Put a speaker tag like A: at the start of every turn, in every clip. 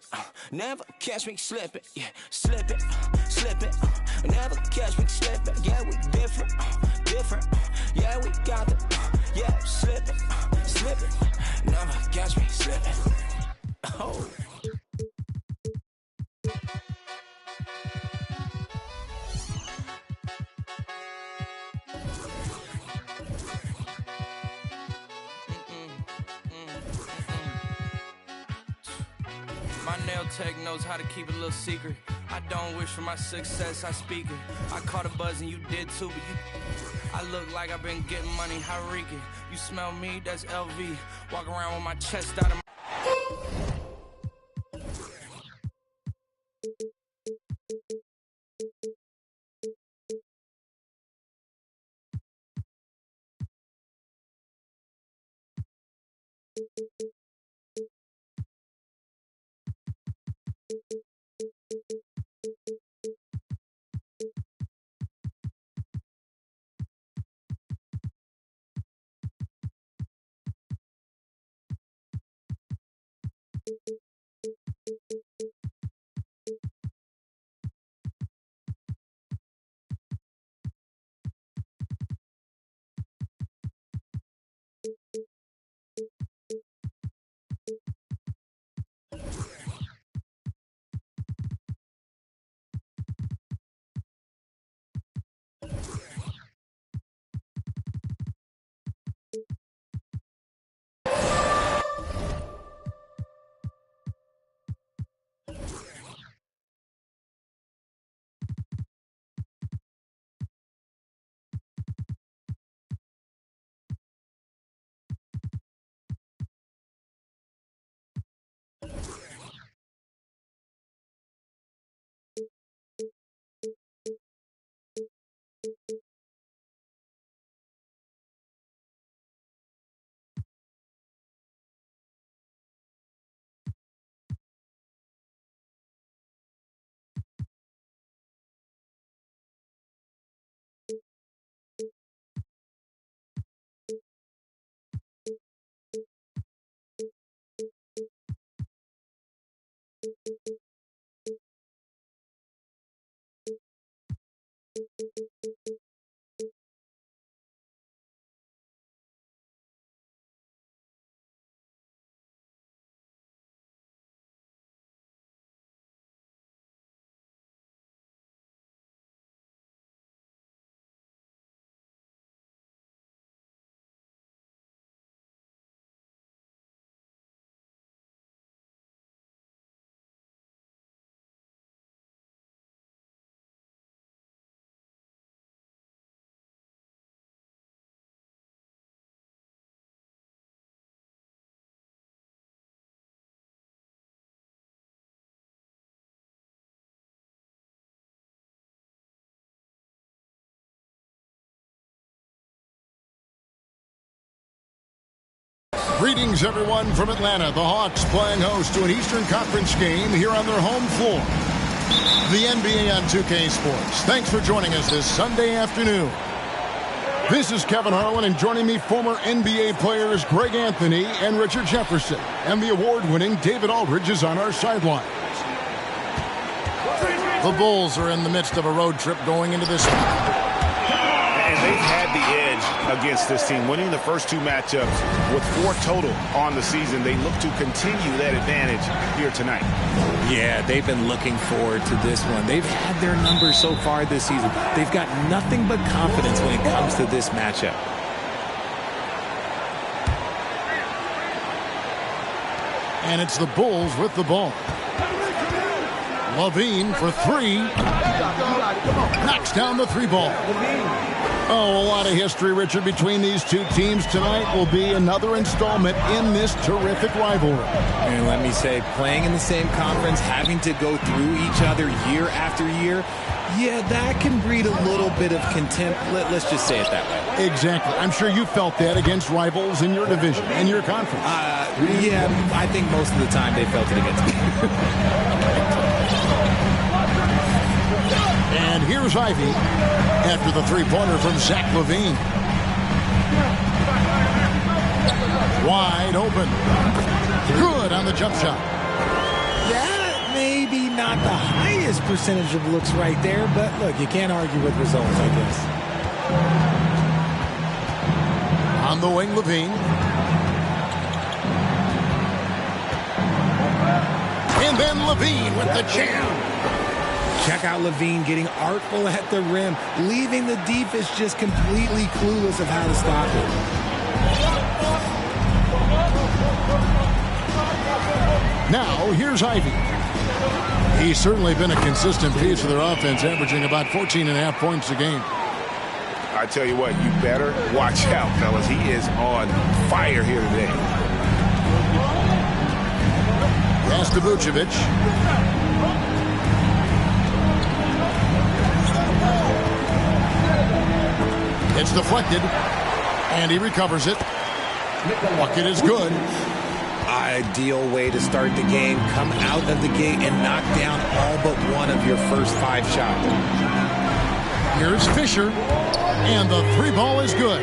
A: slipping. Never catch me slipping. Yeah, slipping, slipping. Never catch me slipping. Yeah, we different, different. Yeah, we got the, yeah, slipping, slipping. Never catch me slipping. Oh.
B: My nail tech knows how to keep it a little secret. I don't wish for my success, I speak it. I caught a buzz and you did too, but I look like I've been getting money, how reeking. You smell me, that's LV. Walk around with my chest out of my...
C: Greetings, everyone, from Atlanta. The Hawks playing host to an Eastern Conference game here on their home floor. The NBA on 2K Sports. Thanks for joining us this Sunday afternoon. This is Kevin Harlan, and joining me, former NBA players Greg Anthony and Richard Jefferson. And the award-winning David Aldridge is on our sideline. The Bulls are in the midst of a road trip going into this.
D: And they've had the edge against this team, winning the first two matchups with 4 total on the season. They look to continue that advantage here tonight.
E: Yeah, they've been looking forward to this one. They've had their numbers so far this season. They've got nothing but confidence when it comes to this matchup.
C: And it's the Bulls with the ball. Levine for 3. Knocks down the 3 ball. Oh, a lot of history, Richard, between these two teams. Tonight will be another installment in this terrific rivalry.
E: And let me say, playing in the same conference, having to go through each other year after year, yeah, that can breed a little bit of contempt. Let's just say it that way.
C: Exactly. I'm sure you felt that against rivals in your division, in your conference.
E: Yeah, I think most of the time they felt it against me.
C: And here's Ivy after the 3-pointer from Zach LaVine. Wide open. Good on the jump shot.
F: Yeah,
E: not the highest percentage of looks right there, but look, you can't argue with results, I guess.
C: On the wing, Levine. And then Levine with the jam.
E: Check out Levine getting artful at the rim, leaving the defense just completely clueless of how to stop it.
C: Now, here's Ivy. He's certainly been a consistent piece of their offense, averaging about 14.5 points a game.
D: I tell you what, you better watch out, fellas. He is on fire here today.
C: Pass to Vucevic. It's deflected, and he recovers it. Bucket is good.
E: Ideal way to start the game. Come out of the gate and knock down all but one of your first 5 shots.
C: Here's Fisher, and the 3 ball is good.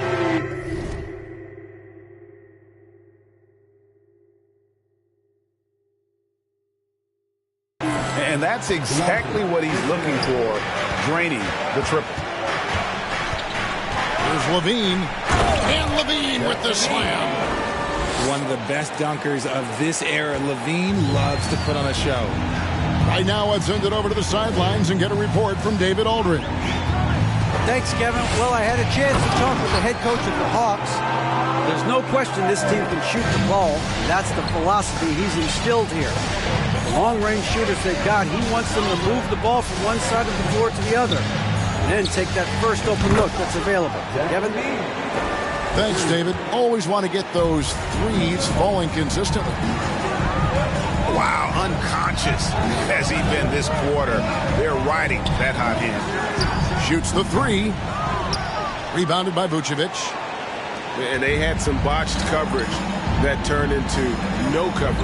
D: And that's exactly what he's looking for, draining the triple.
C: Here's Levine, and Levine with the slam.
E: One of the best dunkers of this era. Levine loves to put on a show.
C: Right now, let's send it over to the sidelines and get a report from David Aldridge.
F: Thanks, Kevin. Well, I had a chance to talk with the head coach of the Hawks. There's no question this team can shoot the ball. That's the philosophy he's instilled here. The long-range shooters they've got, he wants them to move the ball from one side of the floor to the other. And then take that first open look that's available. Kevin?
C: Thanks, David. Always want to get those threes falling consistently.
D: Wow, unconscious has he been this quarter. They're riding that hot hand.
C: Shoots the 3. Rebounded by Vucevic.
D: And they had some botched coverage that turned into no coverage.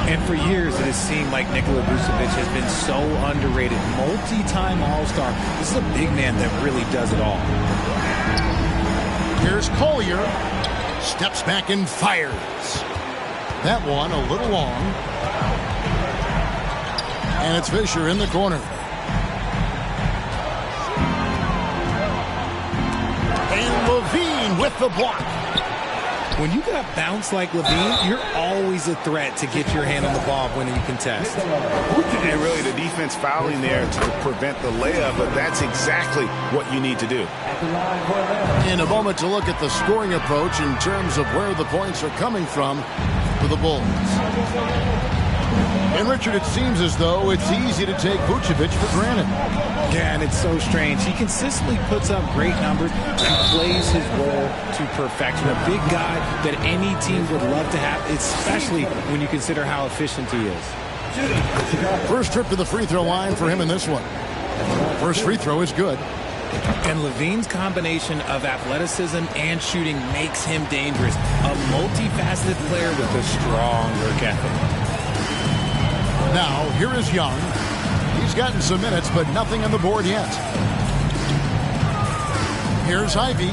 E: And for years, it has seemed like Nikola Vucevic has been so underrated. Multi-time All-Star. This is a big man that really does it all.
C: Here's Collier. Steps back and fires. That one a little long. And it's Fisher in the corner. And Levine with the block.
E: When you got bounce like Levine, you're always a threat to get your hand on the ball when you contest.
D: And really, the defense fouling there to prevent the layup, but that's exactly what you need to do.
C: In a moment to look at the scoring approach in terms of where the points are coming from for the Bulls. And Richard, it seems as though it's easy to take Vucevic for granted.
E: Yeah, and it's so strange. He consistently puts up great numbers. He plays his role to perfection. A big guy that any team would love to have, especially when you consider how efficient he is.
C: First trip to the free throw line for him in this one. First free throw is good.
E: And Levine's combination of athleticism and shooting makes him dangerous. A multifaceted player with a strong work ethic.
C: Now, here is Young. He's gotten some minutes, but nothing on the board yet. Here's Ivy.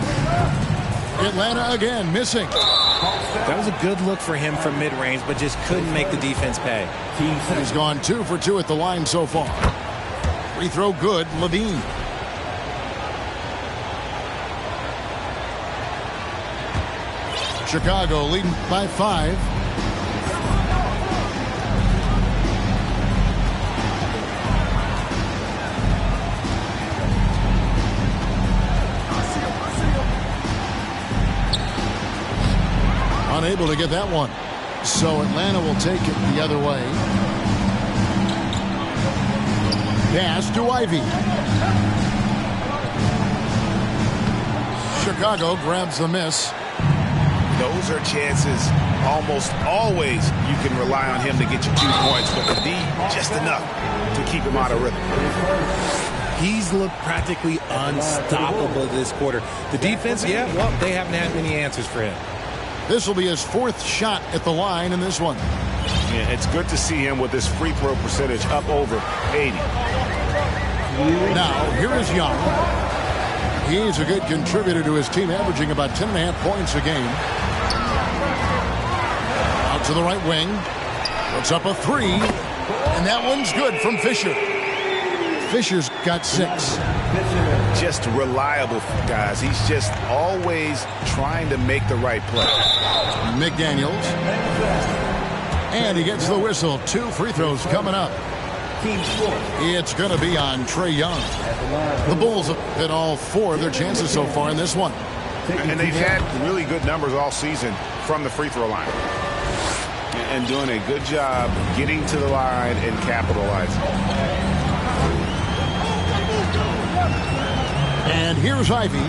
C: Atlanta again, missing.
E: That was a good look for him from mid-range, but just couldn't make the defense pay.
C: He's gone 2 for 2 at the line so far. Free throw good, Levine. Chicago leading by 5. Unable to get that one. So Atlanta will take it the other way. Pass to Ivy. Chicago grabs the miss.
D: Those are chances almost always you can rely on him to get you 2 points, but the D just enough to keep him out of rhythm.
E: He's looked practically unstoppable this quarter. The defense, yeah, well, they haven't had many answers for him.
C: This will be his 4th shot at the line in this one.
D: Yeah, it's good to see him with his free throw percentage up over 80.
C: Now, here is Young. He's a good contributor to his team, averaging about 10.5 points a game. Out to the right wing. Puts up a 3. And that one's good from Fisher. Fisher's got 6.
D: Just reliable, guys. He's just always trying to make the right play.
C: McDaniels. And he gets the whistle. 2 free throws coming up. It's going to be on Trae Young. The Bulls have hit all 4 of their chances so far in this one.
D: And they've had really good numbers all season from the free throw line. And doing a good job getting to the line and capitalizing.
C: And here's Ivy.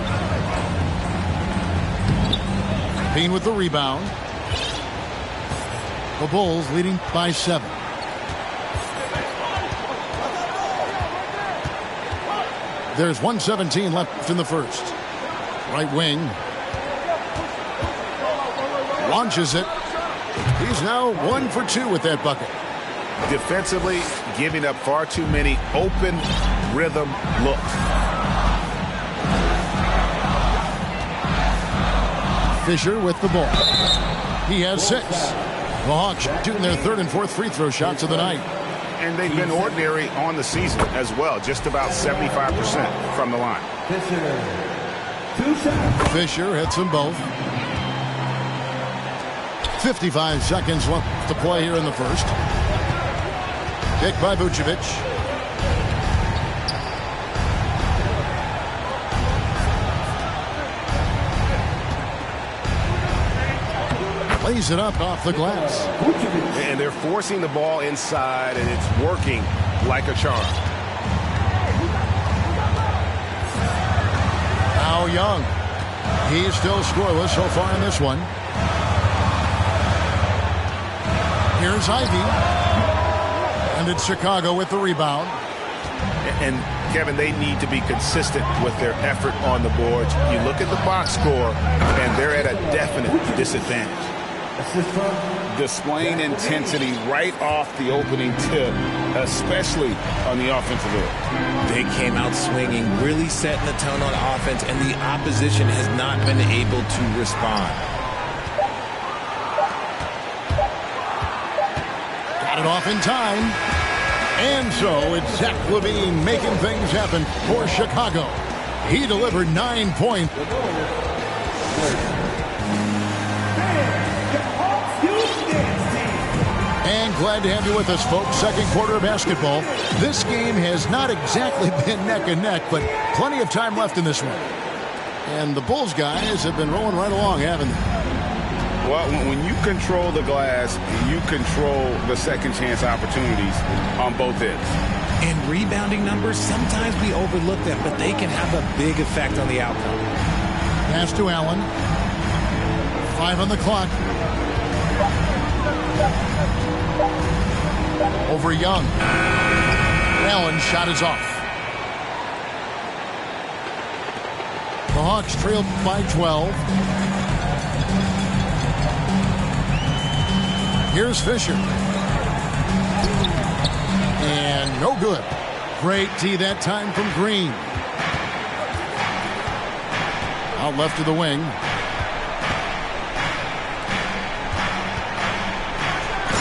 C: Bean with the rebound. The Bulls leading by 7. There's 1:17 left in the first. Right wing. Launches it. He's now 1 for 2 with that bucket.
D: Defensively, giving up far too many open rhythm looks.
C: Fisher with the ball. He has 6. The Hawks shooting their 3rd and 4th free throw shots of the night.
D: And they've been ordinary on the season as well. Just about 75% from the line.
C: Fisher hits them both. 55 seconds left to play here in the first. Kick by Vucevic. Lays it up off the glass.
D: And they're forcing the ball inside, and it's working like a charm.
C: Now Young. He's still scoreless so far in this one. Here's Ivy. And it's Chicago with the rebound.
D: And Kevin, they need to be consistent with their effort on the boards. You look at the box score, and they're at a definite disadvantage. Displaying intensity right off the opening tip, especially on the offensive end.
E: They came out swinging, really setting the tone on offense, and the opposition has not been able to respond.
C: Got it off in time. And so it's Zach LaVine making things happen for Chicago. He delivered 9 points. And glad to have you with us, folks. Second quarter of basketball. This game has not exactly been neck and neck, but plenty of time left in this one. And the Bulls guys have been rolling right along, haven't they?
D: Well, when you control the glass, you control the second chance opportunities on both ends.
E: And rebounding numbers, sometimes we overlook them, but they can have a big effect on the outcome.
C: Pass to Allen. 5 on the clock. Over Young. Allen's shot is off. The Hawks trailed by 12. Here's Fisher. And no good. Great tee that time from Green. Out left to the wing.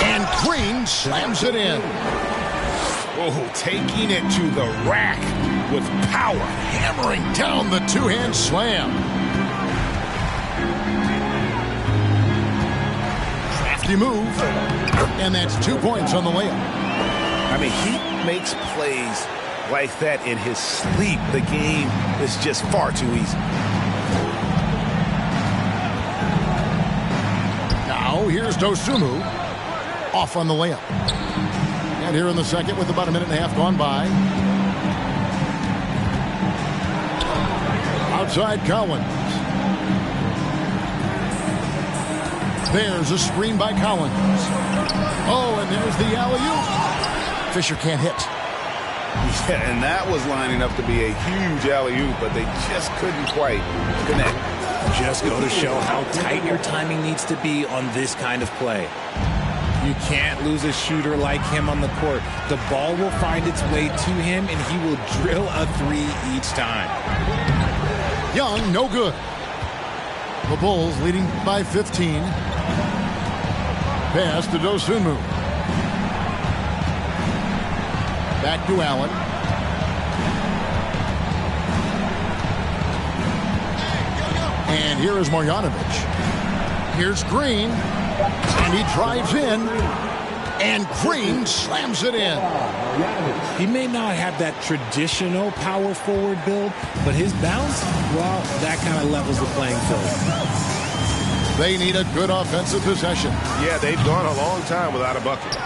C: And Green slams it in.
D: Oh, taking it to the rack with power.
C: Hammering down the two-hand slam. Crafty move. And that's 2 points on the layup.
D: I mean, he makes plays like that in his sleep. The game is just far too easy.
C: Now here's Dosunmu. Off on the layup. And here in the second with about a minute and a half gone by. Outside Collins. There's a screen by Collins. Oh, and there's the alley-oop. Fisher can't hit.
D: Yeah, and that was lining up to be a huge alley-oop, but they just couldn't quite connect.
E: Just go to show how tight your timing needs to be on this kind of play. You can't lose a shooter like him on the court. The ball will find its way to him, and he will drill a three each time.
C: Young, no good. The Bulls leading by 15. Pass to Dosunmu. Back to Allen. And here is Marjanovic. Here's Green. And he drives in. And Green slams it in.
E: He may not have that traditional power forward build, but his bounce, well, that kind of levels the playing field.
C: They need a good offensive possession.
D: Yeah, they've gone a long time without a bucket.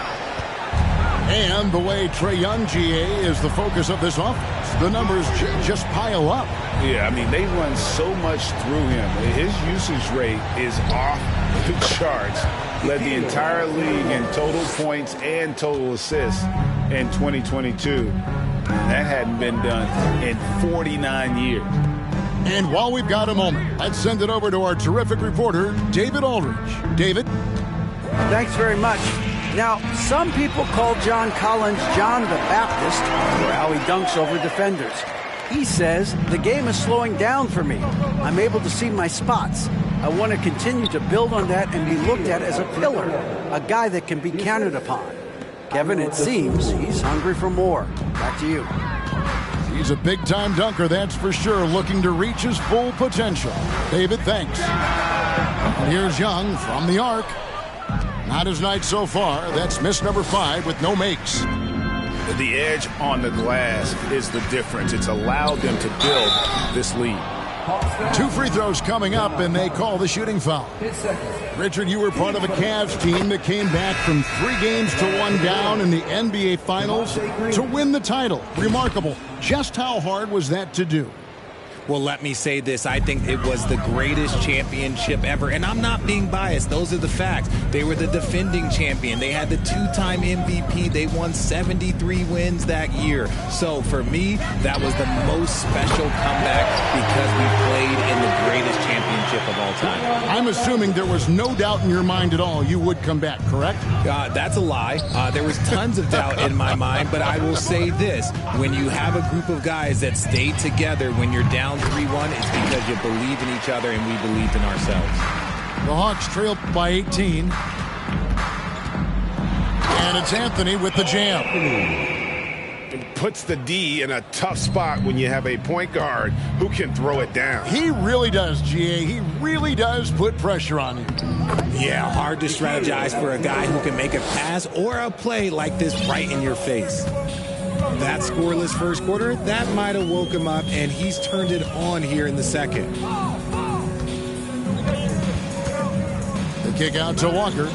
C: And the way Trae Young, GA, is the focus of this offense. The numbers just pile up.
D: Yeah, I mean, they run so much through him. His usage rate is off the charts. Led the entire league in total points and total assists in 2022. That hadn't been done in 49 years.
C: And while we've got a moment, let's send it over to our terrific reporter, David Aldridge. David?
F: Thanks very much. Now, some people call John Collins John the Baptist for how he dunks over defenders. He says, the game is slowing down for me. I'm able to see my spots. I want to continue to build on that and be looked at as a pillar, a guy that can be counted upon. Kevin, it seems he's hungry for more. Back to you.
C: He's a big-time dunker, that's for sure, looking to reach his full potential. David, thanks. And here's Young from the arc. Not his night so far. That's miss number 5 with no makes.
D: The edge on the glass is the difference. It's allowed them to build this lead.
C: 2 free throws coming up, and they call the shooting foul. Richard, you were part of a Cavs team that came back from 3 games to 1 down in the NBA Finals to win the title. Remarkable. Just how hard was that to do?
E: Well, let me say this. I think it was the greatest championship ever. And I'm not being biased. Those are the facts. They were the defending champion. They had the 2-time MVP. They won 73 wins that year. So for me, that was the most special comeback because we played in the greatest championship of all time.
C: I'm assuming there was no doubt in your mind at all you would come back, correct?
E: That's a lie. There was tons of doubt in my mind, but I will say this. When you have a group of guys that stay together when you're down 3-1, it's because you believe in each other and we believed in ourselves.
C: The Hawks trailed by 18. And it's Anthony with the jam.
D: It puts the D in a tough spot when you have a point guard who can throw it down.
C: He really does, GA. He really does put pressure on you.
E: Yeah, hard to strategize for a guy who can make a pass or a play like this right in your face. That scoreless first quarter, that might have woke him up, and he's turned it on here in the second.
C: The kick out to Walker.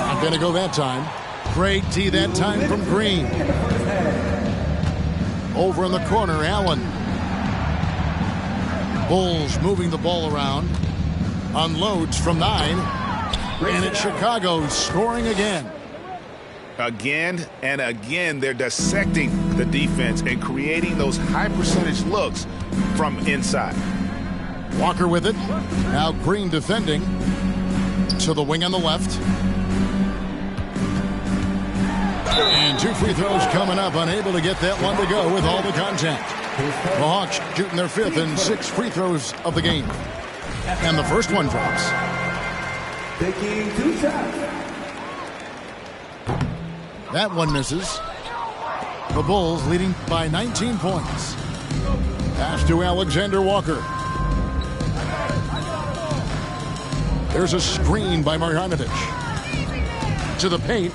C: Not going to go that time. Great tee that time from Green. Over in the corner, Allen. Bulls moving the ball around. Unloads from 9. And it's Chicago scoring again.
D: Again and again, they're dissecting the defense and creating those high percentage looks from inside.
C: Walker with it. Now Green defending. To the wing on the left. And 2 free throws coming up. Unable to get that one to go with all the contact. The Hawks shooting their 5th and 6th free throws of the game. And the first one drops.
G: Taking 2 shots.
C: That one misses. The Bulls leading by 19 points. Pass to Alexander Walker. There's a screen by Marjanovic. To the paint.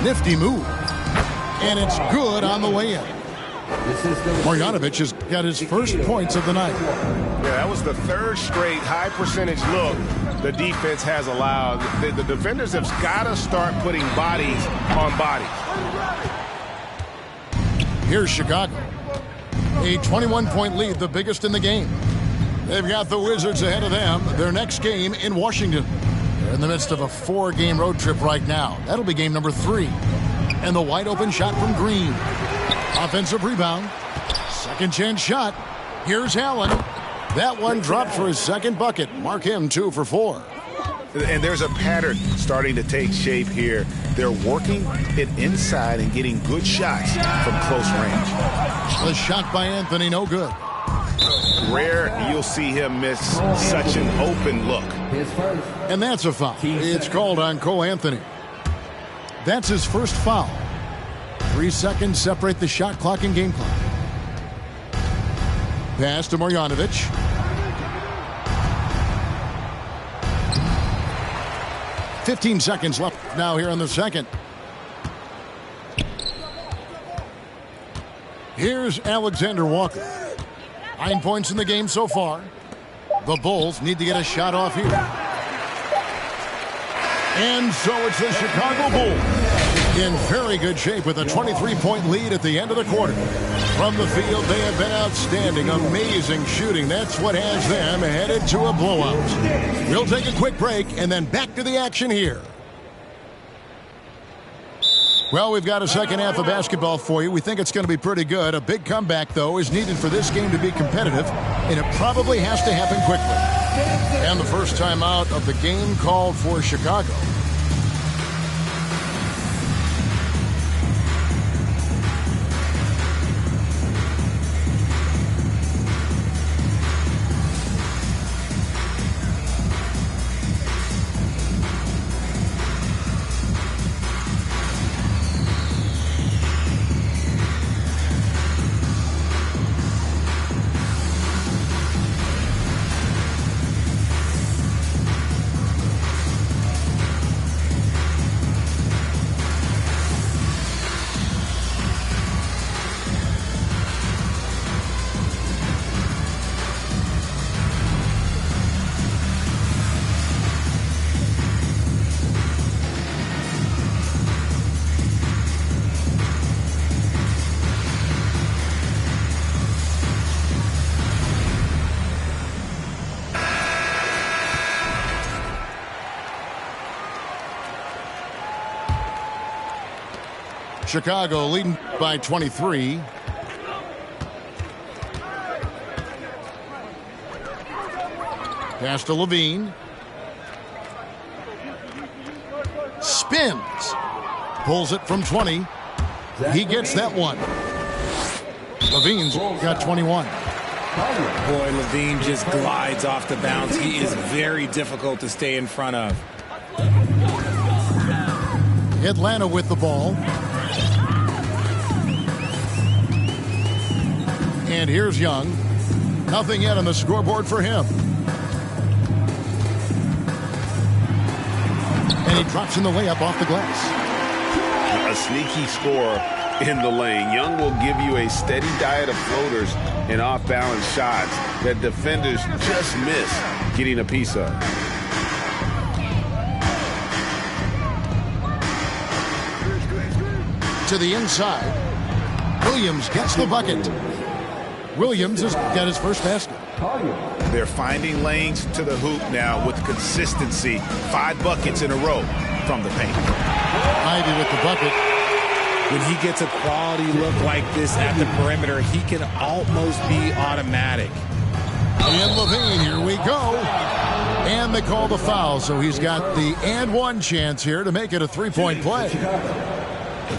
C: Nifty move. And it's good on the way in. Marjanovic has got his first points of the night.
D: Yeah, that was the 3rd straight high percentage look the defense has allowed. The defenders have got to start putting bodies on bodies.
C: Here's Chicago. A 21-point lead, the biggest in the game. They've got the Wizards ahead of them. Their next game in Washington. They're in the midst of a 4-game road trip right now. That'll be game number 3. And the wide open shot from Green. Offensive rebound. Second chance shot. Here's Allen. That one dropped for his second bucket. Mark him 2 for 4.
D: And there's a pattern starting to take shape here. They're working it inside and getting good shots from close range.
C: The shot by Anthony, no good.
D: Rare you'll see him miss such an open look.
C: And that's a foul. It's called on Cole Anthony. That's his first foul. 3 seconds separate the shot clock and game clock. Pass to Marjanovic. "15 seconds left now here in the second. Here's Alexander Walker. 9 points in the game so far. The Bulls need to get a shot off here. And so it's the Chicago Bulls in very good shape with a 23-point lead at the end of the quarter. From the field, they have been outstanding. Amazing shooting. That's what has them headed to a blowout. We'll take a quick break and then back to the action here. Well, we've got a second half of basketball for you. We think it's going to be pretty good. A big comeback, though, is needed for this game to be competitive, and it probably has to happen quickly. And the first time out of the game called for Chicago. Chicago leading by 23. Pass to Levine. Spins. Pulls it from 20. He gets that one. Levine's got 21.
E: Boy, Levine just glides off the bounce. He is very difficult to stay in front of.
C: Atlanta with the ball. And here's Young. Nothing yet on the scoreboard for him. And he drops in the layup off the glass.
D: A sneaky score in the lane. Young will give you a steady diet of floaters and off-balance shots that defenders just miss getting a piece of.
C: To the inside. Williams gets the bucket. Williams has got his first basket.
D: They're finding lanes to the hoop now with consistency. 5 buckets in a row from the paint.
C: Ivy with the bucket.
E: When he gets a quality look like this at the perimeter, he can almost be automatic.
C: And Levine, here we go. And they call the foul, so he's got the and one chance here to make it a 3-point play.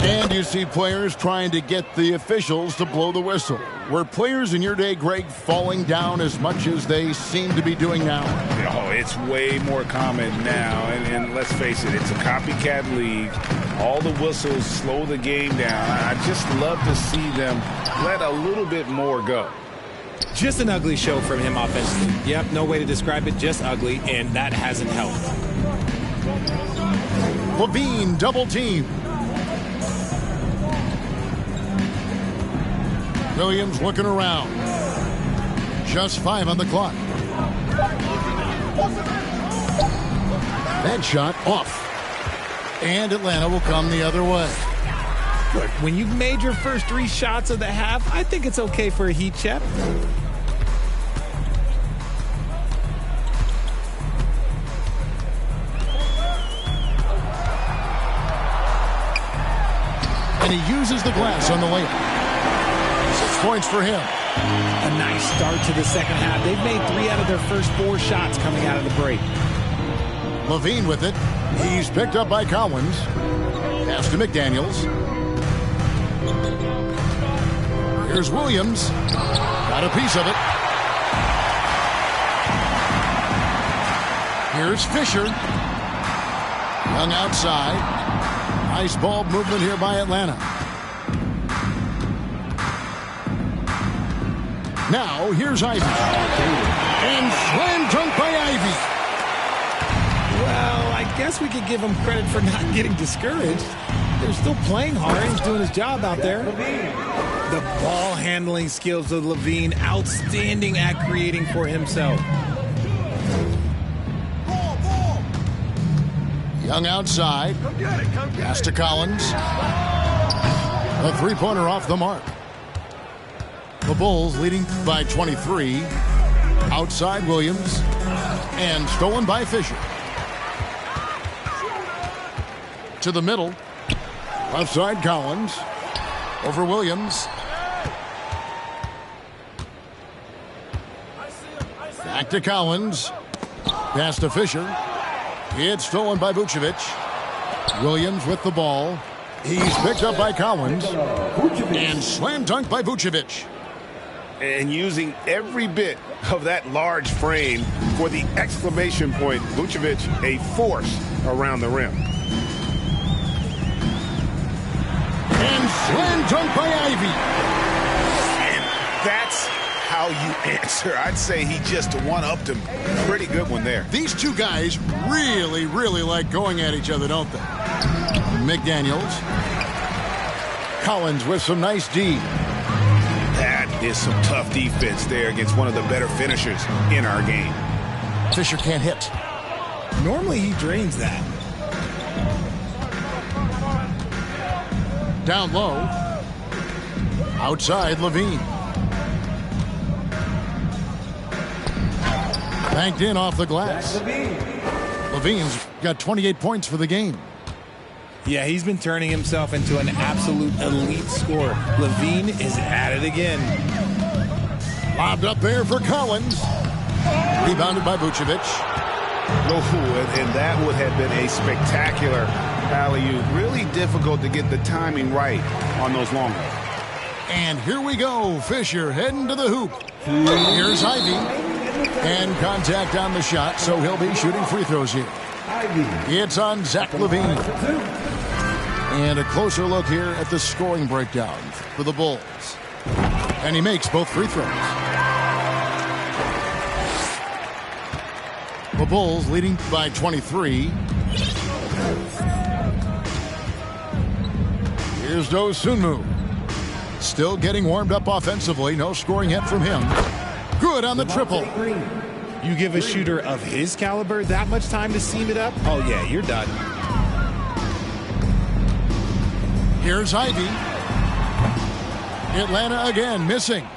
C: And you see players trying to get the officials to blow the whistle. Were players in your day, Greg, falling down as much as they seem to be doing now?
D: Oh, it's way more common now. And let's face it, it's a copycat league. All the whistles slow the game down. I just love to see them let a little bit more go.
E: Just an ugly show from him offensively. Yep, no way to describe it, just ugly, and that hasn't helped.
C: Levine double team. Williams looking around. Just 5 on the clock. That shot off. And Atlanta will come the other way.
E: Look, when you've made your first 3 shots of the half, I think it's okay for a heat check.
C: And he uses the glass on the layup. 6 points for him.
E: A nice start to the second half. They've made 3 out of their first 4 shots coming out of the break.
C: Levine with it. He's picked up by Collins. Pass to McDaniels. Here's Williams. Got a piece of it. Here's Fisher. Young outside. Nice ball movement here by Atlanta. Now, here's Ivy. And slam dunk by Ivy.
E: Well, I guess we could give him credit for not getting discouraged. They're still playing hard. He's doing his job out there. The ball handling skills of Levine, outstanding at creating for himself.
C: Young outside. Pass to Collins. A three-pointer off the mark. The Bulls leading by 23. Outside Williams. And stolen by Fisher. To the middle. Left side Collins. Over Williams. Back to Collins. Pass to Fisher. It's stolen by Vucevic. Williams with the ball. He's picked up by Collins. And slam dunked by Vucevic.
D: And using every bit of that large frame for the exclamation point. Vucevic, a force around the rim.
C: And slam dunk by Ivy.
D: And that's how you answer. I'd say he just one-upped him. Pretty good one there.
C: These two guys really, really like going at each other, don't they? McDaniels. Collins with some nice D.
D: That is some tough defense there against one of the better finishers in our game.
C: Fisher can't hit.
E: Normally he drains that.
C: Down low. Outside Levine. Banked in off the glass. Levine's got 28 points for the game.
E: Yeah, he's been turning himself into an absolute elite scorer. Levine is at it again.
C: Lobbed up there for Collins. Rebounded by Vucevic.
D: Oh, and that would have been a spectacular alley-oop. Really difficult to get the timing right on those long ones.
C: And here we go. Fisher heading to the hoop. Here's Ivy. And contact on the shot, so he'll be shooting free throws here. It's on Zach Levine. And a closer look here at the scoring breakdown for the Bulls. And he makes both free throws. The Bulls leading by 23. Here's Dosunmu. Still getting warmed up offensively. No scoring yet from him. Good on the triple.
E: You give a shooter of his caliber that much time to seam it up? Oh, yeah, you're done.
C: Here's Ivy. Atlanta again missing.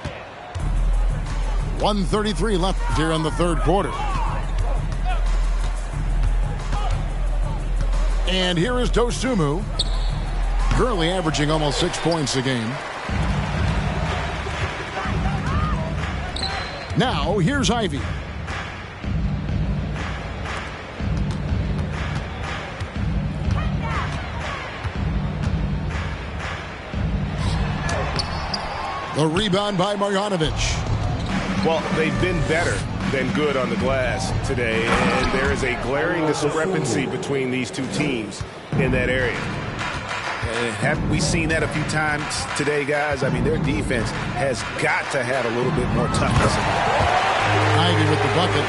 C: 1:33 left here in the third quarter. And here is Dosunmu. Currently averaging almost 6 points a game. Now, here's Ivy. The rebound by Marjanovic.
D: Well, they've been better than good on the glass today, and there is a glaring discrepancy between these two teams in that area. Haven't we seen that a few times today, guys? I mean, their defense has got to have a little bit more toughness.
C: Ivy with the bucket.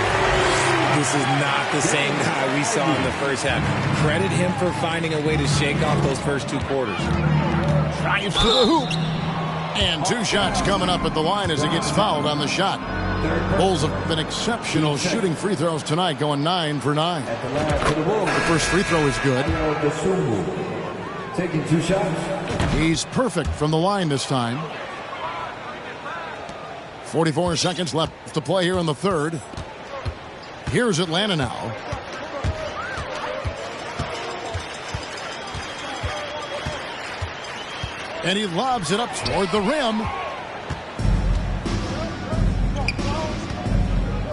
E: This is not the same guy we saw in the first half. Credit him for finding a way to shake off those first two quarters.
C: Drives to the hoop. And two shots coming up at the line as he gets fouled on the shot. Bulls have been exceptional shooting free throws tonight, going 9 for 9. The first free throw is good.
G: Taking two shots.
C: He's perfect from the line this time. 44 seconds left to play here in the third. Here's Atlanta now. And he lobs it up toward the rim.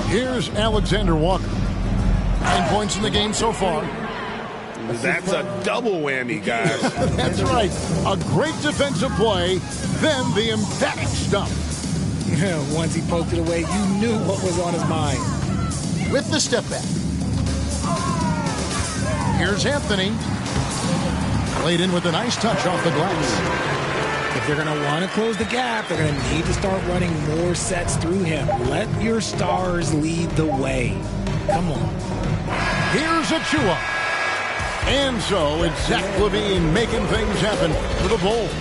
C: Here's Alexander Walker. 9 points in the game so far.
D: That's a double whammy, guys.
C: That's right. A great defensive play, then the emphatic stump.
E: Once he poked it away, you knew what was on his mind.
C: With the step back. Here's Anthony. Played in with a nice touch off the glass.
E: If they're going to want to close the gap, they're going to need to start running more sets through him. Let your stars lead the way. Come on.
C: Here's Achua. And so it's Zach Levine making things happen for the Bulls.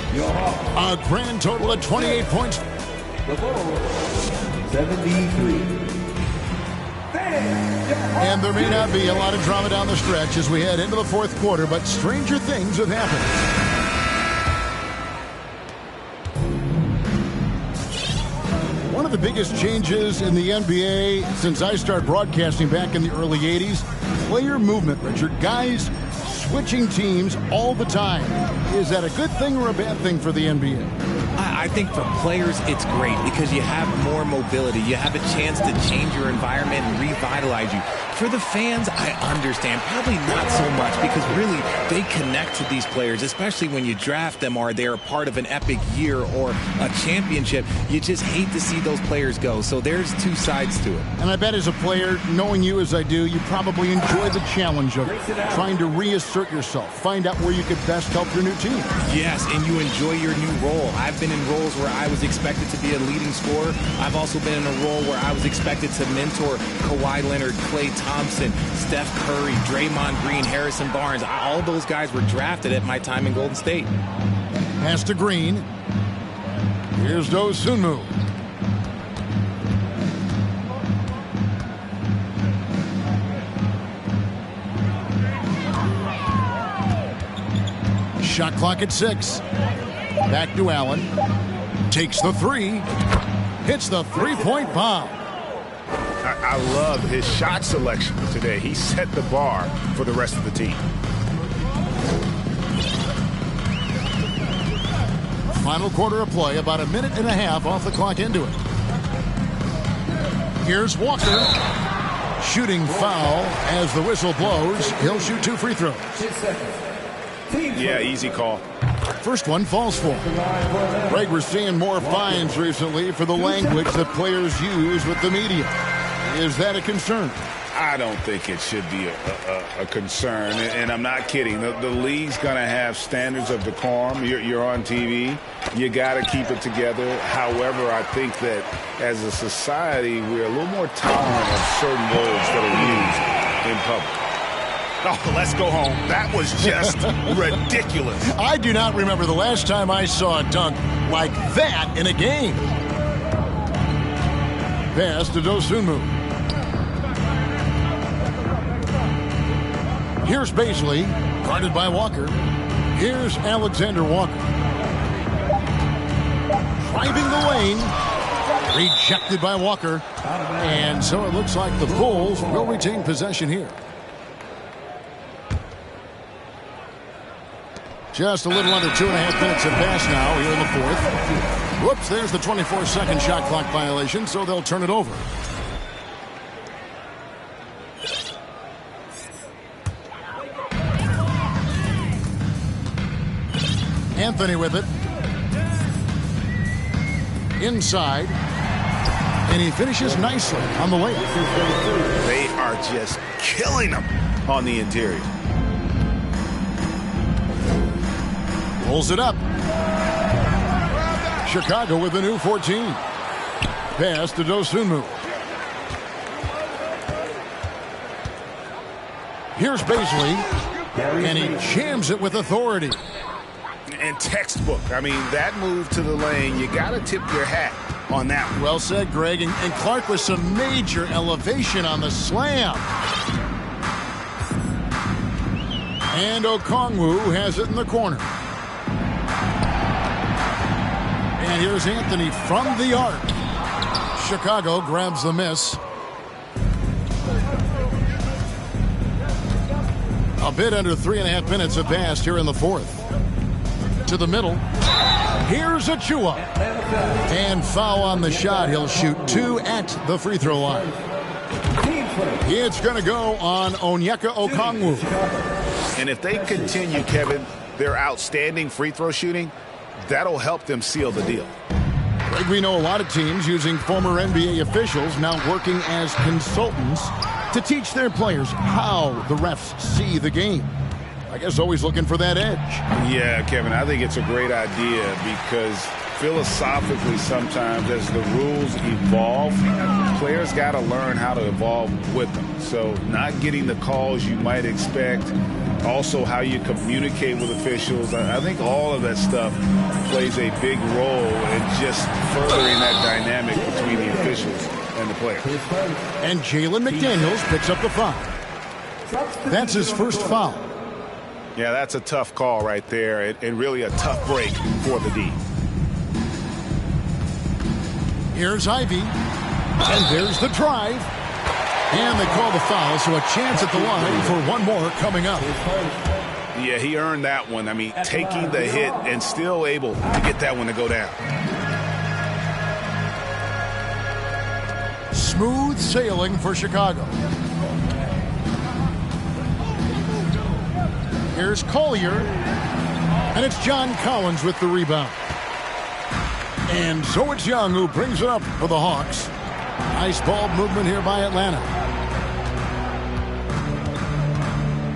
C: A grand total of 28 points.
G: The Bulls, 73.
C: And there may not be a lot of drama down the stretch as we head into the fourth quarter, but stranger things have happened. One of the biggest changes in the NBA since I started broadcasting back in the early 80s, player movement, Richard. Guys switching teams all the time. Is that a good thing or a bad thing for the NBA?
E: I think for players, it's great because you have more mobility. You have a chance to change your environment and revitalize you. For the fans, I understand. Probably not so much because really they connect to these players, especially when you draft them or they're a part of an epic year or a championship. You just hate to see those players go. So there's two sides to it.
C: And I bet as a player, knowing you as I do, you probably enjoy the challenge of trying to reassert yourself, find out where you could best help your new team.
E: Yes, and you enjoy your new role. I've been in roles where I was expected to be a leading scorer. I've also been in a role where I was expected to mentor Kawhi Leonard, Klay Thompson, Steph Curry, Draymond Green, Harrison Barnes. All those guys were drafted at my time in Golden State.
C: Pass to Green. Here's Dosunmu. Shot clock at 6. Back to Allen. Takes the three. Hits the three-point bomb.
D: I love his shot selection today. He set the bar for the rest of the team.
C: Final quarter of play, about a minute and a half off the clock into it. Here's Walker. Shooting foul as the whistle blows. He'll shoot 2 free throws.
G: 6 seconds.
D: Yeah, easy call.
C: First one falls for him. Greg, we're seeing more fines recently for the language that players use with the media. Is that a concern?
D: I don't think it should be a concern, and I'm not kidding. The league's going to have standards of decorum. You're on TV. You got to keep it together. However, I think that as a society, we're a little more tolerant of certain words that are used in public. Oh, let's go home. That was just ridiculous.
C: I do not remember the last time I saw a dunk like that in a game. Pass to Dosunmu. Here's Baisley, guarded by Walker. Here's Alexander Walker. Driving the lane. Rejected by Walker. And so it looks like the Bulls will retain possession here. Just a little under 2.5 minutes have passed now here in the fourth. Whoops, there's the 24-second shot clock violation, so they'll turn it over. Anthony with it. Inside. And he finishes nicely on the layup.
D: They are just killing them on the interior.
C: Pulls it up. Chicago with a new 14. Pass to Dosunmu. Here's Baisley. And he jams it with authority.
D: And textbook. I mean, that move to the lane, you got to tip your hat on that one.
C: Well said, Greg. And Clark with some major elevation on the slam. And Okongwu has it in the corner. And here's Anthony from the arc. Chicago grabs the miss. A bit under 3.5 minutes have passed here in the fourth. To the middle. Here's Achua. And foul on the shot. He'll shoot 2 at the free throw line. It's going to go on Onyeka Okongwu.
D: And if they continue, Kevin, their outstanding free throw shooting, that'll help them seal the deal.
C: Greg, we know a lot of teams using former NBA officials now working as consultants to teach their players how the refs see the game. I guess always looking for that edge.
D: Yeah, Kevin, I think it's a great idea because philosophically sometimes as the rules evolve, players got to learn how to evolve with them. So not getting the calls you might expect, also how you communicate with officials. I think all of that stuff plays a big role in just furthering that dynamic between the officials and the players.
C: And Jalen McDaniels picks up the foul. That's his first foul.
D: Yeah, that's a tough call right there, and really a tough break for the D.
C: Here's Ivy, and there's the drive. And they call the foul, so a chance at the line for one more coming up.
D: Yeah, he earned that one. I mean, taking the hit and still able to get that one to go down.
C: Smooth sailing for Chicago. Here's Collier, and it's John Collins with the rebound. And so it's Young who brings it up for the Hawks. Nice ball movement here by Atlanta.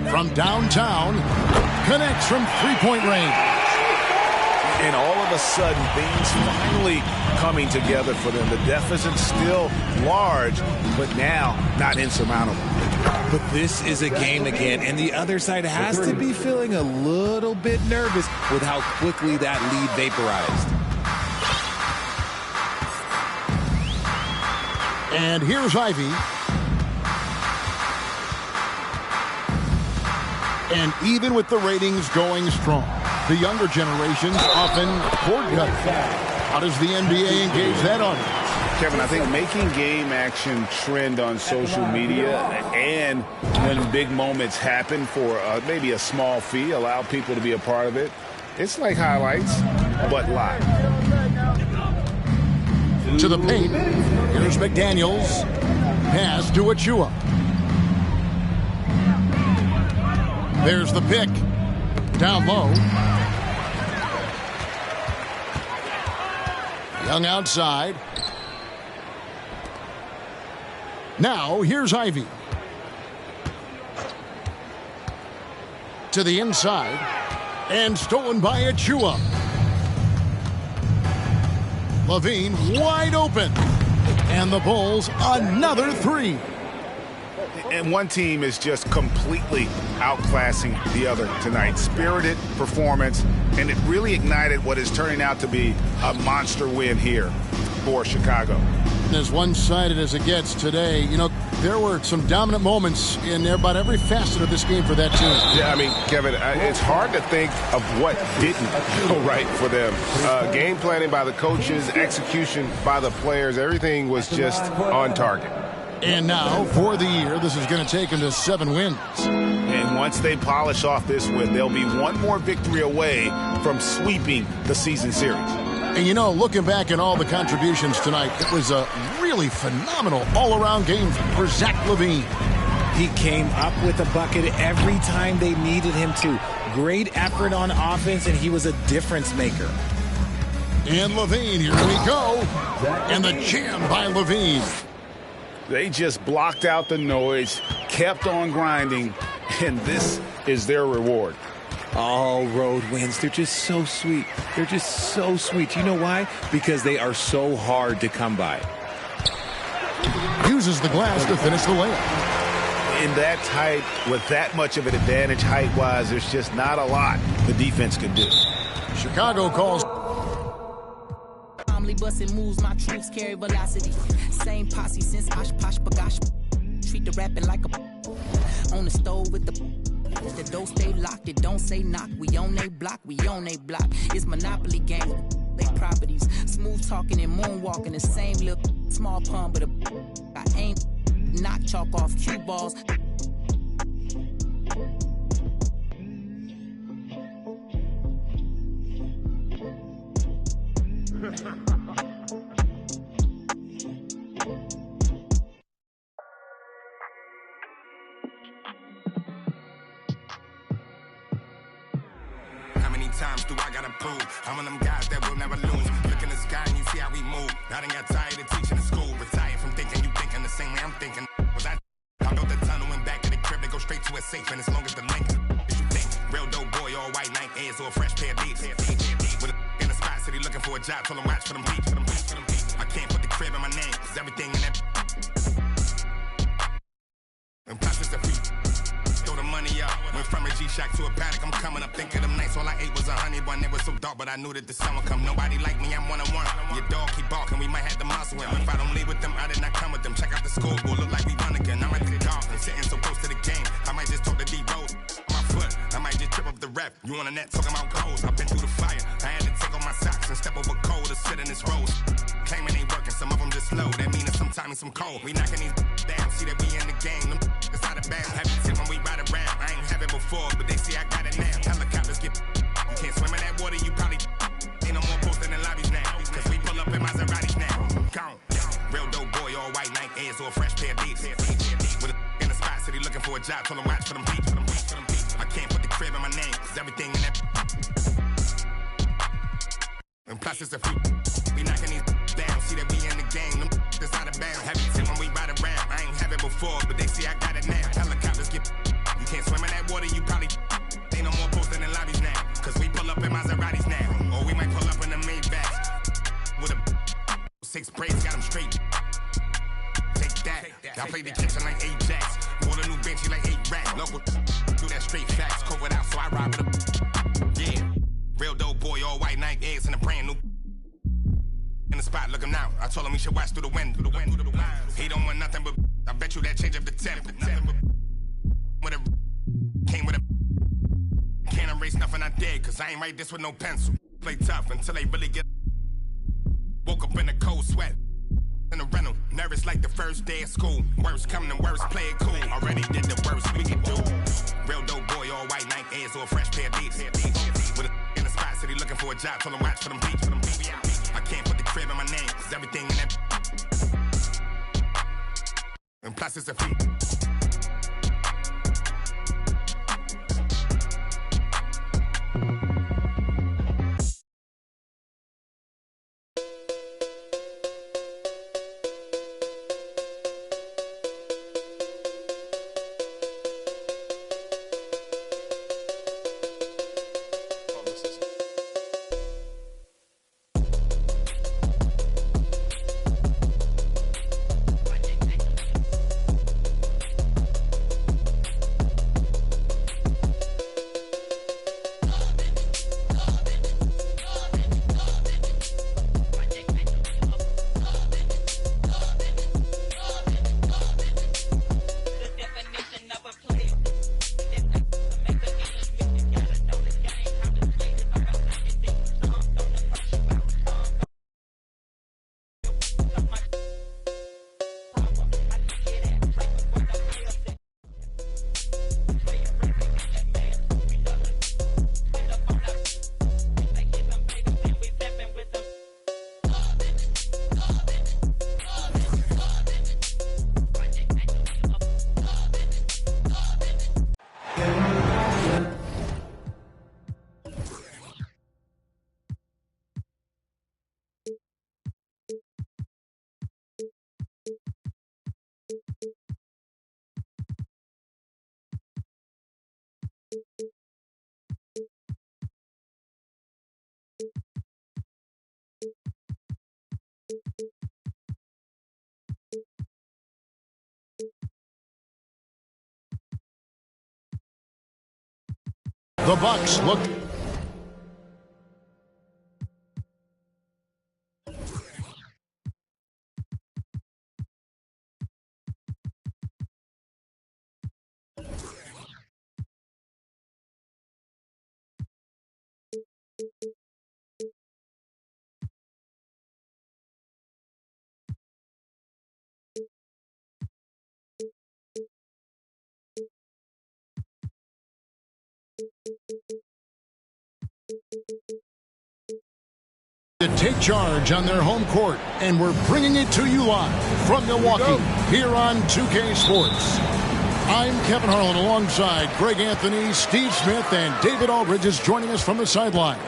C: From downtown, connects from three-point range.
H: And all of a sudden, things finally coming together for them. The deficit's still large, but now not insurmountable.
E: But this is a game again, and the other side has to be feeling a little bit nervous with how quickly that lead vaporized.
C: And here's Ivy. And even with the ratings going strong, the younger generations often cord cut. How does the NBA engage that audience?
D: Kevin, I think making game action trend on social media and when big moments happen for maybe a small fee, allow people to be a part of it. It's like highlights, but live.
C: To the paint. Here's McDaniels. Pass to Achua. There's the pick. Down low. Young outside. Now, here's Ivy. To the inside. And stolen by Achua. Levine wide open. And the Bulls another three.
D: And one team is just completely outclassing the other tonight. Spirited performance, and it really ignited what is turning out to be a monster win here for Chicago.
C: As one-sided as it gets today, you know, there were some dominant moments in about every facet of this game for that team.
H: Yeah, I mean, Kevin, it's hard to think of what didn't go right for them. Game planning by the coaches, execution by the players, everything was just on target.
C: And now, for the year, this is going to take them to 7 wins.
D: And once they polish off this win, they'll be one more victory away from sweeping the season series.
C: And, you know, looking back at all the contributions tonight, it was a really phenomenal all-around game for Zach LaVine.
E: He came up with a bucket every time they needed him to. Great effort on offense, and he was a difference maker.
C: And LaVine, here we go. And the jam by LaVine.
D: They just blocked out the noise, kept on grinding, and this is their reward.
E: All road wins. They're just so sweet. They're just so sweet. You know why? Because they are so hard to come by.
C: Uses the glass to finish the layup.
H: In that tight, with that much of an advantage height-wise, there's just not a lot the defense can do.
C: Chicago calls.
I: Busting moves, my troops carry velocity. Same posse since Osh Posh Bagash. Treat the rapping like a on the stove with the door stay locked. It don't say knock. We on they block. We on they block. It's Monopoly game. They properties. Smooth talking and moonwalking. The same little small pun, but I ain't knock chalk off cue balls.
J: times do I gotta prove? I'm one of them guys that will never lose. Look in the sky and you see how we move. I done got tired of teaching in school. Retired from thinking you thinking the same way I'm thinking. Was I built the tunnel and back to the crib to go straight to a safe, and as long as the link is you think. Real dope boy, all white Nike Airs or a fresh pair of D's. With a in the spot city looking for a job, told him watch for them beats. I can't put the crib in my name, cause everything in that. And plus it's a few. Throw the money up. Went from a G-Shock to a paddock. I'm coming up, think of them nights. All I ate was a honey bun. It was so dark, but I knew that the sun would come. Nobody like me, I'm one-on-one. Your dog keep barking, we might have to muscle him. If I don't leave with them, I did not come with them. Check out the school, boy, look like we run again. I'm at the dark and sitting so close to the game. I might just talk to D-Rose. My foot, I might just trip up the ref. You on the net talking about goals. I've been through the fire. I had to take off my socks and step over cold to sit in this rose. Claiming ain't working, some of them just slow. That means sometimes some cold. We knocking these down, see that we in the game. Them it's out of bounds. Have you tip when we ride around? I ain't have it before, but they see I got it now. Helicopters get. You can't swim in that water, you probably ain't no more posting in lobbies now. Cause we pull up in Maseratis now. Gone. Real dope boy, all white Nike Airs or a fresh pair of D's. With a in the spot city looking for a job, told him watch for them beats. I can't put the crib in my name, cause everything in that. And plus it's a few. We knocking these down, see that we in the game. Them it's out of bounds. Have you seen when we ride around? I ain't have it before, but they see I got it now. Helicopters get. You can't swim in that water, you probably ain't no more posting in lobbies now. Cause we pull up in Maseratis now. Or we might pull up in the Maybachs. With a 6 braids, got them straight. Take that. I play the kitchen like Ajax. Bought a new benchy like 8 racks. Local do that straight facts. Covered out, so I ride with a. Yeah. Real dope boy, all white Nike Airs and a brand new. In the spot, looking out. I told him he should watch through the wind. He don't want nothing but. I bet you that change up the temp. With a came with a. Can't erase nothing I did, cause I ain't write this with no pencil. Play tough until they really get. Woke up in a cold sweat. In a rental, nervous like the first day of school. Worst coming and worst, play it cool. Already did the worst we can do. Real dope boy, all white Nike Airs or a fresh pair of D's. With a in the spot city looking for a job, told him watch for them beats. I can't put the crib in my name, cause everything in that. And plus it's a few.
C: The Bucks look. To take charge on their home court, and we're bringing it to you live from Milwaukee here on 2K Sports. I'm Kevin Harlan alongside Greg Anthony, Steve Smith, and David Aldridge is joining us from the sideline.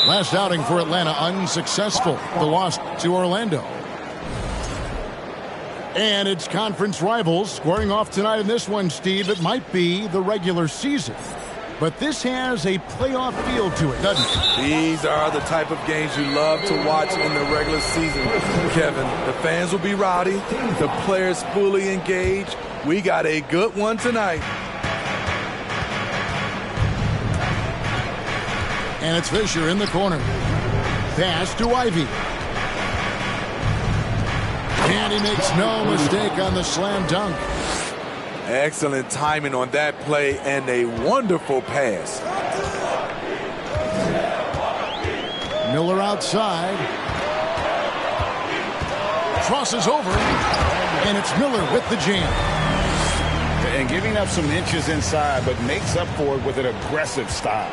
C: Last outing for Atlanta unsuccessful. The loss to Orlando. And it's conference rivals squaring off tonight in this one, Steve. It might be the regular season, but this has a playoff feel to it, doesn't it?
K: These are the type of games you love to watch in the regular season, Kevin. The fans will be rowdy, the players fully engaged. We got a good one tonight.
C: And it's Fisher in the corner. Pass to Ivy. And he makes no mistake on the slam dunk.
K: Excellent timing on that play and a wonderful pass.
C: Miller outside. Crosses over. And it's Miller with the jam.
D: And giving up some inches inside, but makes up for it with an aggressive style.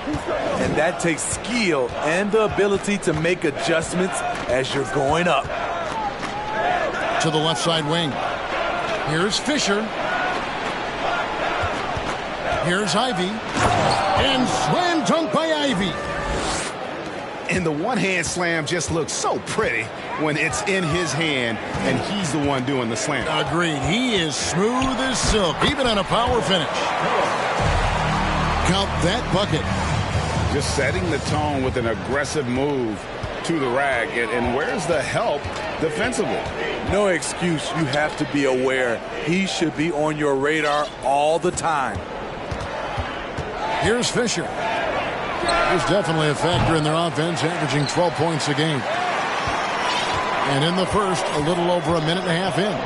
K: And that takes skill and the ability to make adjustments as you're going up.
C: To the left side wing. Here's Fisher. Here's Ivy. And slam dunk by Ivy.
D: And the one-hand slam just looks so pretty when it's in his hand and he's the one doing the slam.
C: Agreed. He is smooth as silk, even on a power finish. Count that bucket.
D: Just setting the tone with an aggressive move to the rack. And where's the help defensively?
K: No excuse. You have to be aware. He should be on your radar all the time.
C: Here's Fisher. He's definitely a factor in their offense, averaging 12 points a game. And in the first, a little over a minute and a half in.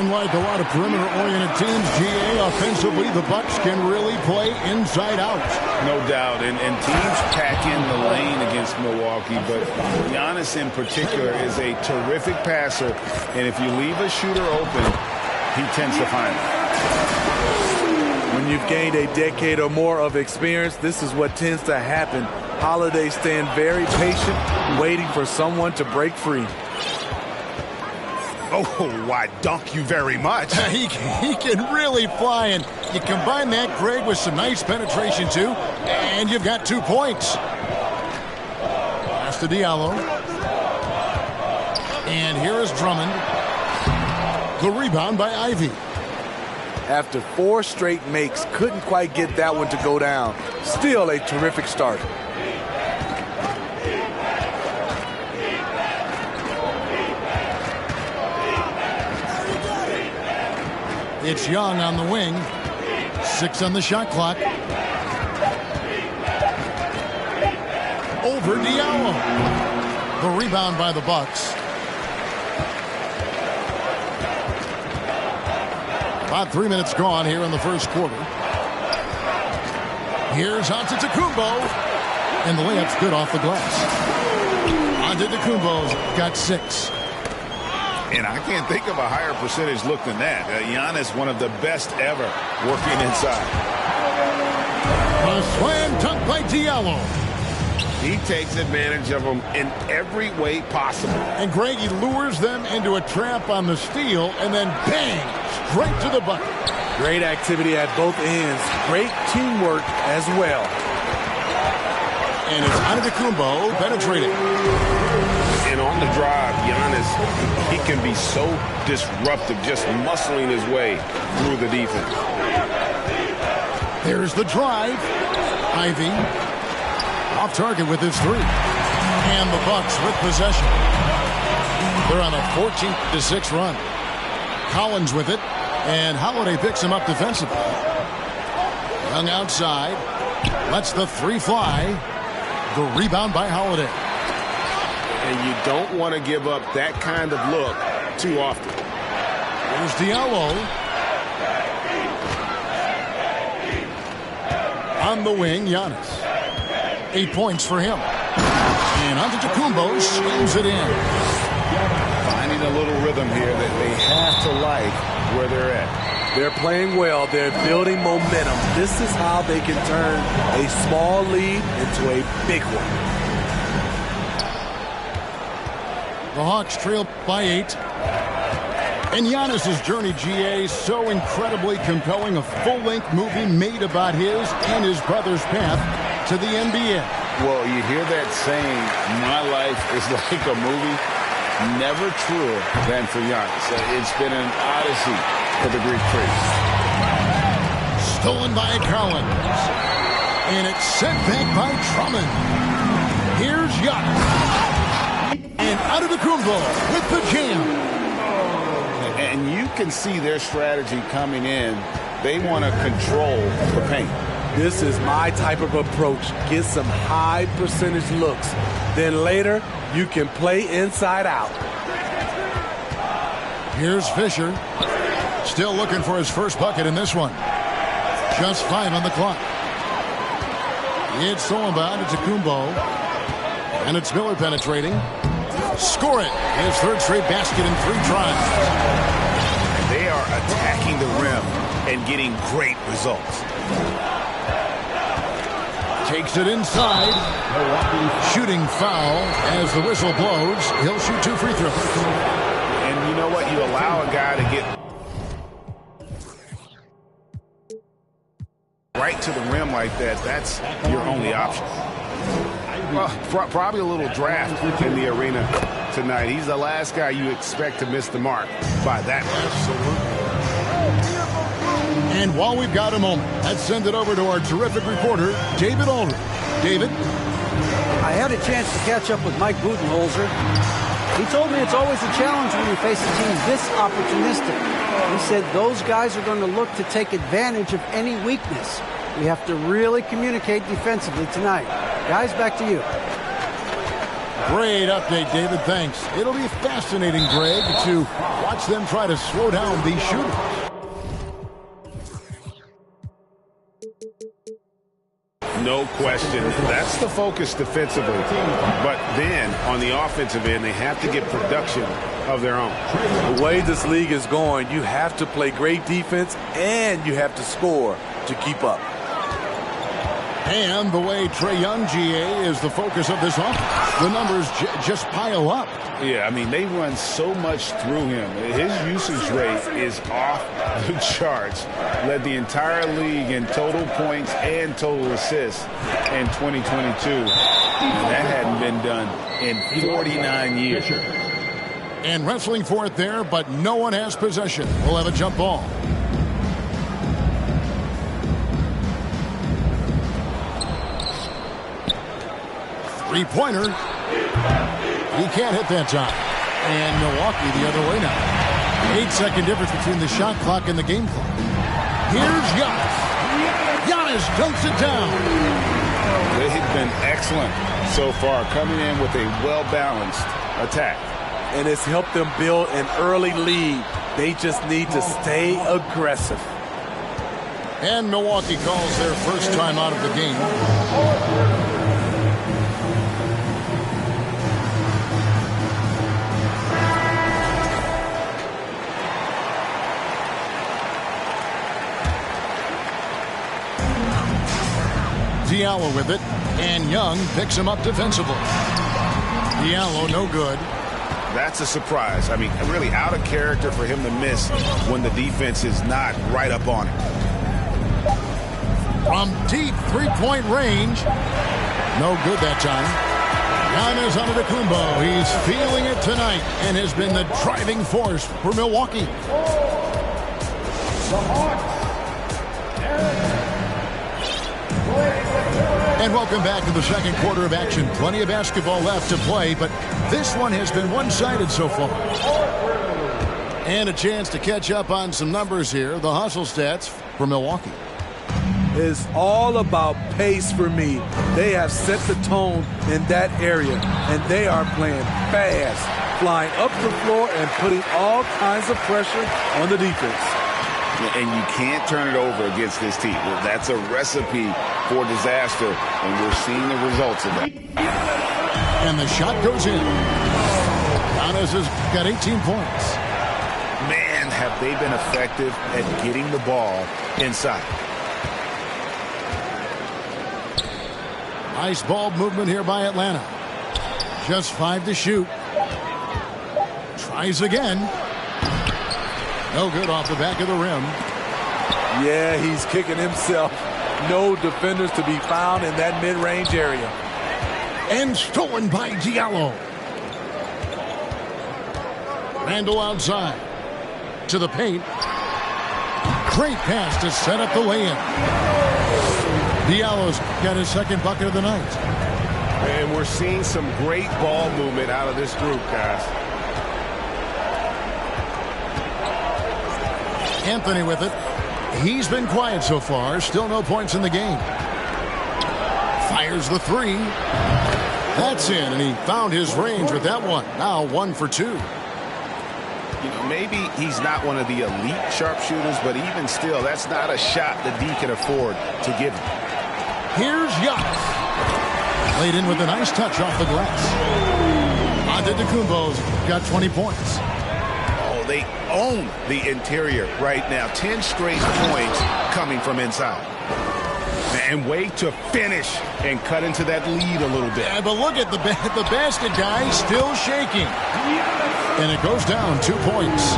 C: Unlike a lot of perimeter-oriented teams, GA, offensively, the Bucks can really play inside out.
D: No doubt, and teams pack in the lane against Milwaukee, but Giannis in particular is a terrific passer, and if you leave a shooter open, he tends to find it.
K: When you've gained a decade or more of experience, this is what tends to happen. Holiday staying very patient, waiting for someone to break free.
D: Oh, why, dunk you very much.
C: He can really fly, and you combine that, Greg, with some nice penetration, too, and you've got 2 points. Pass to Diallo. And here is Drummond. The rebound by Ivy.
K: After 4 straight makes, couldn't quite get that one to go down. Still a terrific start.
C: It's Young on the wing. 6 on the shot clock. Over Diallo. The rebound by the Bucks. About 3 minutes gone here in the first quarter. Here's Antetokounmpo. And the layup's good off the glass. Antetokounmpo's got 6.
D: And I can't think of a higher percentage look than that. Giannis, one of the best ever working inside.
C: A slam dunk by Diallo.
D: He takes advantage of them in every way possible.
C: And Greg, he lures them into a trap on the steal, and then bang, straight to the bucket.
K: Great activity at both ends. Great teamwork as well.
C: And it's Antetokounmpo penetrating.
H: And on the drive, Giannis, he can be so disruptive, just muscling his way through the defense.
C: There's the drive. Ivy off target with his 3. And the Bucks with possession. They're on a 14-6 run. Collins with it. And Holiday picks him up defensively. Young outside. Lets the 3 fly. The rebound by Holiday.
H: And you don't want to give up that kind of look too often.
C: Here's Diallo. On the wing, Giannis. 8 points for him. And Antetokounmpo slams it in.
D: Finding a little rhythm here that they have to like where they're at.
K: They're playing well. They're building momentum. This is how they can turn a small lead into a big one.
C: The Hawks trail by 8. And Giannis's journey, GA, so incredibly compelling. A full-length movie made about his and his brother's path to the NBA.
D: Well, you hear that saying, my life is like a movie. Never truer than for Giannis. It's been an odyssey for the Greek priest.
C: Stolen by Collins. And it's sent back by Drummond. Here's Giannis. And Antetokounmpo with the jam.
D: And you can see their strategy coming in. They want to control the paint.
K: This is my type of approach. Get some high percentage looks. Then later, you can play inside out.
C: Here's Fisher. Still looking for his first bucket in this one. Just 5 on the clock. It's stolen by Antetokounmpo. And it's Miller penetrating. Score it. His third straight basket in 3 tries.
D: And they are attacking the rim and getting great results.
C: Takes it inside. Shooting foul as the whistle blows. He'll shoot 2 free throws.
D: And you know what? You allow a guy to get right to the rim like that. That's your only option. Well, probably a little draft in the arena tonight. He's the last guy you expect to miss the mark by that much.
C: And while we've got a moment, let's send it over to our terrific reporter, David Aldridge. David?
F: I had a chance to catch up with Mike Budenholzer. He told me it's always a challenge when you face a team this opportunistic. He said those guys are going to look to take advantage of any weakness. We have to really communicate defensively tonight. Guys, back to you.
C: Great update, David. Thanks. It'll be fascinating, Greg, to watch them try to slow down these shooters.
D: No question. That's the focus defensively. But then, on the offensive end, they have to get production of their own.
K: The way this league is going, you have to play great defense and you have to score to keep up.
C: And the way Trae Young, GA, is the focus of this offense. The numbers just pile up.
D: Yeah, I mean, they run so much through him. His usage rate is off the charts. Led the entire league in total points and total assists in 2022. And that hadn't been done in 49 years.
C: And wrestling for it there, but no one has possession. We'll have a jump ball. Three-pointer. He can't hit that time. And Milwaukee the other way now. 8-second difference between the shot clock and the game clock. Here's Giannis. Giannis dunks it down.
D: They've been excellent so far, coming in with a well-balanced attack.
K: And it's helped them build an early lead. They just need to stay aggressive.
C: And Milwaukee calls their first time out of the game. Diallo with it, and Young picks him up defensively. Diallo no good.
D: That's a surprise. I mean, really out of character for him to miss when the defense is not right up on him.
C: From deep three-point range. No good that time. Giannis Antetokounmpo. He's feeling it tonight and has been the driving force for Milwaukee. And welcome back to the second quarter of action. Plenty of basketball left to play, but this one has been one-sided so far. And a chance to catch up on some numbers here. The hustle stats for Milwaukee.
K: It's all about pace for me. They have set the tone in that area, and they are playing fast, flying up the floor and putting all kinds of pressure on the defense.
D: And you can't turn it over against this team. That's a recipe for disaster, and we're seeing the results of that.
C: And the shot goes in. Giannis has got 18 points.
D: Man, have they been effective at getting the ball inside.
C: Nice ball movement here by Atlanta. Just 5 to shoot. Tries again. No good off the back of the rim.
K: Yeah, he's kicking himself. No defenders to be found in that mid-range area.
C: And stolen by Diallo. Randall outside. To the paint. Great pass to set up the lay-in. Diallo's got his second bucket of the night.
H: And we're seeing some great ball movement out of this group, guys.
C: Anthony with it. He's been quiet so far. Still no points in the game. Fires the three. That's in, and he found his range with that one. Now 1 for 2.
D: You know, maybe he's not one of the elite sharpshooters, but even still, that's not a shot that D can afford to give him.
C: Here's Giannis. Laid in with a nice touch off the glass. Antetokounmpo's got 20 points.
D: Oh, they own the interior right now. 10 straight points coming from inside. And way to finish and cut into that lead a little bit.
C: Yeah, but look at the basket guy still shaking. And it goes down 2 points.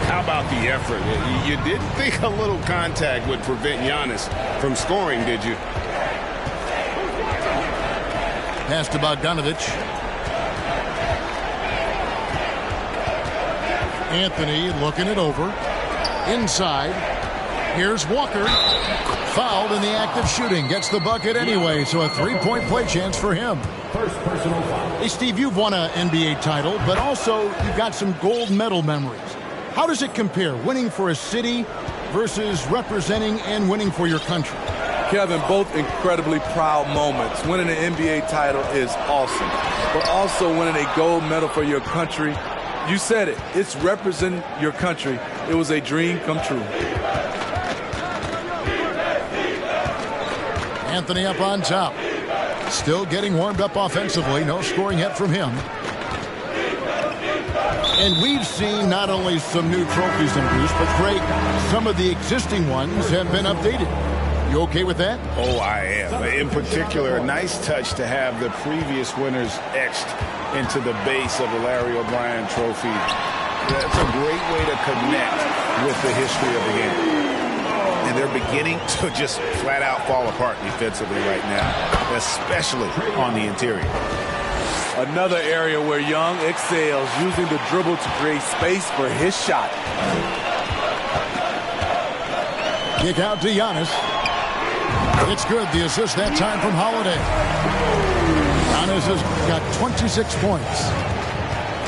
D: How about the effort? You didn't think a little contact would prevent Giannis from scoring, did you?
C: Pass to Bogdanovic. Anthony looking it over. Inside. Here's Walker. Fouled in the act of shooting. Gets the bucket anyway, so a 3-point play chance for him.
G: First personal foul.
C: Hey, Steve, you've won an NBA title, but also you've got some gold medal memories. How does it compare, winning for a city versus representing and winning for your country?
K: Kevin, both incredibly proud moments. Winning an NBA title is awesome, but also winning a gold medal for your country, you said it, it's representing your country. It was a dream come true.
C: Anthony up on top. Still getting warmed up offensively. No scoring yet from him. And we've seen not only some new trophies in Bruce, but Craig, some of the existing ones have been updated. You okay with that?
D: Oh, I am. In particular, a nice touch to have the previous winners etched into the base of the Larry O'Brien trophy. That's a great way to connect with the history of the game. And they're beginning to just flat out fall apart defensively right now, especially on the interior.
K: Another area where Young excels, using the dribble to create space for his shot.
C: Kick out to Giannis. It's good. The assist that time from Holiday. Giannis has got 26 points.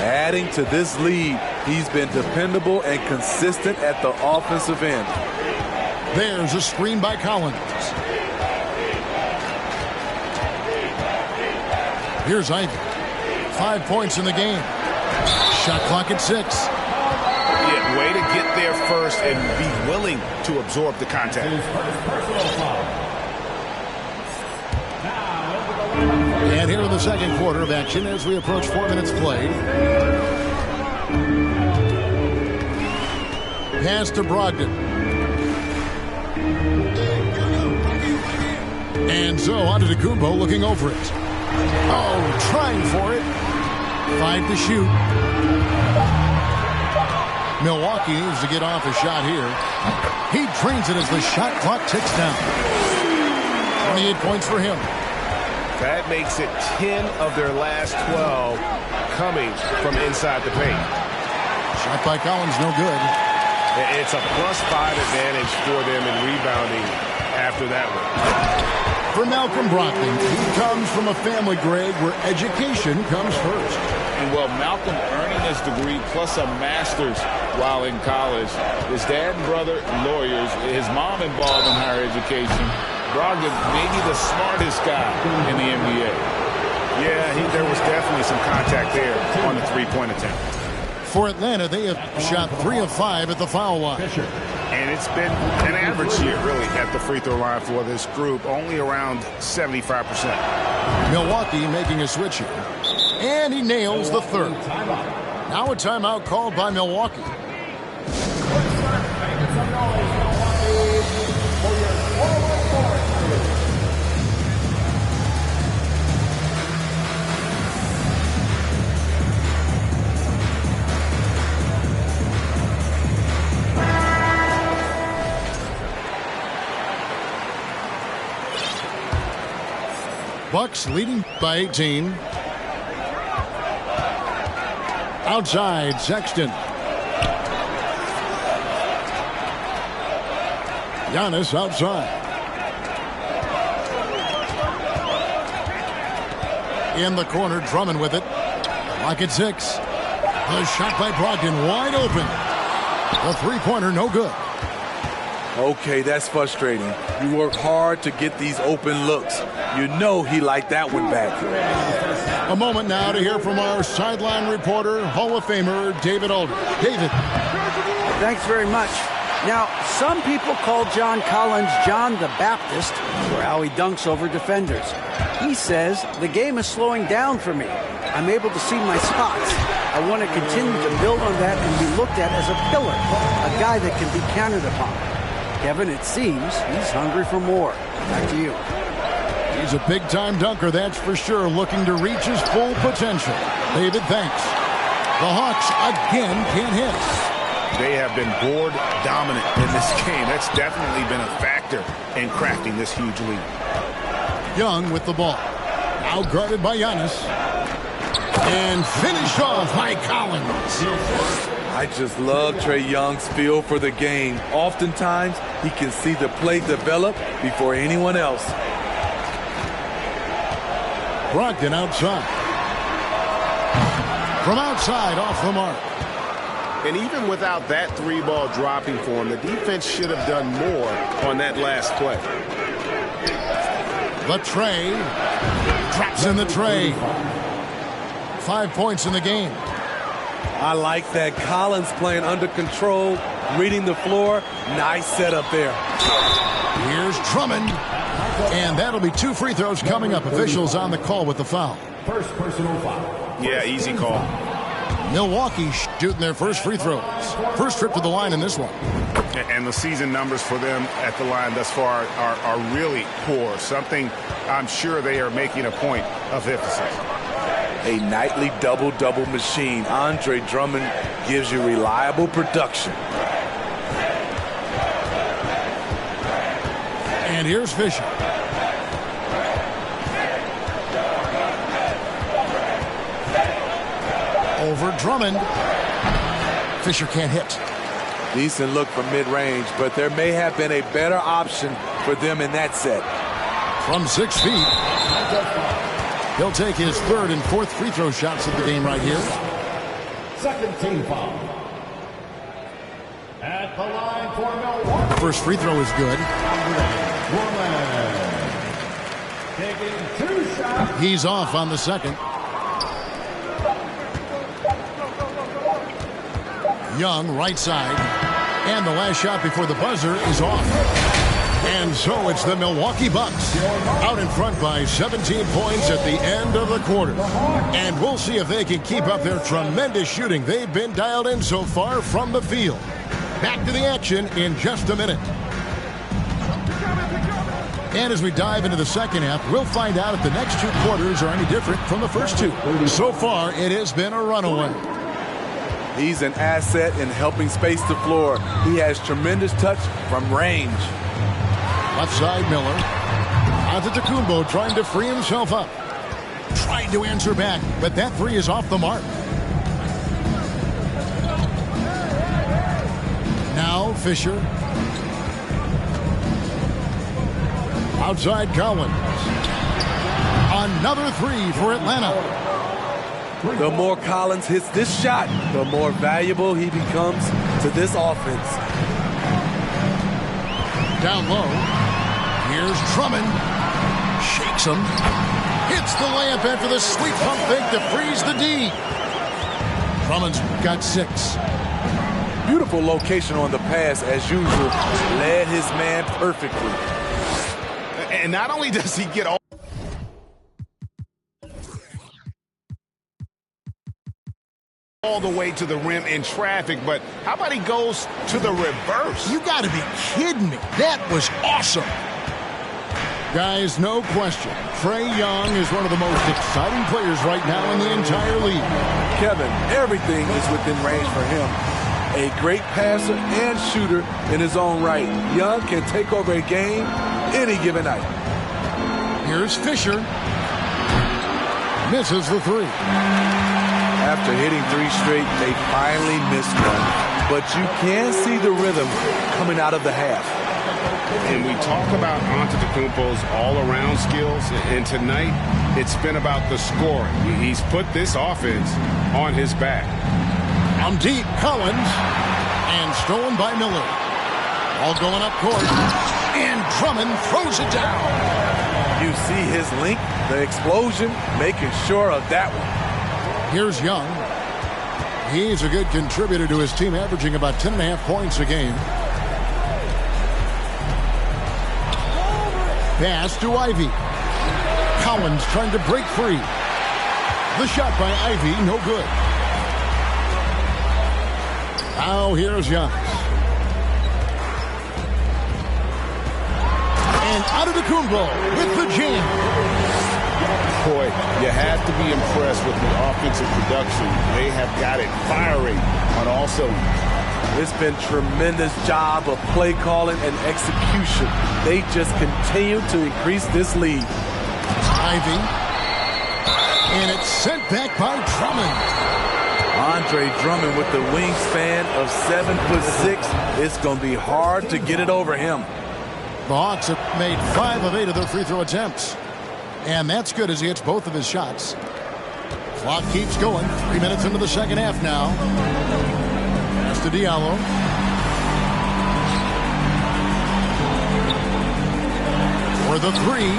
K: Adding to this lead, he's been dependable and consistent at the offensive end.
C: There's a screen by Collins. Here's Ivy. 5 points in the game. Shot clock at 6.
D: Yeah, way to get there first and be willing to absorb the contact.
C: And here in the second quarter of action as we approach 4 minutes played. Pass to Brogdon. And so Antetokounmpo looking over it. Oh, trying for it. 5 to shoot. Milwaukee needs to get off a shot here. He drains it as the shot clock ticks down. 28 points for him.
H: That makes it 10 of their last 12 coming from inside the paint.
C: Shot by Collins, no good.
H: It's a +5 advantage for them in rebounding after that one.
C: For Malcolm Brogdon, he comes from a family, Greg, where education comes first.
D: And well, Malcolm earning his degree plus a master's while in college. His dad and brother, lawyers. His mom involved in higher education. Brogdon, maybe the smartest guy in the NBA.
H: Yeah, there was definitely some contact there on the three-point attempt.
C: For Atlanta, they have shot 3 of 5 at the foul line.
H: And it's been an average year, really, at the free throw line for this group, only around 75%.
C: Milwaukee making a switch here. And he nails the third. Now a timeout called by Milwaukee. Bucks leading by 18. Outside, Sexton. Giannis outside. In the corner, Drummond with it. Lock at 6. The shot by Brogdon wide open. The three-pointer no good.
K: Okay, that's frustrating. You work hard to get these open looks. You know he liked that one back.
C: A moment now to hear from our sideline reporter, Hall of Famer David Alder. David.
F: Thanks very much. Now, some people call John Collins John the Baptist for how he dunks over defenders. He says, the game is slowing down for me. I'm able to see my spots. I want to continue to build on that and be looked at as a pillar, a guy that can be counted upon. Kevin, it seems he's hungry for more. Back to you.
C: He's a big-time dunker, that's for sure, looking to reach his full potential. David, thanks. The Hawks again can't hit.
D: They have been board dominant in this game. That's definitely been a factor in crafting this huge lead.
C: Young with the ball. Now guarded by Giannis. And finished off by Collins.
K: I just love Trae Young's feel for the game. Oftentimes, he can see the play develop before anyone else.
C: Brogdon outside. From outside, off the mark.
H: And even without that three ball dropping for him, the defense should have done more on that last play.
C: The tray. Drops in the tray. 5 points in the game.
K: I like that. Collins playing under control, reading the floor. Nice setup there.
C: Here's Drummond. And that'll be 2 free throws coming up. Officials on the call with the foul.
G: First personal foul.
H: Yeah, easy call.
C: Milwaukee shooting their first free throws. First trip to the line in this one.
D: And the season numbers for them at the line thus far are really poor. Something I'm sure they are making a point of emphasis.
K: A nightly double-double machine. Andre Drummond gives you reliable production.
C: And here's Fisher. Over Drummond. Fisher can't hit.
K: Decent look from mid-range, but there may have been a better option for them in that set.
C: From 6 feet. He'll take his third and fourth free throw shots of the game right here.
G: Second team foul. At the line for Milwaukee.
C: First free throw is good.
G: Taking 2 shots.
C: He's off on the second. Young, right side. And the last shot before the buzzer is off. And so it's the Milwaukee Bucks out in front by 17 points at the end of the quarter. And we'll see if they can keep up their tremendous shooting they've been dialed in so far from the field. Back to the action in just a minute. And as we dive into the second half, we'll find out if the next 2 quarters are any different from the first 2. So far, it has been a runaway.
K: He's an asset in helping space the floor. He has tremendous touch from range.
C: Left side, Miller. Antetokounmpo trying to free himself up. Trying to answer back, but that three is off the mark. Now Fisher. Outside Collins. Another three for Atlanta.
K: The more Collins hits this shot, the more valuable he becomes to this offense.
C: Down low. Here's Drummond. Shakes him. Hits the layup after the sweet pump fake to freeze the D. Drummond's got 6.
K: Beautiful location on the pass as usual. Led his man perfectly.
D: And not only does he get all the way to the rim in traffic, but how about he goes to the reverse?
C: You got to be kidding me. That was awesome. Guys, no question. Trae Young is one of the most exciting players right now in the entire league.
K: Kevin, everything is within range for him. A great passer and shooter in his own right. Young can take over a game any given night.
C: Here's Fisher. misses the three.
K: After hitting 3 straight, they finally missed one. But you can see the rhythm coming out of the half.
D: And we talk about Antetokounmpo's all-around skills, and tonight it's been about the scoring. He's put this offense on his back.
C: On deep, Collins, and stolen by Miller. All going up court, and Drummond throws it down.
K: You see his length, the explosion, making sure of that one.
C: Here's Young. He's a good contributor to his team, averaging about 10.5 points a game. Pass to Ivy. Collins trying to break free. The shot by Ivy, no good. Now here's Young. And Antetokounmpo with the jam.
D: Boy, you have to be impressed with the offensive production. They have got it firing on all cylinders.
K: It's been tremendous job of play calling and execution. They just continue to increase this lead.
C: Ivy. And it's sent back by Drummond.
K: Andre Drummond with the wingspan of 7'6". It's going to be hard to get it over him.
C: The Hawks have made 5 of 8 of their free throw attempts. And that's good as he hits both of his shots. Clock keeps going. 3 minutes into the second half now. Pass to Diallo. For the three.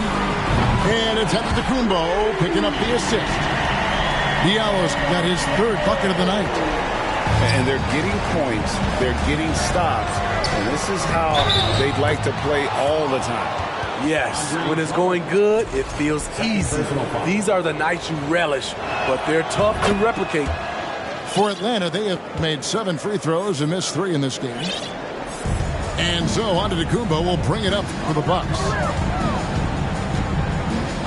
C: And it's Antetokounmpo picking up the assist. Diallo's got his 3rd bucket of the night.
D: And they're getting points. They're getting stops. And this is how they'd like to play all the time.
K: Yes, when it's going good, it feels easy. These are the nights you relish, but they're tough to replicate.
C: For Atlanta, they have made 7 free throws and missed 3 in this game. And so Antetokounmpo will bring it up for the Bucks.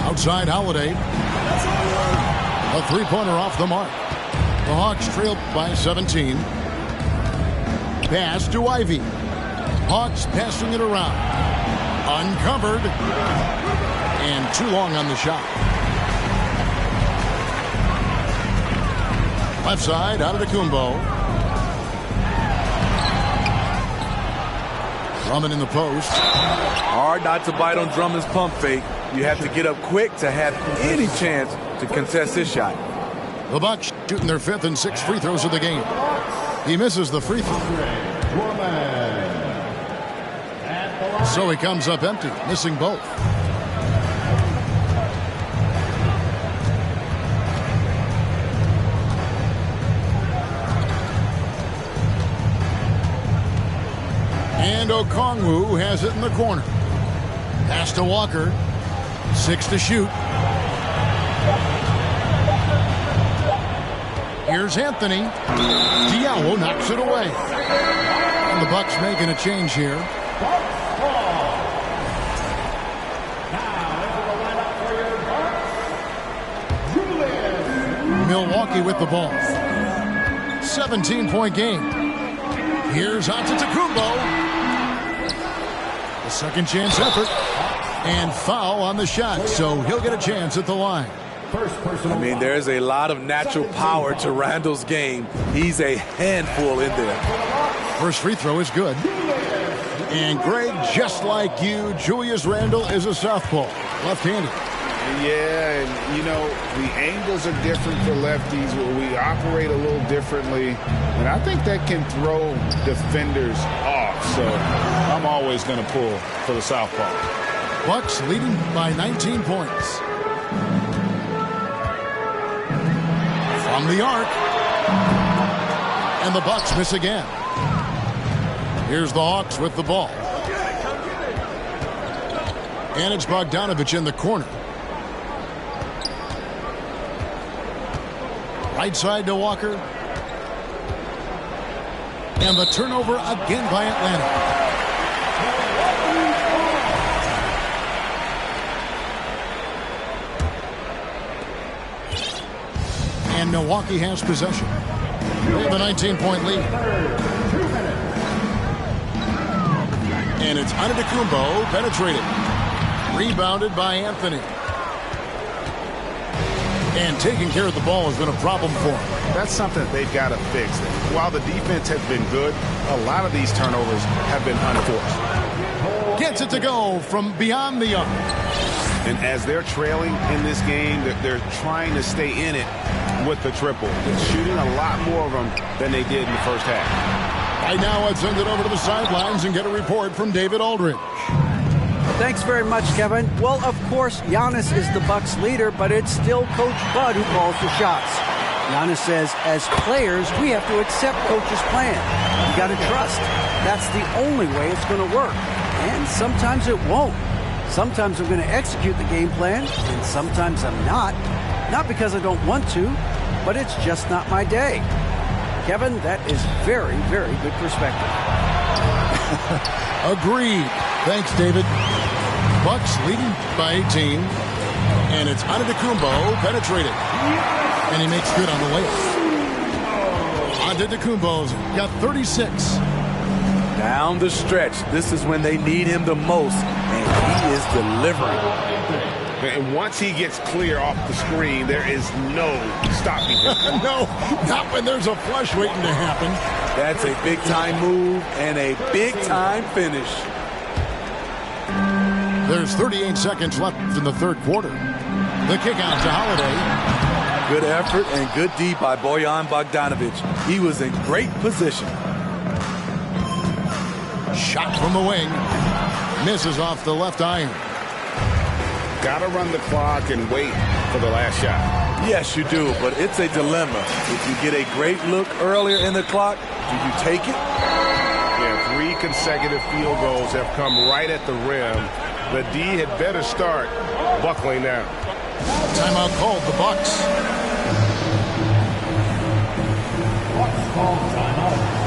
C: Outside Holiday. A 3-pointer off the mark. The Hawks trail by 17. Pass to Ivy. Hawks passing it around. Uncovered. And too long on the shot. Left side, Antetokounmpo. Drummond in the post.
K: Hard not to bite on Drummond's pump fake. You have to get up quick to have any chance to contest this shot.
C: The Bucks shooting their 5th and 6th free throws of the game. He misses the free throw. So he comes up empty, missing both. And Okongwu has it in the corner. Pass to Walker. 6 to shoot. Here's Anthony. Diallo knocks it away. And the Bucks making a change here. Milwaukee with the ball. 17-point game. Here's Antetokounmpo. The second chance effort. And foul on the shot, so he'll get a chance at the line.
K: I mean, there's a lot of natural power to Randall's game. He's a handful in there.
C: First free throw is good. And Greg, just like you, Julius Randle is a southpaw, left-handed.
D: Yeah, and you know, the angles are different for lefties. We operate a little differently, and I think that can throw defenders off. So I'm always going to pull for the southpaw.
C: Bucks leading by 19 points. From the arc. And the Bucks miss again. Here's the Hawks with the ball. And it's Bogdanovich in the corner. Right side to Walker. And the turnover again by Atlanta. And Milwaukee has possession. They have a 19-point lead. And it's Antetokounmpo penetrated. Rebounded by Anthony. And taking care of the ball has been a problem for them.
D: That's something that they've got to fix. While the defense has been good, a lot of these turnovers have been unforced.
C: Gets it to go from beyond the arc.
D: And as they're trailing in this game, they're trying to stay in it with the triple. They're shooting a lot more of them than they did in the first half.
C: Right now, let's send it over to the sidelines and get a report from David Aldridge.
F: Thanks very much, Kevin. Well, of course, Giannis is the Bucks leader, but it's still Coach Bud who calls the shots. Giannis says, as players, we have to accept Coach's plan. You got to trust. That's the only way it's going to work. And sometimes it won't. Sometimes I'm going to execute the game plan, and sometimes I'm not. Not because I don't want to, but it's just not my day. Kevin, that is very, very good perspective.
C: Agreed. Thanks, David. Bucks leading by 18. And it's Antetokounmpo penetrated. And he makes good on the layup. Antetokounmpo's got 36.
K: Down the stretch, this is when they need him the most, and he is delivering.
D: And once he gets clear off the screen, there is no stopping him.
C: No, not when there's a flush waiting to happen.
K: That's a big-time move and a big-time finish.
C: There's 38 seconds left in the third quarter. The kick out to Holiday.
K: Good effort and good D by Bojan Bogdanovic. He was in great position.
C: Shot from the wing. Misses off the left iron.
D: Got to run the clock and wait for the last shot.
K: Yes, you do, but it's a dilemma. If you get a great look earlier in the clock, do you take it?
D: Yeah, 3 consecutive field goals have come right at the rim. The D had better start buckling down.
C: Timeout called the Bucks.
G: Bucks call timeout.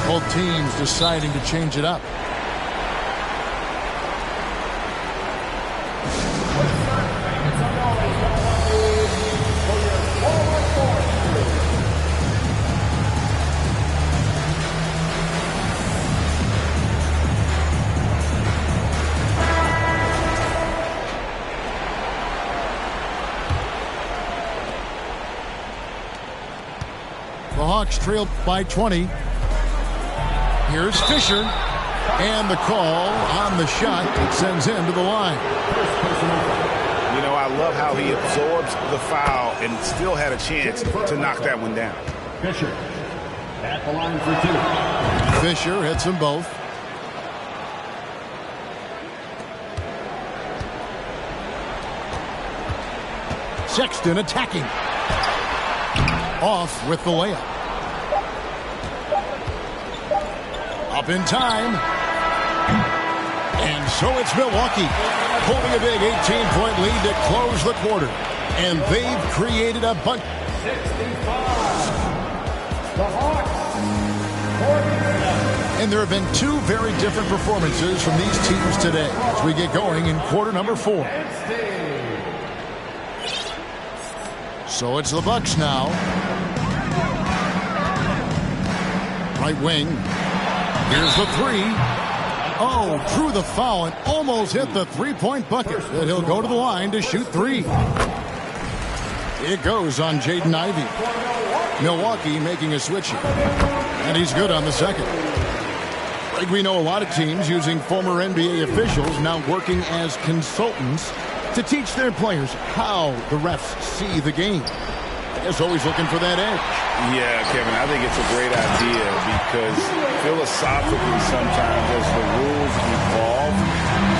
C: Both teams deciding to change it up. The Hawks trail by 20. Here's Fisher, and the call on the shot. It sends him to the line.
D: You know, I love how he absorbs the foul and still had a chance to knock that one down.
G: Fisher at the line for 2.
C: Fisher hits them both. Sexton attacking. Off with the layup. Up in time. And so it's Milwaukee holding a big 18-point lead to close the quarter. And they've created a bunch.
G: 65. The Hawks. 47.
C: And there have been 2 very different performances from these teams today as we get going in quarter number 4. So it's the Bucks now. Right wing. Here's the 3. Oh, drew the foul and almost hit the 3-point bucket. But he'll go to the line to shoot 3. It goes on Jaden Ivey. Milwaukee making a switch here. And he's good on the second. Like we know a lot of teams using former NBA officials now working as consultants to teach their players how the refs see the game. I guess always looking for that edge.
D: Yeah, Kevin, I think it's a great idea because philosophically sometimes as the rules evolve,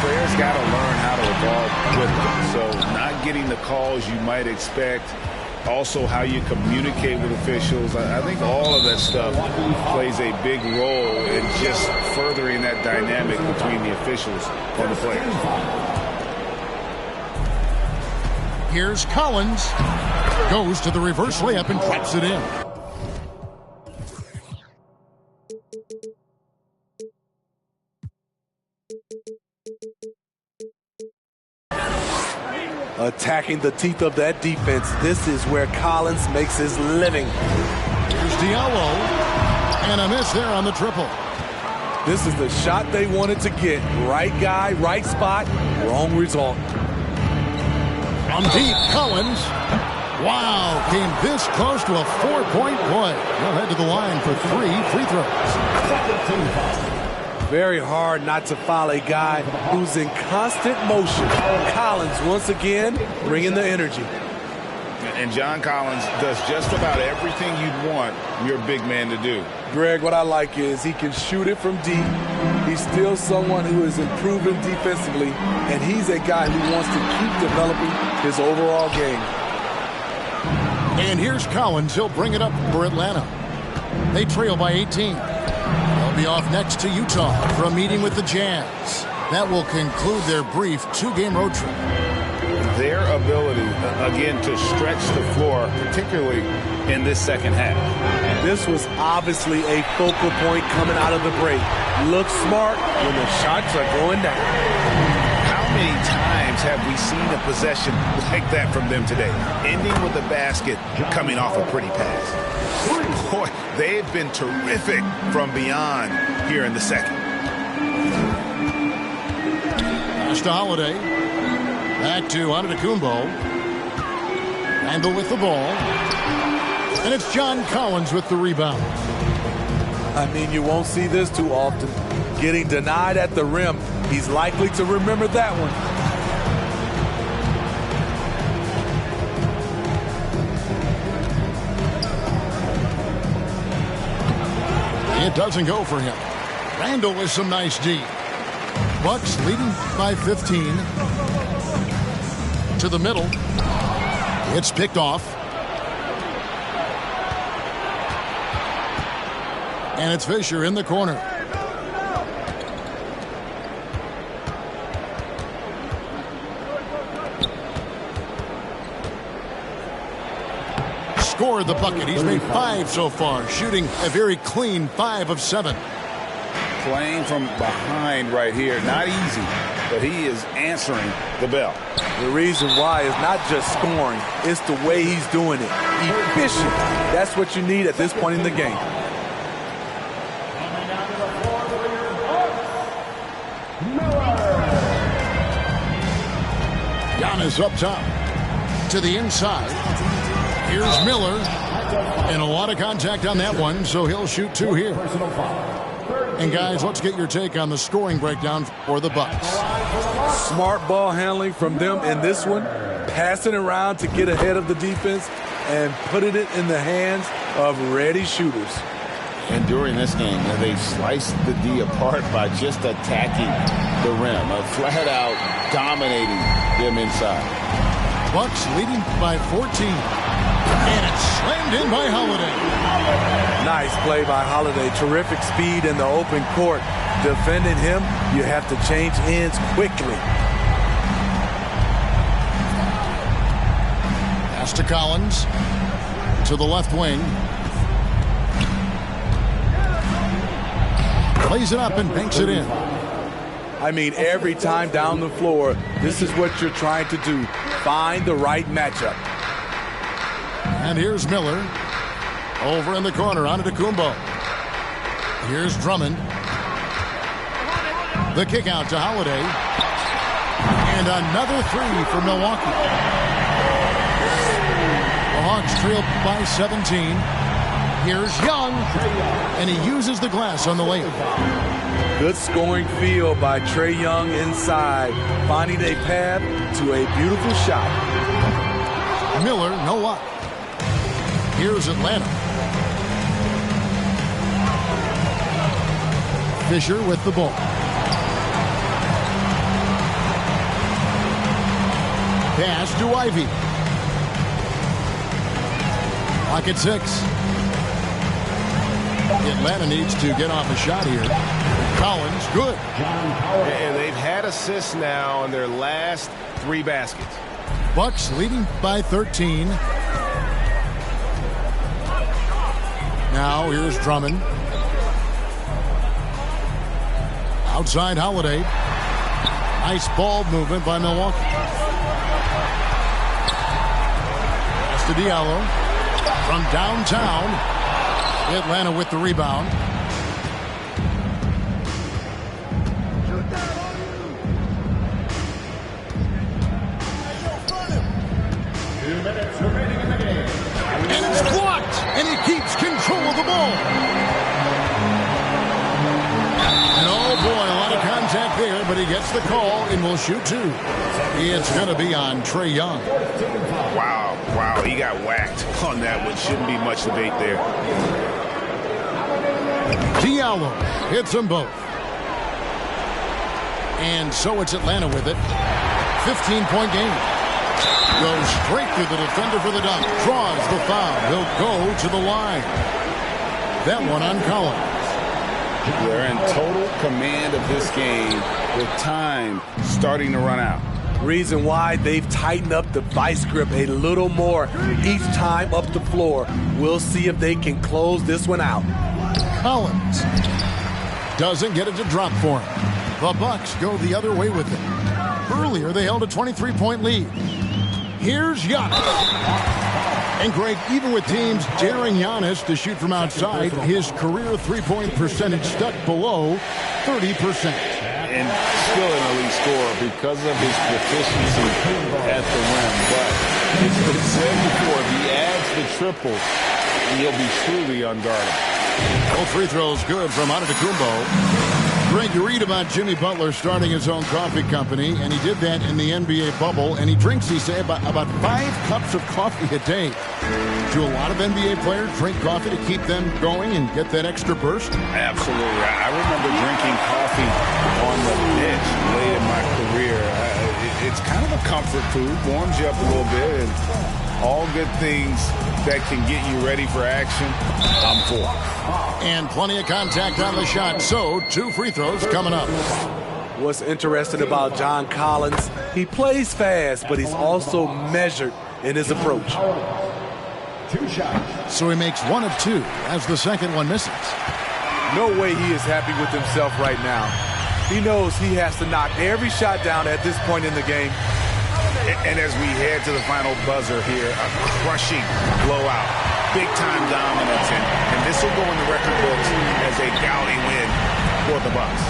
D: players got to learn how to evolve with them. So not getting the calls you might expect, also how you communicate with officials. I think all of that stuff plays a big role in just furthering that dynamic between the officials and the players.
C: Here's Collins. Goes to the reverse layup and traps it in.
K: Attacking the teeth of that defense. This is where Collins makes his living.
C: Here's Diallo. And a miss there on the triple.
K: This is the shot they wanted to get. Right guy, right spot, wrong result.
C: From deep, Collins. Wow, came this close to a 4-point play. He'll head to the line for 3 free throws.
K: Very hard not to foul a guy who's in constant motion. Collins, once again, bringing the energy.
D: And John Collins does just about everything you'd want your big man to do.
K: Greg, what I like is he can shoot it from deep. He's still someone who is improving defensively, and he's a guy who wants to keep developing his overall game.
C: And here's Collins. He'll bring it up for Atlanta. They trail by 18. They'll be off next to Utah for a meeting with the Jazz. That will conclude their brief 2-game road trip.
D: Their ability, again, to stretch the floor, particularly in this second half.
K: This was obviously a focal point coming out of the break. Look smart when the shots are going down.
D: How many times have we seen a possession like that from them today? Ending with a basket, coming off a pretty pass. Boy, they've been terrific from beyond here in the second.
C: Pass to Holiday. Back to Antetokounmpo. Randall with the ball. And it's John Collins with the rebound.
K: I mean, you won't see this too often. Getting denied at the rim. He's likely to remember that one.
C: It doesn't go for him. Randall with some nice D. Bucks leading by 15. To the middle. It's picked off. And it's Fisher in the corner. Scored the bucket. He's made 5 so far, shooting a very clean 5 of 7.
D: Playing from behind right here. Not easy, but he is answering the bell.
K: The reason why is not just scoring, it's the way he's doing it. Efficient. That's what you need at this point in the game.
C: Giannis up top. To the inside. Here's Miller. And a lot of contact on that one, so he'll shoot 2 here. And guys, let's get your take on the scoring breakdown for the Bucks.
K: Smart ball handling from them in this one. Passing around to get ahead of the defense and putting it in the hands of ready shooters.
D: And during this game, they've sliced the D apart by just attacking the rim. Flat out dominating them inside.
C: Bucks leading by 14. And it's slammed in by Holiday.
K: Nice play by Holiday. Terrific speed in the open court. Defending him, you have to change ends quickly.
C: Pass to Collins. To the left wing. Plays it up and banks it in.
K: I mean, every time down the floor, this is what you're trying to do. Find the right matchup.
C: And here's Miller. Over in the corner, Antetokounmpo. Here's Drummond. The kick out to Holiday. And another 3 for Milwaukee. The Hawks trail by 17. Here's Young. And he uses the glass on the layup.
K: Good scoring feel by Trae Young inside. Finding a path to a beautiful shot.
C: Miller, no luck. Here's Atlanta. Fisher with the ball. Pass to Ivy. Clock at 6. Atlanta needs to get off a shot here. Collins, good.
H: And they've had assists now on their last 3 baskets.
C: Bucks leading by 13. Now here's Drummond. Outside Holiday. Nice ball movement by Milwaukee. Pass to Diallo. From downtown. Atlanta with the rebound. And it's blocked, and he keeps control of the ball. And oh boy, a lot of contact there, but he gets the call and will shoot two. It's going to be on Trae Young.
D: Wow, he got whacked on that one. Shouldn't be much debate there.
C: Diallo hits them both. And so it's Atlanta with it. 15-point game. Goes straight through the defender for the dunk. Draws the foul. He'll go to the line. That one on Collins.
D: They're in total command of this game with time starting to run out.
K: Reason why they've tightened up the vice grip a little more each time up the floor. We'll see if they can close this one out.
C: Collins doesn't get it to drop for him. The Bucks go the other way with it. Earlier, they held a 23-point lead. Here's Giannis. And Greg, even with teams daring Giannis to shoot from outside, his career three-point percentage stuck below 30%.
D: And still an elite scorer because of his proficiency at the rim. But it's been said before, if he adds the triple, he'll be truly unguardable.
C: Both free throws good from Antetokounmpo. Greg, you read about Jimmy Butler starting his own coffee company, and he did that in the NBA bubble, and he drinks, he say, about 5 cups of coffee a day. Do a lot of NBA players drink coffee to keep them going and get that extra burst?
D: Absolutely. I remember drinking coffee on the bench late in my career. It's kind of a comfort food, warms you up a little bit, and all good things that can get you ready for action, I'm for.
C: And plenty of contact on the shot, so 2 free throws coming up.
K: What's interesting about John Collins, he plays fast, but he's also measured in his approach.
G: 2 shots.
C: So he makes 1 of 2 as the second one misses.
K: No way he is happy with himself right now. He knows he has to knock every shot down at this point in the game.
D: And as we head to the final buzzer here, a crushing blowout, big-time dominance, and this will go in the record books as a gaudy win for the Bucks.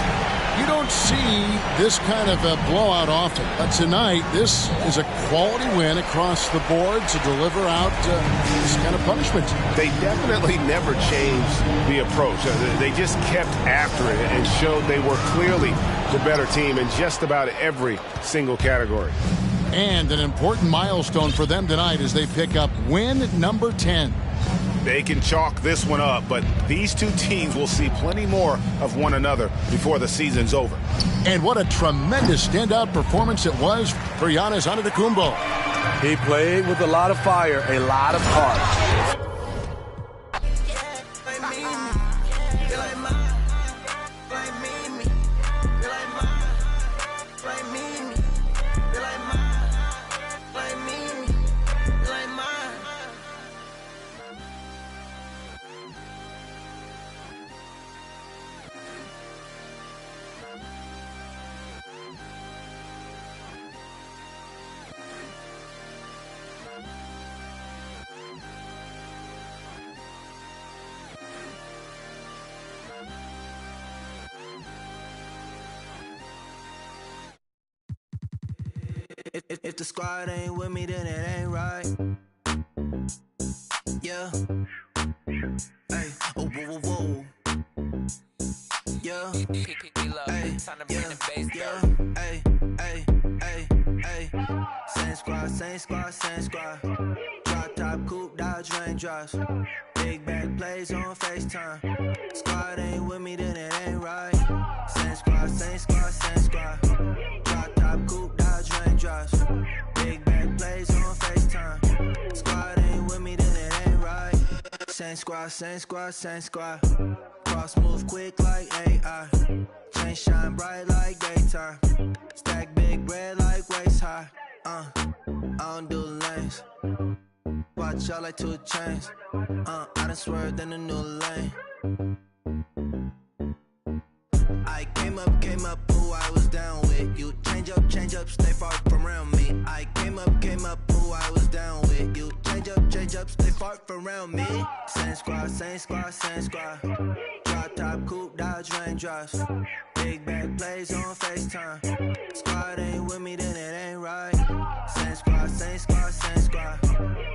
C: You don't see this kind of a blowout often, but tonight this is a quality win across the board to deliver out this kind of punishment.
H: They definitely never changed the approach. They just kept after it and showed they were clearly the better team in just about every single category.
C: And an important milestone for them tonight as they pick up win number 10.
D: They can chalk this one up, but these two teams will see plenty more of one another before the season's over.
C: And what a tremendous standout performance it was for Giannis Antetokounmpo.
K: He played with a lot of fire, a lot of heart.
A: If the squad ain't with me, then it ain't right. Yeah. Hey. Oh, whoa, whoa, whoa. Yeah. Hey. Yeah. Hey. Hey. Hey. Hey. Same squad, same squad, same squad. Drop top, coupe, Dodge raindrops. Big back plays on FaceTime. Squad ain't with me, then it ain't right. Same squad, same squad, same squad. Drop top, coupe, Dodge raindrops. Big back plays on FaceTime. Squad ain't with me, then it ain't right. Same squad, same squad, same squad. Cross move quick like AI. Chain shine bright like daytime. Stack big bread like waist high. I don't do lanes. Watch out like 2 chains. I done swerved in a new lane. I came up, who I was down with. You change up, stay far from around me. I came up, who I was down with. You change up, stay far from around me. Same same squad, same squad. Drop top, coupe, dodge, raindrops. Big back plays on FaceTime. Squad ain't with me, then it ain't right. Same squad, same squad, same squad.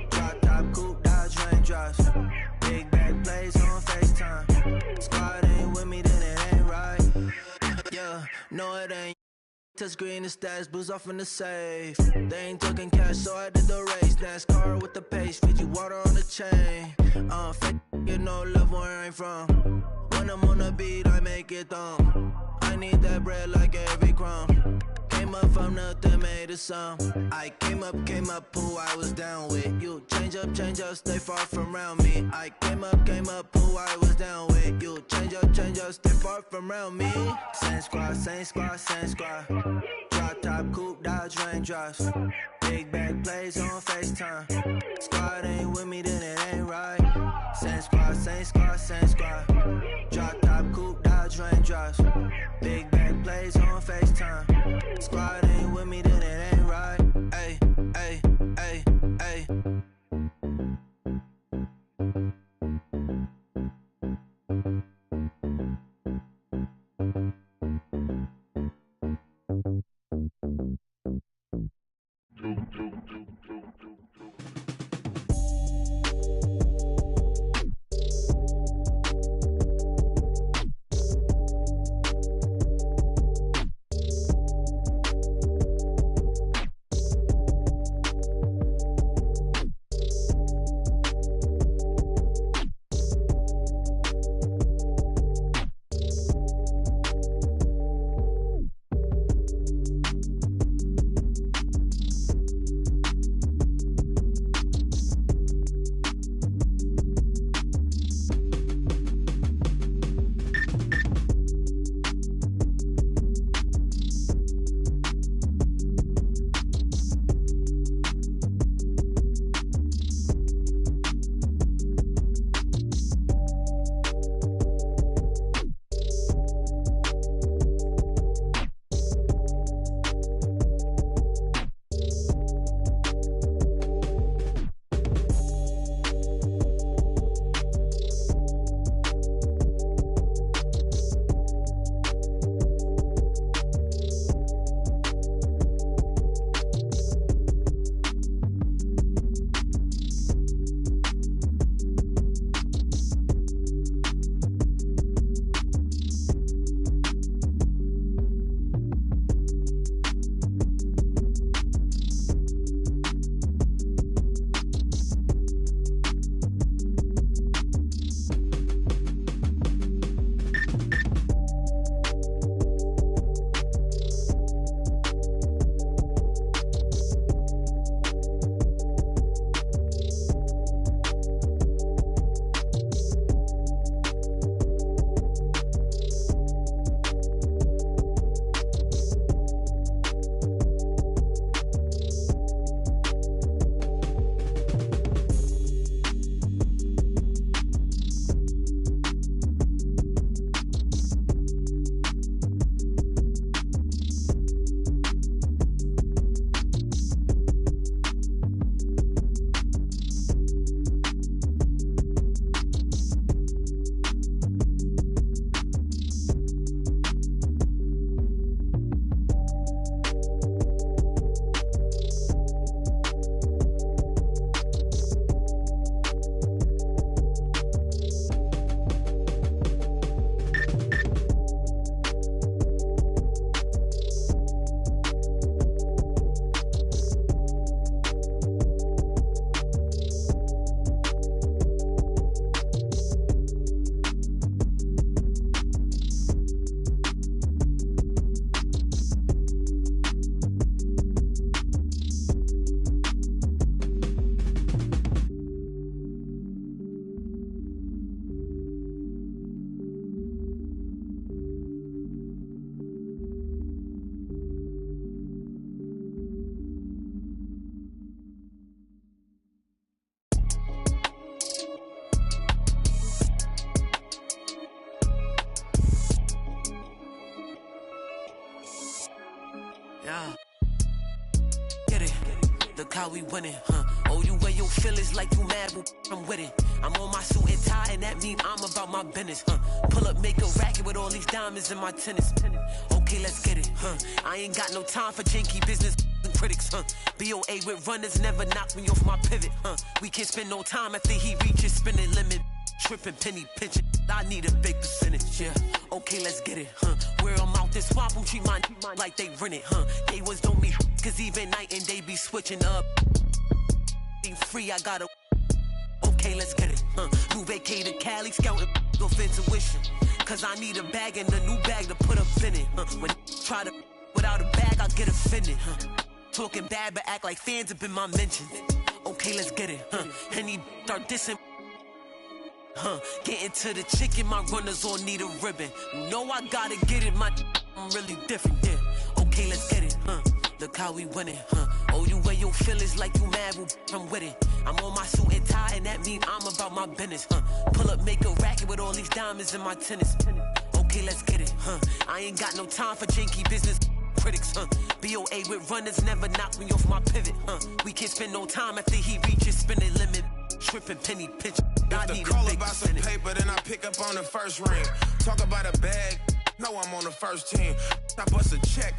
A: Drop top, coupe, dodge, raindrops. Big back plays on FaceTime. Squad ain't with me, then it ain't right. Yeah, no it ain't. Touch green and stats, booze off in the safe. They ain't talking cash, so I did the race. NASCAR with the pace, Fiji water on the chain. Fake, you know love where I ain't from. When I'm on the beat, I make it thumb. I need that bread like every crumb. Came up from nothing, made a sum. I came up, who I was down with. You change up, stay far from around me. I came up, who I was down with. You change up, stay far from around me. Same squad, same squad, same squad. Drop top, coupe, dodge, raindrops. Big back plays on FaceTime. Squad ain't with me, then it ain't right. Same squad, same squad, same squad. Drop top, coupe, dodge, raindrops. Big back plays on FaceTime. Squad ain't with me, then it ain't right. Ay, ay, ay, ay.
L: Look how we winning, Oh, you wear your feelings like you mad, but I'm with it. I'm on my suit and tie, and that mean I'm about my business, Pull up, make a racket with all these diamonds in my tennis. Okay, let's get it, I ain't got no time for janky business and critics, BOA with runners never knock me off my pivot, We can't spend no time after he reaches spending limit. Tripping, penny pinching, I need a big percentage, yeah. Okay, let's get it, Where I'm out this swamp, I'm treat mine like they rent it, They was don't me, cause even night and they be switching up. Ain't free, I gotta. Okay, let's get it, New vacated Cali, scouting off intuition. Cause I need a bag and a new bag to put up in it, When try to without a bag, I'll get offended, Talking bad, but act like fans up in my mentions. Okay, let's get it, And he start dissing. Getting to the chicken, my runners all need a ribbon. No, I gotta get it, I'm really different, yeah. Okay, let's get it, Look how we winning, Oh, you wear your feelings like you mad, well, I'm with it. I'm on my suit and tie, and that mean I'm about my business, Pull up, make a racket with all these diamonds in my tennis. Okay, let's get it, I ain't got no time for janky business critics, BOA with runners never knock me off my pivot, We can't spend no time after he reaches spending limit. Tripping, penny pinch.
J: If the call about some paper, then I pick up on the first ring. Talk about a bag, no, I'm on the first team. I bust a check,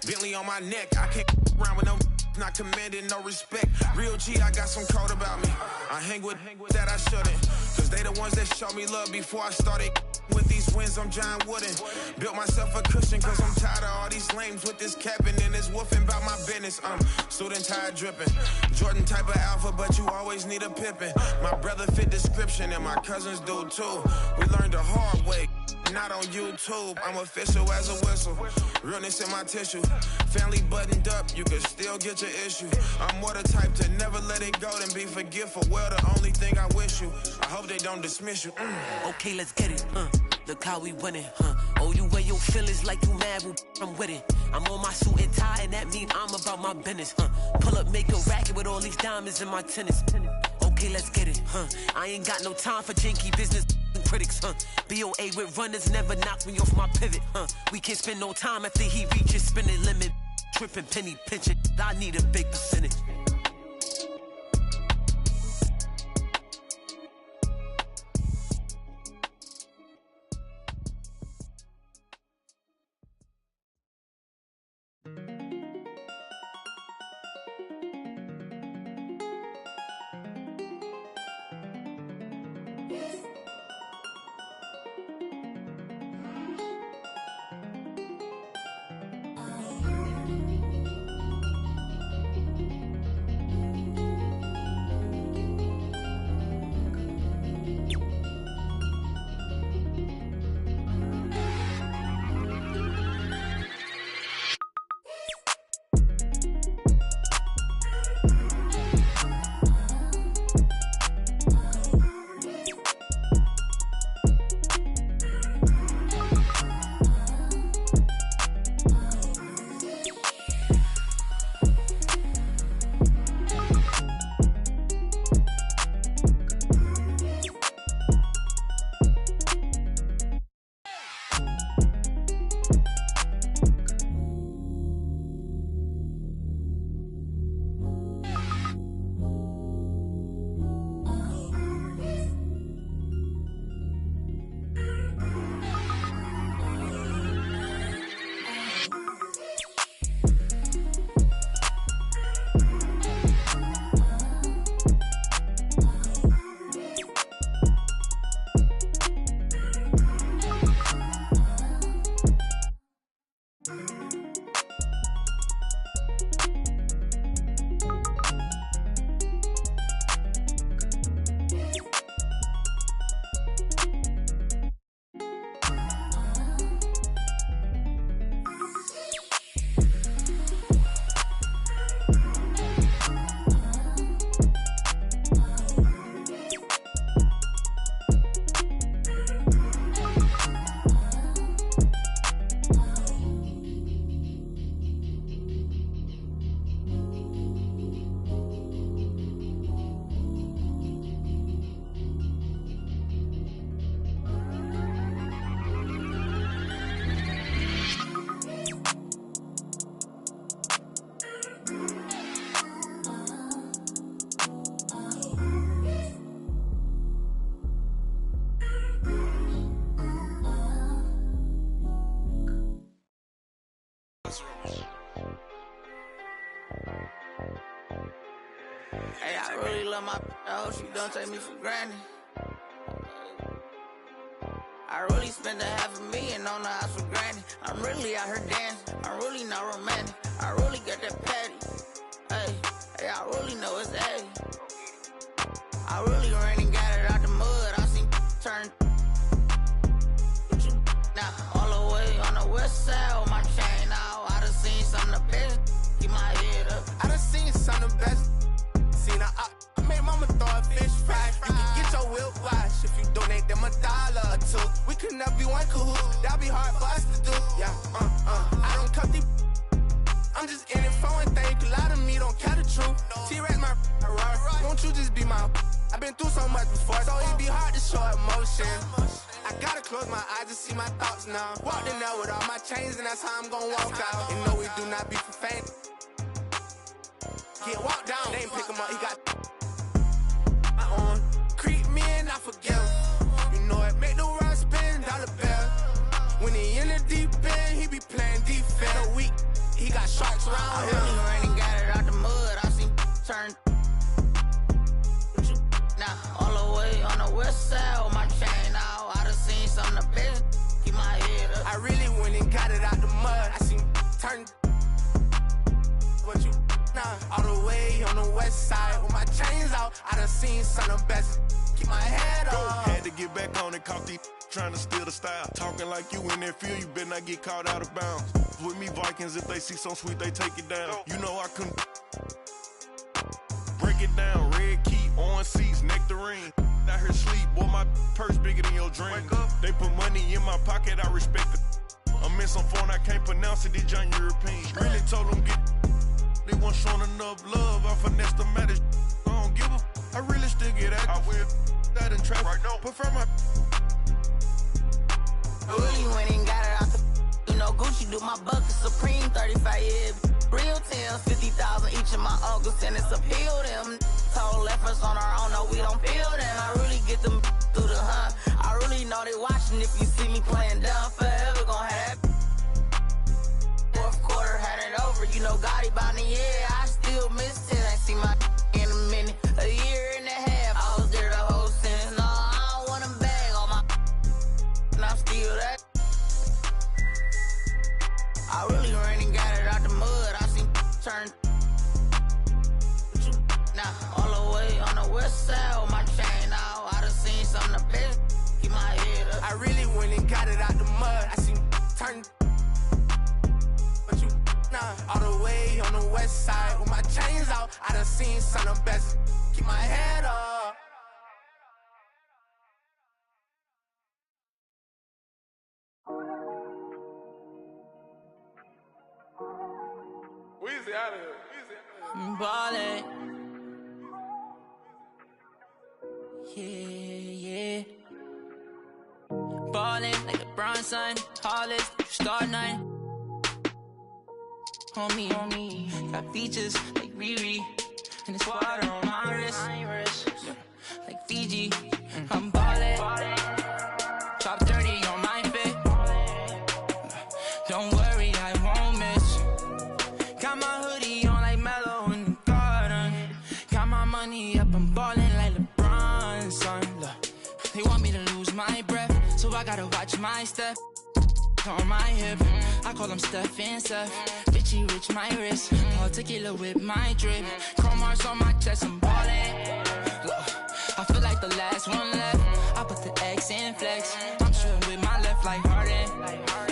J: Bentley on my neck. I can't around with no not commanding no respect. Real G, I got some code about me. I hang with that I shouldn't, cause they the ones that showed me love before I started. With these wins, I'm John Wooden. Built myself a cushion, cause I'm tired of all these lames with this capping and this woofing about my business. Student tide dripping. Jordan type of alpha, but you always need a pippin'. My brother fit description, and my cousins do too. We learned the hard way, not on YouTube. I'm official as a whistle. Realness in my tissue. Family buttoned up, you can still get your issue. I'm more the type to never let it go than be forgetful. Well, the only thing I wish you, I hope they don't dismiss you.
L: Okay, let's get it, Look how we winning, Oh, you wear your feelings like you mad, well, I'm with it. I'm on my suit and tie, and that mean I'm about my business, Pull up, make a racket with all these diamonds in my tennis. Okay, let's get it, I ain't got no time for janky business and critics, BOA with runners never knock me off my pivot, We can't spend no time after he reaches spending limit. Tripping, penny pinching, I need a big percentage.
M: Hey, I really love my house. She don't take me for granted. I really spent $500,000 on the house for granted. I'm really out here dancing. I'm really not romantic. I really got that patty. Hey, I really know it's 80. I really ran and got it out the mud. I seen turn. Now all the way on the west side with my chain out. I done seen some of the best. Keep my head up.
N: I done seen some of the best. Seen I made mama throw a fish fry. You can get your wheel wash if you donate them $1 or $2. We could never be one cahoot. That'd be hard for us to do. Yeah, I don't cut these. I'm just in it for one thing. A lot of me don't care the truth. T-Rex my Ferrari. Won't you just be my? I've been through so much before, so it'd be hard to show emotion. I gotta close my eyes to see my thoughts now. Walked in there with all my chains, and that's how I'm gonna walk out. And no, we do not be for fame. Can't walk down, they ain't pick him up, he got my own. Creep me and I forgive. You know it, make the world spin, dollar bill. When he in the deep end, he be playing defense. A week, he got sharks around him.
M: I really ran and got it out the mud, I seen turn. Now, all the way on the west side with my chain out. I done seen some of the best. Keep my head up.
N: I really went and got it out the mud. I seen turn. What you now? All the way on the west side with my chains out. I done seen some of the best. Keep my head up.
O: Had to get back on it, caught these trying to steal the style. Talking like you in that field, you better not get caught out of bounds. With me Vikings, if they see some sweet, they take it down. You know I couldn't break it down. Red key, orange seats, nectarine. Out here sleep, boy, my purse bigger than your dream. They put money in my pocket, I respect it. I'm in some phone, I can't pronounce it, it's John European. Really told them get. They weren't showing enough love, I finessed the matters. I don't give a. I really still get active. I will that in traffic. Right now. Prefer my.
M: I really went and got it out the. You know, Gucci do my bucket, Supreme 35 years. Real Tim's 50,000 each of my uncles, and it's appeal them. Told efforts on our own, no, we don't feel them. I really get them through the hunt. I really know they watching if you see me playing down forever, gon' have that. Fourth quarter, had it over, you know, Gotti by the year. I still miss it, ain't seen my in a minute. A year and a half, I was there the whole sentence. No, I don't want them bag on my, and I'm still that. I really ran and got it out the mud, I seen turn. Now, all the way on the west side with my chain out. I done seen some of the best. Keep my head up.
N: I really went and got it out the mud. I seen turn. But you, nah, all the way on the west side with my chains out. I done seen some of the best. Keep my head up.
P: Weezy out of here.
I: Ballin'. Yeah. Ballin' like LeBron, son. Tallest, star 9. Homie. Got features like Riri. And it's water on my wrist. Like Fiji. I'm ballin'. Top 30 on my fit. Don't worry, I won't miss. Got my hoodie on like Mellow in the garden. Got my money up, I'm ballin' like LeBron, son. Look, they want me to lose my breath, so I gotta watch my step. On my hip, I call them Steph and Seth. Bitchy rich, my wrist. All tequila with my drip. Chrome hearts on my chest, I'm ballin'. Look, I feel like the last one left. I put the X in flex. I'm shooting with my left like Harden.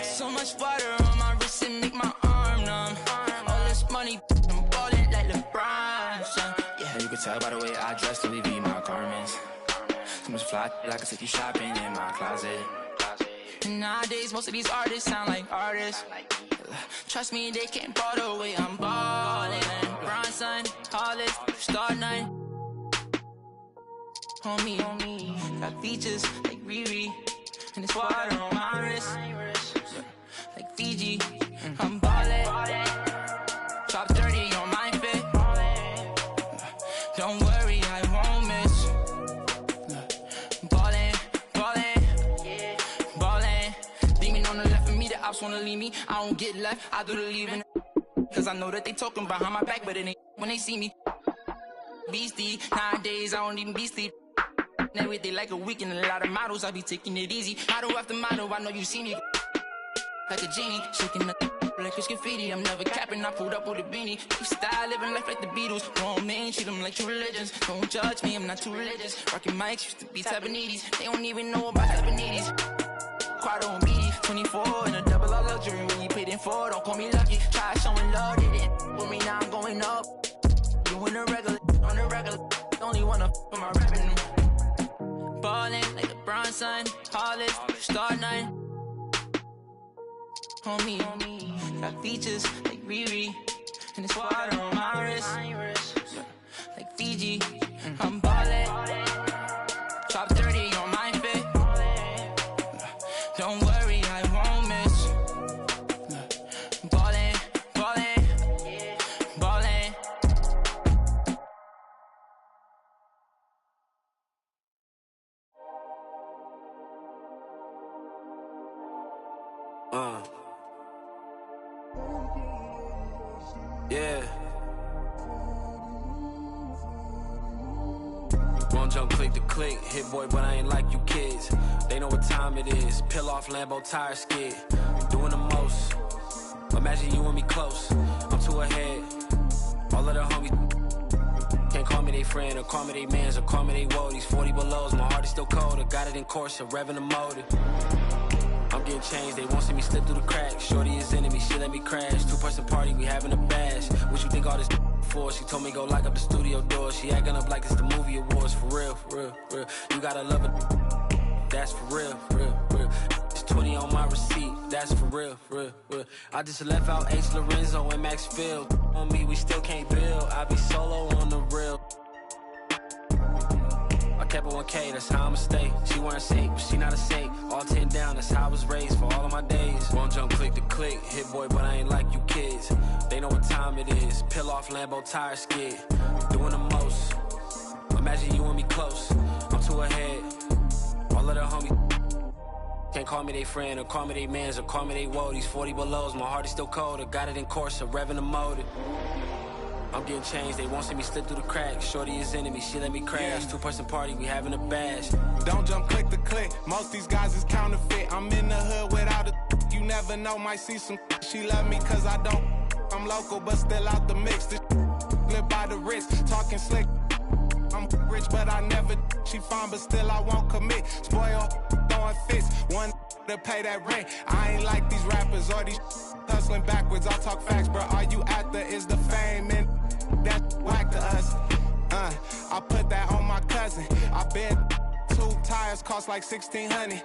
I: So much water on my wrist and make my arm numb. All this money, I'm ballin' like LeBron, son. Yeah, you can tell by the way I dress to leave my garments. So much fly, like I take you shopping in my closet. And nowadays, most of these artists sound like artists. Trust me, they can't ball the way I'm ballin'. Bronson, tallest, star 9. Homie, got features like Riri. And it's water on my wrist. Like Fiji, I'm ballin'. Top 30 on my fit. Don't worry, I won't miss. Ballin'. Beaming on the left of me, the boss wanna leave me, I don't get left, I do the leaving. Cause I know that they talking behind my back, but it ain't when they see me. Beastie, nowadays I don't even be sleep. Every day like a weekend, a lot of models, I be taking it easy. Model after model, I know you see me. Like a genie, shaking the like it's graffiti. I'm never capping, I pulled up with a beanie. Keep style, living life like the Beatles. Grown men, treat them like true religions. Don't judge me, I'm not too religious. Rocking mics, used to be Tabanese. They don't even know about Tabanese. Quad on BD, 24 in a double R luxury. When you paid in for, don't call me lucky. Try showing love, they didn't with me, now I'm going up. Doing the regular, on the regular. Only wanna for my rapping. Ballin' like LeBron, son. Hollis, star nine. Homie, got features like Riri. And it's water on my wrist. Like Fiji, I'm ballin'. Top 30 on my fit. Don't worry, I won't miss. Ballin', ballin', ballin'.
L: Yeah. Won't jump click to click, hit boy, but I ain't like you kids. They know what time it is. Peel off Lambo tire skid. Doing the most. Imagine you and me close. I'm too ahead. All of the homies can't call me they friend or call me they mans or call me they woadies. 40 belows, my heart is still cold. I got it in course, revving the motor. I'm getting changed, they won't see me slip through the cracks. Shorty is enemy, she let me crash. Two-person party, we having a bash. What you think all this for? She told me go lock up the studio door. She acting up like it's the movie awards. For real, for real, for real. You gotta love it. That's for real, for real, for real. It's 20 on my receipt. That's for real, for real, for real. I just left out H. Lorenzo and Max Field. On me, we still can't build. I be solo on the real. I kept it 1K, that's how I'ma stay. She wearing safe, but she not a saint. All 10 down, that's how I was raised for all of my days. Won't jump click to click, hit boy, but I ain't like you kids. They know what time it is. Peel off Lambo tire skid. Doing the most. Imagine you and me close. I'm too ahead. All of the homies can't call me they friend or call me they mans or call me they woadies. 40 belows, my heart is still cold. I got it in course, revving the motor. I'm getting changed, they won't see me slip through the cracks. Shorty is enemy, she let me crash. Two-person party, we having a bash.
N: Don't jump click to click, most these guys is counterfeit. I'm in the hood without a you never know, might see some. She love me cause I don't. I'm local but still out the mix. This live by the wrist, talking slick. I'm rich but I never. She fine but still I won't commit. Spoil, throwing fits, one to pay that rent. I ain't like these rappers or these hustling backwards. I talk facts, bro. All you after is the fame and that's whack to us. I put that on my cousin. I bet 2 tires cost like $1,600.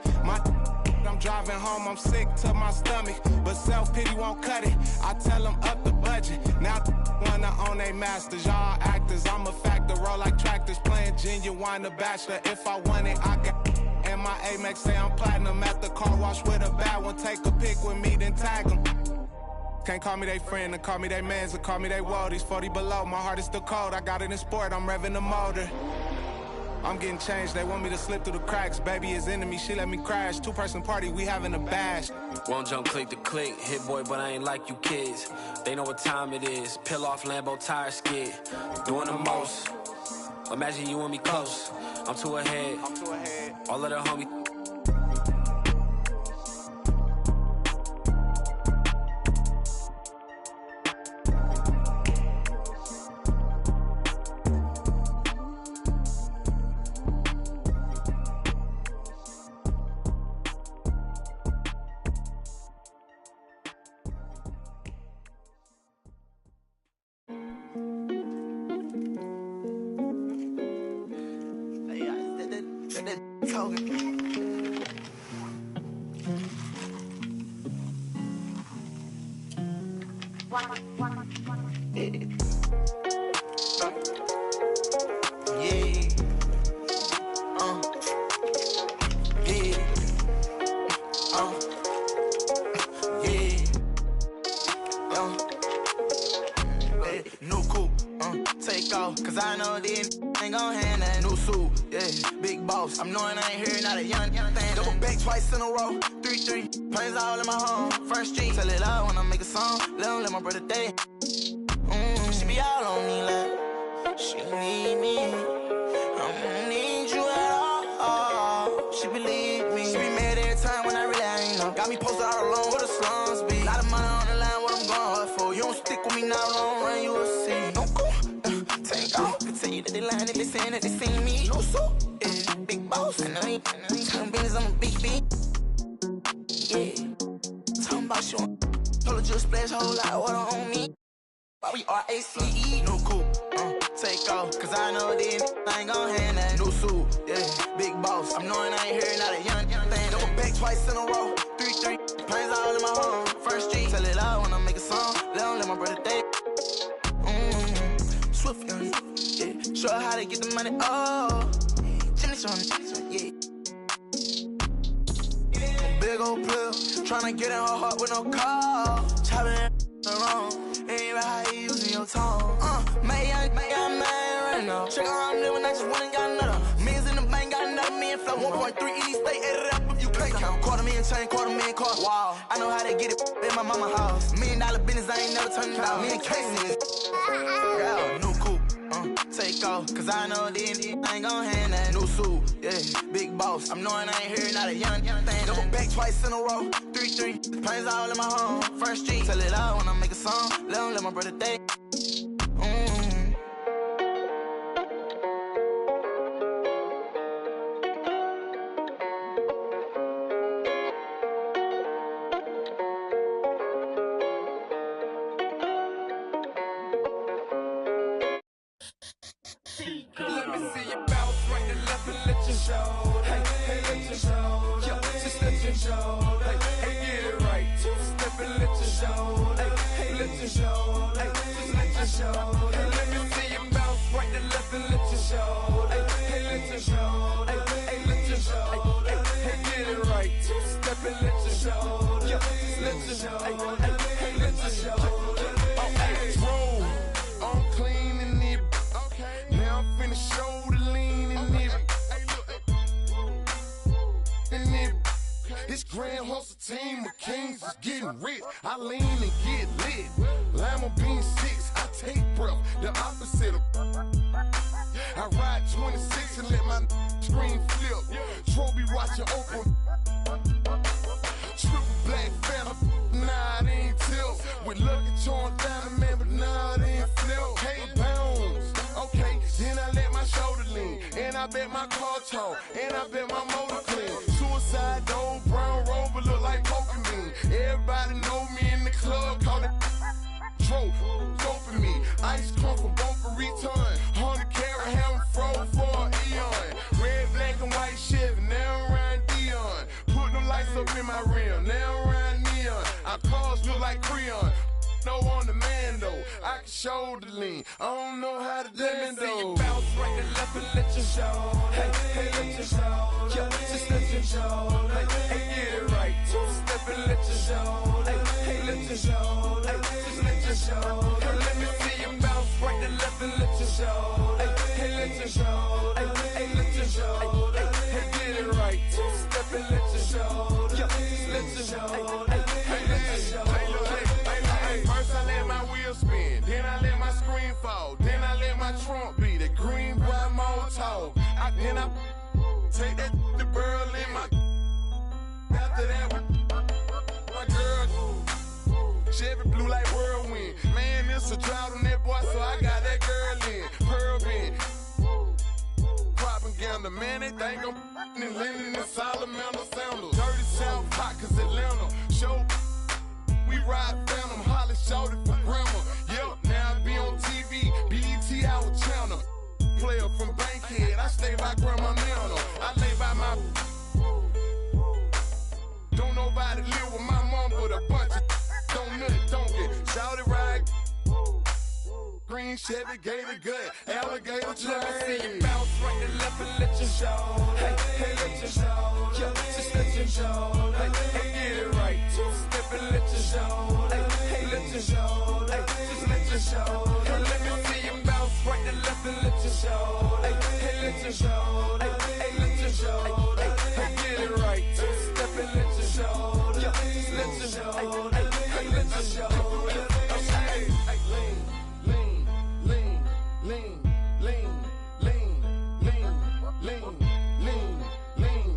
N: I'm driving home, I'm sick to my stomach, but self-pity won't cut it. I tell them up the budget. Now wanna own they masters. Y'all actors, I'm a factor. Roll like tractors, playing Genuine the Bachelor. If I want it, I can. And my Amex say I'm platinum at the car wash with a bad one. Take a pic with me, then tag them. Can't call me they friend, or call me they mans, or call me they woadies. 40 below, my heart is still cold. I got it in sport, I'm revving the motor. I'm getting changed, they want me to slip through the cracks. Baby is enemy, she let me crash. Two-person party, we having a bash.
L: Won't jump click to click, hit boy, but I ain't like you kids. They know what time it is. Peel off Lambo tire skid. Doing the most. Imagine you and me close. I'm too ahead. All of the homies.
P: I'm knowing I ain't hearing not a young thing. Double back twice in a row, 3-3. Planes all in my home. First street, tell it all when I make a song. Let my brother day. She be all on me like she need me. I don't need you at all. She believe me. She be mad every time when I really ain't know. Got me posted all alone where the slums be. Lot of money on the line, what I'm going for. You don't stick with me now, long run, you will see. Don't go, take off. Continue that they lying, that they saying that they seen me. No so, yeah, big boss. I know you telling business, I'm a big beat. Yeah, talking about you. Pull a juice splash, whole lot of water on me. Why we RACE, no cool, take off, cause I know these I ain't gon' hand that. No suit, yeah, big boss. I'm knowing I ain't hearing not a young thing. Double back twice in a row, 3-3, planes all in my home. First street, tell it all when I make a song. Let my brother day. Swift, yeah, show her how to get the money, oh. Jimmy showing, yeah. Big old player, tryna get in her heart with no call. Chopping around. Ain't right how you using your tone. Man right now. Check out how I'm living, I just went and got another. Millions in the bank, got another million flow. 1.3 in each state, add it up if you can't count. $250,000 chain, $250,000 car. Wow, I know how to get it in my mama house. $1 million business, I ain't never turning down. Me and Casey, yeah, new coupe. Take off, cause I know these I ain't gon' hand that. New suit, yeah, big boss. I'm knowing I ain't hearing not a young thing. Double back twice in a row, 3-3. Planes all in my home. First street, tell it all when I make a song. Let my brother day.
Q: Let me see you bounce right to left and let you show. Hey, let you show. Yeah, just let you show. Hey, get it right. Two-step and let you show. Hey, let you show. Hey, just let you show. Hey, let me see you bounce right to left and let you show. Hey, let you show. Hey, let you show. Hey, get it right. Two-step and let you show. Yeah, just let you show. Hey, let you show.
O: Oh, hey, roll. I'm clean in it. Now I'm finna show the lean in it. This grand hustle team of kings is getting rich. I lean and get lit. Lima bean 6, I take breath, the opposite of. I ride 26 and let my screen flip. Trophy watching open. Triple black phantom, nah, it ain't tilt. With Lucky Charm down, man, but nah, it ain't flip. Hey, bounce. Okay, then I let my shoulder lean, and I bet my car tall, and I bet my motor clean. Suicide door, brown rover look like Pokemon. Everybody know me in the club, call it Tro, doping me. Ice come from Boca Raton, 100 carat hammer froze for an eon. Red, black, and white Chevy, now around Dion. Put them lights up in my rim, now around neon. Our cars look like Creon. No on the man though, I can shoulder lean. I don't know how to let me see you
Q: bounce right to left and let you show. Hey, let you show. Yeah, just let you show. Hey, get it right. Two-step and let you show. Hey, let you show. Hey, just let you show. Hey, let me see you bounce right to left and let you show. Hey, let you show. Hey, let you show. Hey, get it right. Two-step and let you show. Yeah, just let you show. Hey, let you show.
O: First I let my wheel spin, then I let my screen fall, then I let my trunk be the green boy Molotov. Then I take that the burl in my. After that, my girl Chevy blue like whirlwind. Man, it's a drought on that boy, so I got that girl in pearl bin. Propaganda, man, they think I'm in Lennon and Salamander sandals. Dirty South hot, cause Atlanta show. We ride Phantom, Holly shouted for grandma. Yep, now I be on TV, BET our channel. Player from Bankhead, I stay by Grandma Nana. I lay by my. Don't nobody live with my mom, but a bunch of don't nut, don't get shouted right. Green Chevy, gator gut, alligator train.
Q: Let me see you bounce right to left and let you show. Hey, let you show. Yeah, just let you show. Hey, get it right. Two-step and let you show. Hey, let you show. Hey, just let you show. Hey, let me see you bounce right to left and let you show. Hey, let you show. Hey, let you show. Hey, get it right. Two-step step and let your shoulder. Just let your shoulder. Hey, let your shoulder. Hey, lean, lean, lean, lean, lean, lean, lean, lean, lean, lean,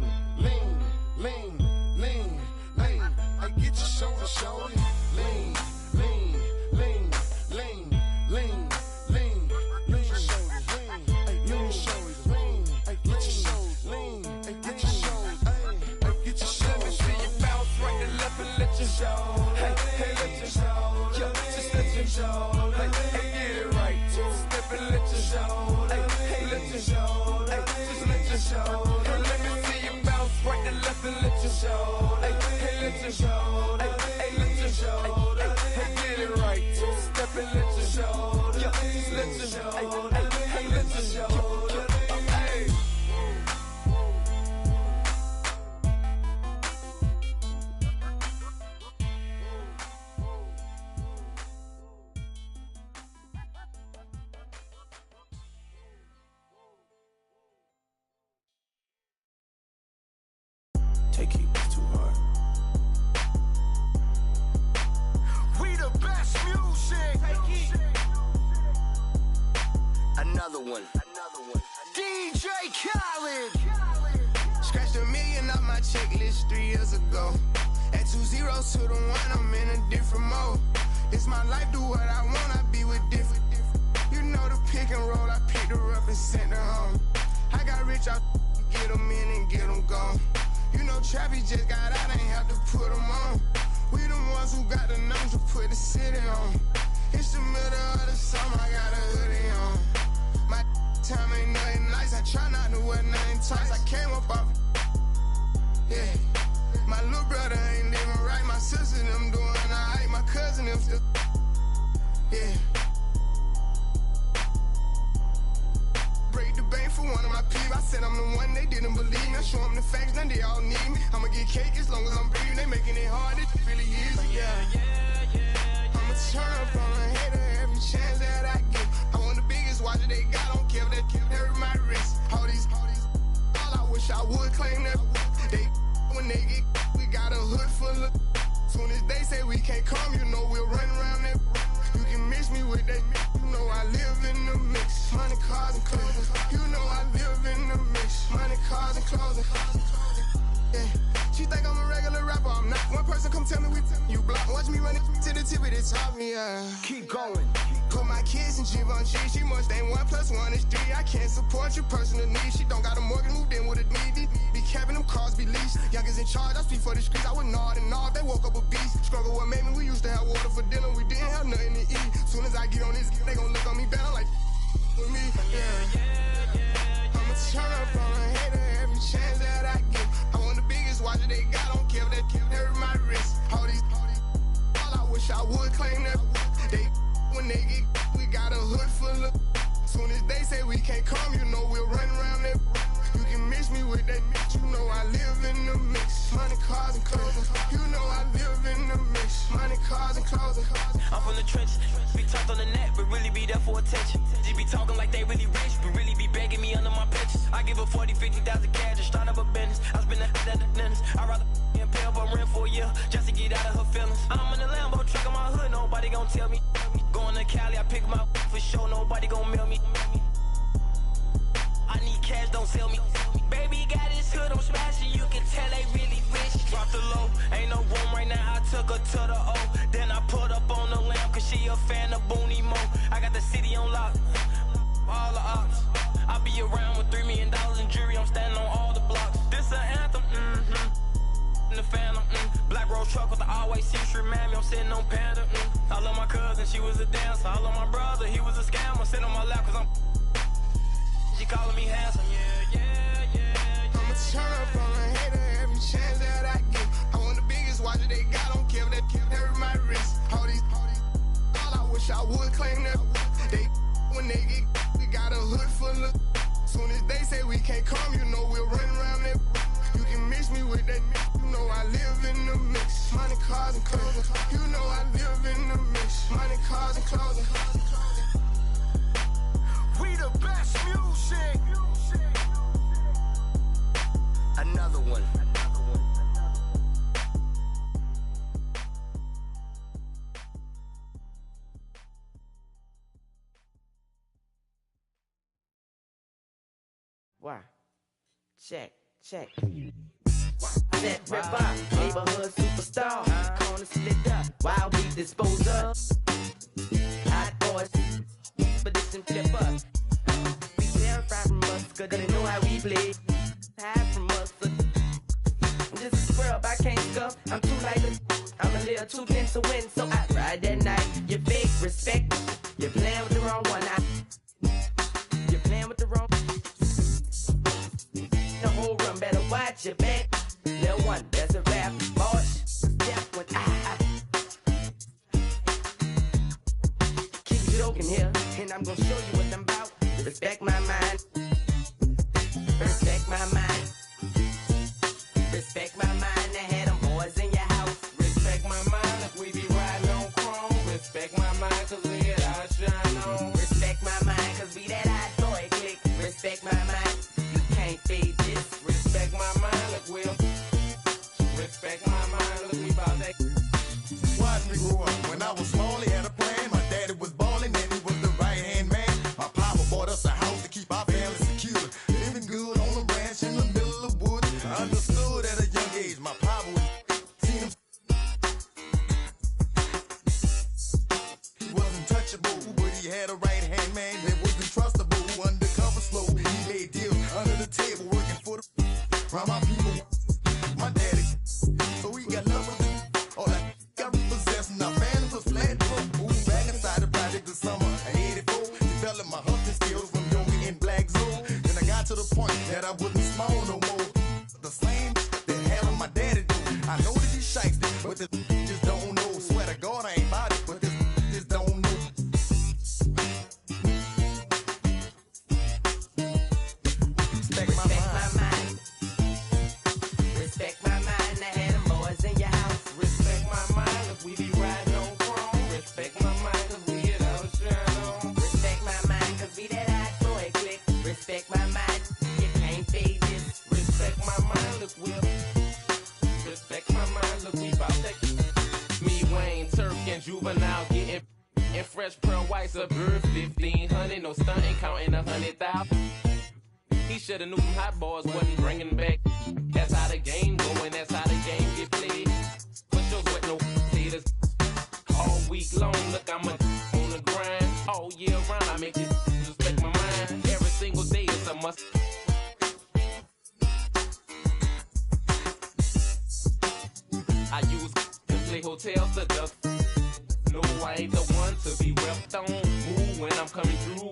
Q: lean, lean, lean. Hey, get your shoulder, shoulder. Lean, lean, lean, lean, lean, lean, lean your shoulders. Lean, hey, lean your shoulders. Lean, hey, get your shoulders. Lean, hey, get your shoulders. Hey, get your shoulders. Let me see you bounce right to left and let your shoulder. Hey, let your shoulder. Yeah, just let your shoulder. Hey, get it right. Step and let your shoulder. Hey, let your shoulder. Just let your shoulder. Let me see you bounce right to left and let your shoulder. Hey, let your shoulder. Hey, let your shoulder. Hey, get it right. Step and let your shoulder. Just let your shoulder. Hey, let your shoulder. Hey.
A: Take it too hard.
R: We the best music. Another one. DJ Khaled.
N: Scratched $1 million off my checklist 3 years ago. At 2 zeros to the 1, I'm in a different mode. It's my life, do what I want, I be with different. You know the pick and roll, I picked her up and sent her home. I got rich, I get them in and get them gone. You know Trappy just got out, ain't have to put them on. We the ones who got the numbers to put the city on. It's the middle of the summer, I got a hoodie on. My time ain't nothing nice, I try not to wear nothing tight. I came up off, yeah. My little brother ain't living right, my sister them doing alright, my cousin them still, yeah. Break the bank for one of my peeps. I said I'm the one, they didn't believe me. I show them the facts, now they all need me. I'ma get cake as long as I'm breathing. They making it hard, it's really easy, yeah. I'ma turn up on a hater every chance that I get. I want the biggest watch that they got, don't care if they hurt my wrist. All I wish I would claim that. They, when they get, we got a hood full of. Soon as they say we can't come, you know we'll run around that. You can mix me with that, you know I live in the mix. Money, cars, and clothes. You know I live in the mix. Money, cars, and clothes. Yeah. She think I'm a regular rapper, I'm not. One person come tell me you block. Watch me run it to the tip of the top, yeah.
R: Keep going.
N: Put my kids in Givenchy. She must ain't 1 + 1 is 3. I can't support your personal needs. She don't got a mortgage, moved in with a needy. Be capping them cars, be leased. Youngers in charge, I speak for the streets. I would nod and nod, they woke up a beast. Struggle what made me, we used to have water for dinner. We didn't have nothing to eat. Soon as I get on this, they gon' look on me better like with me, yeah. I'ma turn up on a hater every chance that I get. I want the biggest watch that they got, don't care if they hurt my wrist. All I wish I would claim that. They, when they get, we got a hood full of. Soon as they say we can't come, you know we'll run around that. You can mix me with that, you know I live in the mix. Money, cars, and clothes. You know I live in the mix. Money, cars, and clothes.
L: I'm from the trenches, be talked on the net, but really be there for attention. Just be talking like they really rich, but really be begging me under my pictures. I give her 40, 50,000 cash to start up a business. I spend that at the dentist. I'd rather and pay up on rent for a year just to get out of her feelings. I'm in the Lambo truck in my hood, nobody gon' tell me. Going to Cali, I pick my for sure, nobody gon' mail me. I need cash, don't sell me. Baby got his hood, I'm smashing, you can tell they really rich. Drop the low, ain't no room right now, I took her to the O. Then I put up on the lamp, cause she a fan of Booney Mo. I got the city on lock, all the ops. I be around with $3 million in jewelry, I'm standing on all the blocks. This an anthem, in the phantom, Black Rose truck with the all-white seats, remind me I'm sitting on Panda, I love my cousin, she was a dancer. I love my brother, he was a scammer. Sit on my lap cause I'm she calling me handsome, yeah.
N: I'ma turn up on a hater every chance that I get. I want the biggest watch that they got, don't care if they hurt my wrist. All I wish I would claim that. They, when they get, we got a hood full of. Soon as they say we can't come, you know we'll run around that. You can mix me with that, you know I live in the mix. Money, cars, and clothes. You know I live in the mix. Money, cars, and clothes.
R: We the best music. Another one.
S: Why? Check. That ripper, neighborhood superstar. Corner split up, wild beat dispose of. Hot boys, expedition flipper. We terrified from us, cause they know how we play. Hide from us, I'm just a squirrel, I can't scuff. I'm too light, I'm a little too thin to win. So I ride that night, you fake respect. You're playing with the wrong one. You're playing with the wrong. The whole run, better watch your back. Little one, that's a rap. Boss, step when I keep joking here, and I'm gonna show you what I'm about. Respect my mind. Respect my mind. Respect my mind. I had them boys in your house.
T: Respect my mind if we be riding on chrome. Respect my mind cause we get our shine on.
S: Respect my mind cause we that hot boy click. Respect my mind. You can't fade this.
T: Respect my mind, look, Will. Respect my mind, look, we bout that.
U: Watch me grow up. When I was small, he had a plan. My daddy was ballin' and he was the right-hand man. My papa bought us a house to keep our family secure. Living good on a ranch in the middle of the woods. I understood at a young age my papa was seen him. He wasn't touchable, but he had a right-hand man that wasn't trustable. Undercover slow, he made deals under the table, working for the around my people. My daddy, so he got nothing. All that got repossessed, and our family was flat broke. Moved back inside the project this summer of '84. Developed my husband skills from yoga and black zone. Then I got to the point that I wasn't small no more. The same that hell my daddy do. I know that he's shiesty, but this just don't know. Swear to God I ain't about it, but this just don't know. Respect my mind.
S: Respect my mind. I had them boys in your house.
T: Respect my mind if we be riding on chrome. Respect my mind cause we get our shine on.
S: Respect my mind cause we that hot boy click. Respect my mind. You can't fade this.
T: Respect my mind, look, Will. Respect my mind, look, we bout that. Me, Wayne, Turk, and Juvenile getting and fresh pearl whites of birth 1,500. No stunting, counting 100,000. He shoulda knew them hot boys wasn't bringing back. That's how the game going, that's how the game get played. Push those with no haters. All week long, look, I'm on the grind. All year round, I make this respect my mind. Every single day is a must. I use to play hotels to duck. No, I ain't the one to be repped on. Ooh, when I'm coming through,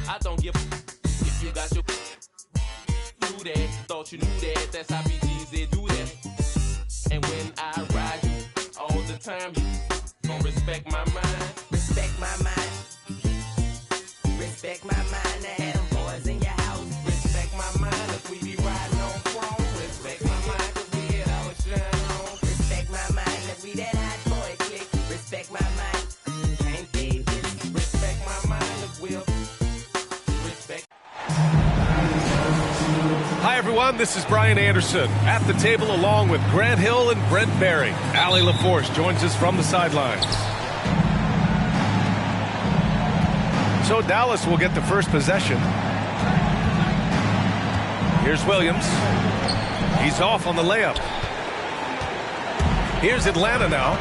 T: I don't give if you got your do that. Thought you knew that. That's how BGs they do that. And when I ride you all the time, you gon' respect my mind.
S: Respect my mind. Respect my mind. I had them boys in your house.
T: Respect my mind if we be riding on chrome. Respect my mind cause we get our shine on.
S: Respect my mind cause we that hot boy click. Respect my mind. You can't fade this.
T: Respect my mind, look, Will. Respect.
V: Hi, everyone. This is Brian Anderson at the table along with Grant Hill and Brent Barry. Allie LaForce joins us from the sidelines. So Dallas will get the first possession. Here's Williams. He's off on the layup. Here's Atlanta now.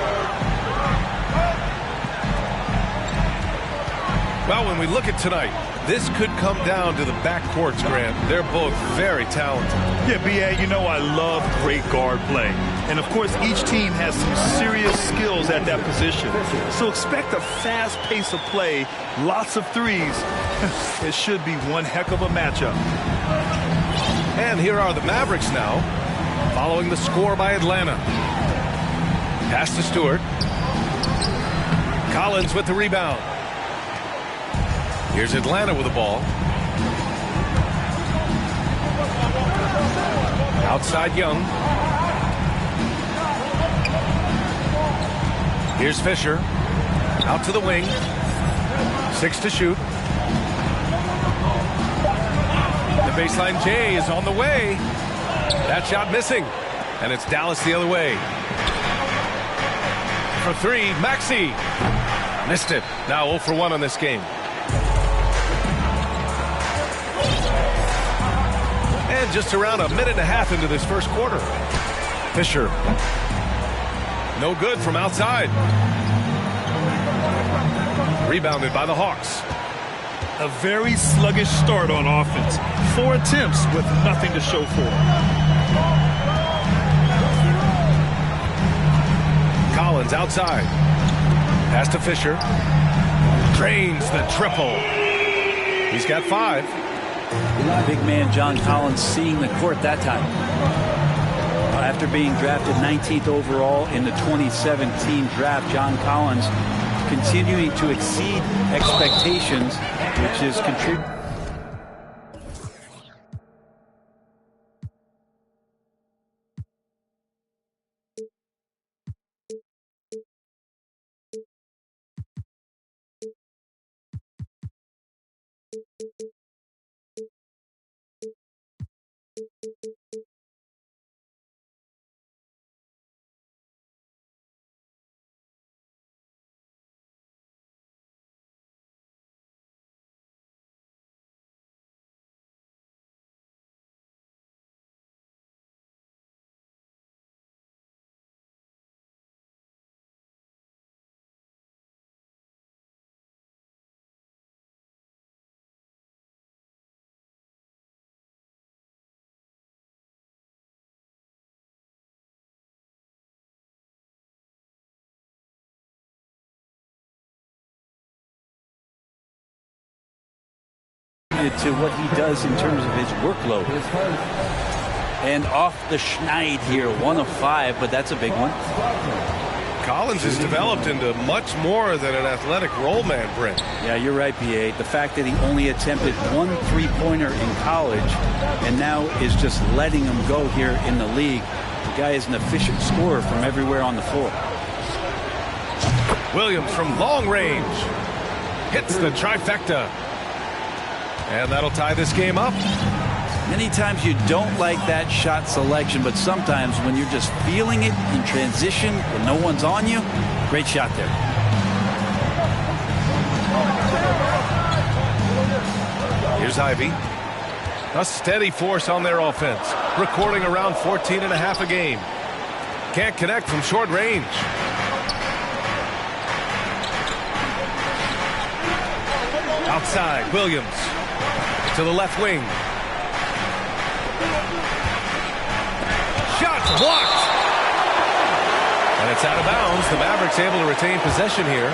V: Well, when we look at tonight, this could come down to the backcourts, Grant. They're both very talented.
W: Yeah, B.A., you know I love great guard play. And, of course, each team has some serious skills at that position. So expect a fast pace of play, lots of threes. It should be one heck of a matchup.
V: And here are the Mavericks now, following the score by Atlanta. Pass to Stewart. Collins with the rebound. Here's Atlanta with the ball. Outside Young. Here's Fisher. Out to the wing. 6 to shoot. The baseline J is on the way. That shot missing. And it's Dallas the other way. For 3, Maxey. Missed it. Now 0 for 1 on this game. And just around a minute and a half into this first quarter. Fisher. No good from outside. Rebounded by the Hawks.
W: A very sluggish start on offense. 4 attempts with nothing to show for it.
V: Collins outside. Pass to Fisher. Drains the triple. He's got 5.
B: Big man John Collins seeing the court that time. After being drafted 19th overall in the 2017 draft, John Collins continuing to exceed expectations, which is contributing. To what he does in terms of his workload. And off the schneid here, 1 of 5, but that's a big one.
V: Collins has developed into much more than an athletic roll man, Brent.
B: Yeah, you're right, PA. The fact that he only attempted 1 3-pointer in college and now is just letting him go here in the league. The guy is an efficient scorer from everywhere on the floor.
V: Williams from long range hits the trifecta. And that'll tie this game up.
B: Many times you don't like that shot selection, but sometimes when you're just feeling it in transition when no one's on you, great shot there.
V: Here's Ivy. A steady force on their offense, recording around 14.5 a game. Can't connect from short range. Outside, Williams. To the left wing. Shot blocked. And it's out of bounds. The Mavericks able to retain possession here.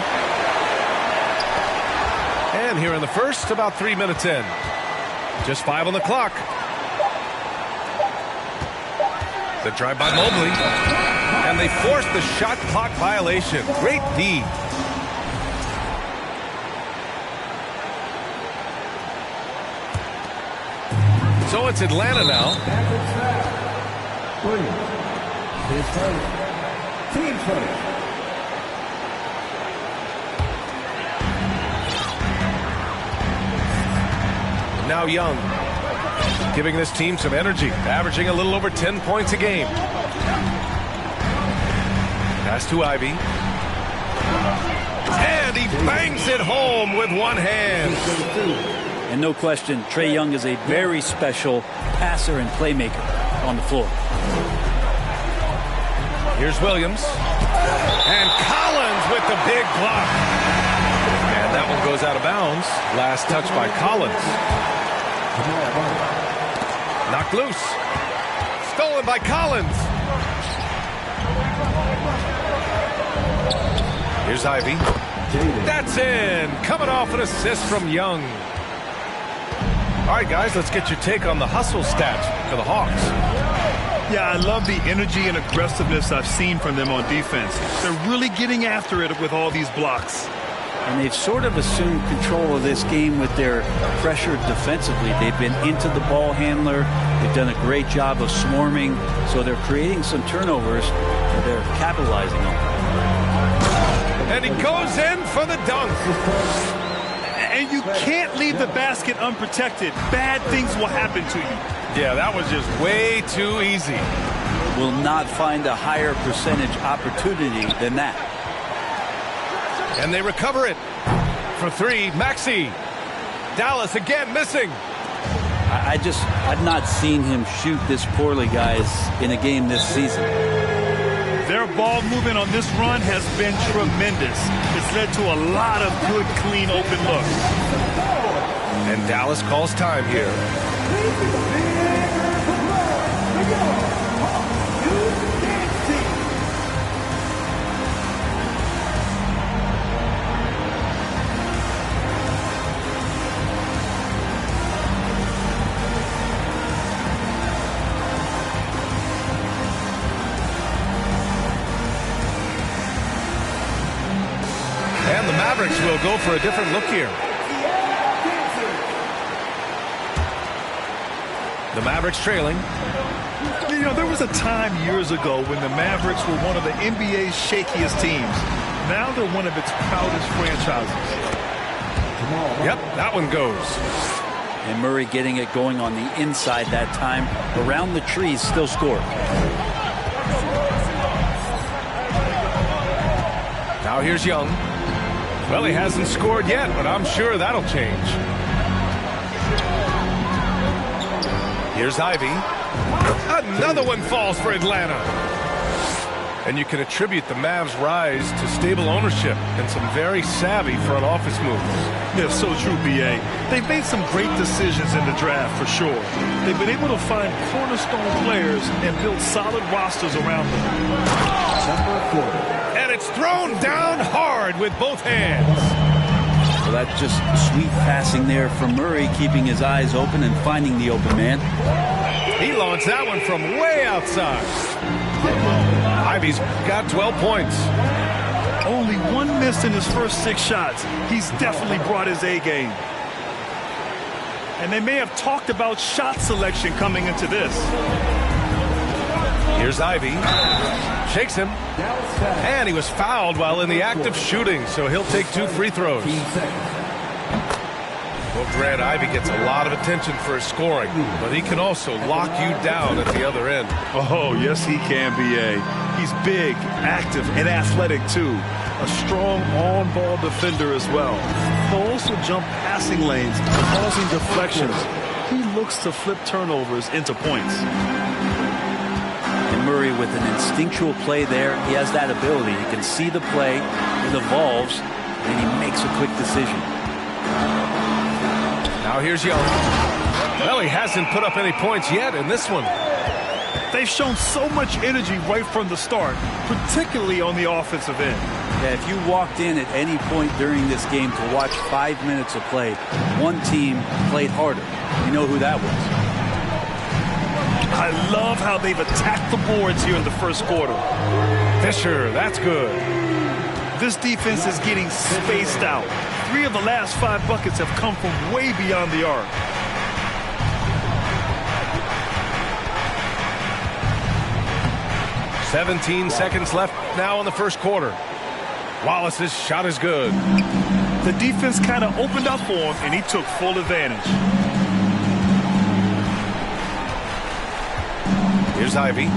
V: And here in the first, about 3 minutes in. Just 5 on the clock. The drive by Mobley. And they force the shot clock violation. Great D. So it's Atlanta now.
G: Team first.
V: Now Young, giving this team some energy, averaging a little over 10 points a game. Pass to Ivy. And he bangs it home with one hand.
B: And no question, Trae Young is a very special passer and playmaker on the floor.
V: Here's Williams. And Collins with the big block. And that one goes out of bounds. Last touch by Collins. Knocked loose. Stolen by Collins. Here's Ivy. That's in. Coming off an assist from Young. All right, guys, let's get your take on the hustle stats for the Hawks.
W: Yeah, I love the energy and aggressiveness I've seen from them on defense. They're really getting after it with all these blocks.
B: And they've sort of assumed control of this game with their pressure defensively. They've been into the ball handler. They've done a great job of swarming. So they're creating some turnovers that they're capitalizing on.
V: And he goes in for the dunk.
W: And you can't leave the basket unprotected. Bad things will happen to you.
V: Yeah, that was just way too easy.
B: Will not find a higher percentage opportunity than that.
V: And they recover it. For 3, Maxey. Dallas again missing.
B: I've not seen him shoot this poorly, guys, in a game this season.
W: Their ball movement on this run has been tremendous. It's led to a lot of good, clean, open looks.
V: And Dallas calls time here. And the Mavericks will go for a different look here. The Mavericks trailing.
W: You know, there was a time years ago when the Mavericks were one of the NBA's shakiest teams. Now they're one of its proudest franchises.
V: Yep, that one goes.
B: And Murray getting it going on the inside that time. Around the trees, still scored.
V: Now here's Young. Well, he hasn't scored yet, but I'm sure that'll change. Here's Ivy. Another one falls for Atlanta. And you can attribute the Mavs' rise to stable ownership and some very savvy front office moves.
W: Yeah, so true, B.A. They've made some great decisions in the draft, for sure. They've been able to find cornerstone players and build solid rosters around them.
V: And it's thrown down hard with both hands.
B: So that's just sweet passing there from Murray, keeping his eyes open and finding the open man.
V: He launched that one from way outside. Ivy's got 12 points.
W: Only one miss in his first 6 shots. He's definitely brought his A game. And they may have talked about shot selection coming into this.
V: Here's Ivy. Shakes him. And he was fouled while in the act of shooting, so he'll take 2 free throws. Well, Grant, Ivy gets a lot of attention for his scoring, but he can also lock you down at the other end.
W: Oh, yes, he can, B.A. He's big, active, and athletic, too. A strong on-ball defender as well. He'll also jump passing lanes, causing deflections. He looks to flip turnovers into points.
B: And Murray with an instinctual play there. He has that ability. He can see the play, it evolves, and he makes a quick decision.
V: Now here's Young. Well, he hasn't put up any points yet in this one.
W: They've shown so much energy right from the start, particularly on the offensive end.
B: Yeah, if you walked in at any point during this game to watch 5 minutes of play, one team played harder. You know who that was.
W: I love how they've attacked the boards here in the first quarter.
V: Fisher, that's good.
W: This defense is getting spaced out. 3 of the last 5 buckets have come from way beyond the arc.
V: "17 seconds left now in the first quarter. Wallace's shot is good.
W: The defense kind of opened up for him, and he took full advantage.
V: Here's Ivy.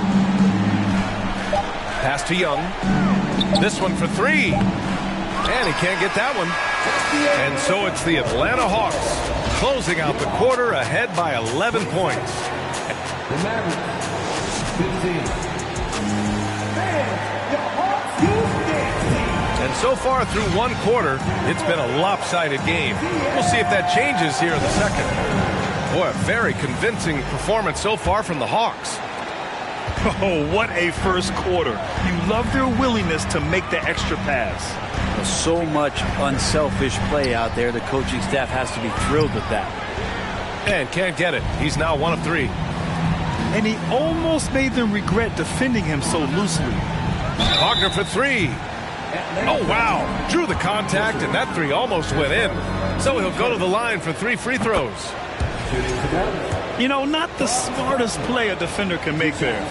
V: Pass to Young. This one for 3. And he can't get that one. And so it's the Atlanta Hawks closing out the quarter ahead by 11 points.
Q: The Mavericks, 15.
V: And so far through one quarter, it's been a lopsided game. We'll see if that changes here in the second. Boy, a very convincing performance so far from the Hawks.
W: Oh, what a first quarter. You love their willingness to make the extra pass.
B: So much unselfish play out there. The coaching staff has to be thrilled with that.
V: And can't get it. He's now 1 of 3.
W: And he almost made them regret defending him so loosely.
V: Wagner for 3. Oh, wow. Drew the contact, and that 3 almost went in. So he'll go to the line for 3 free throws.
W: You know, not the smartest play a defender can make there.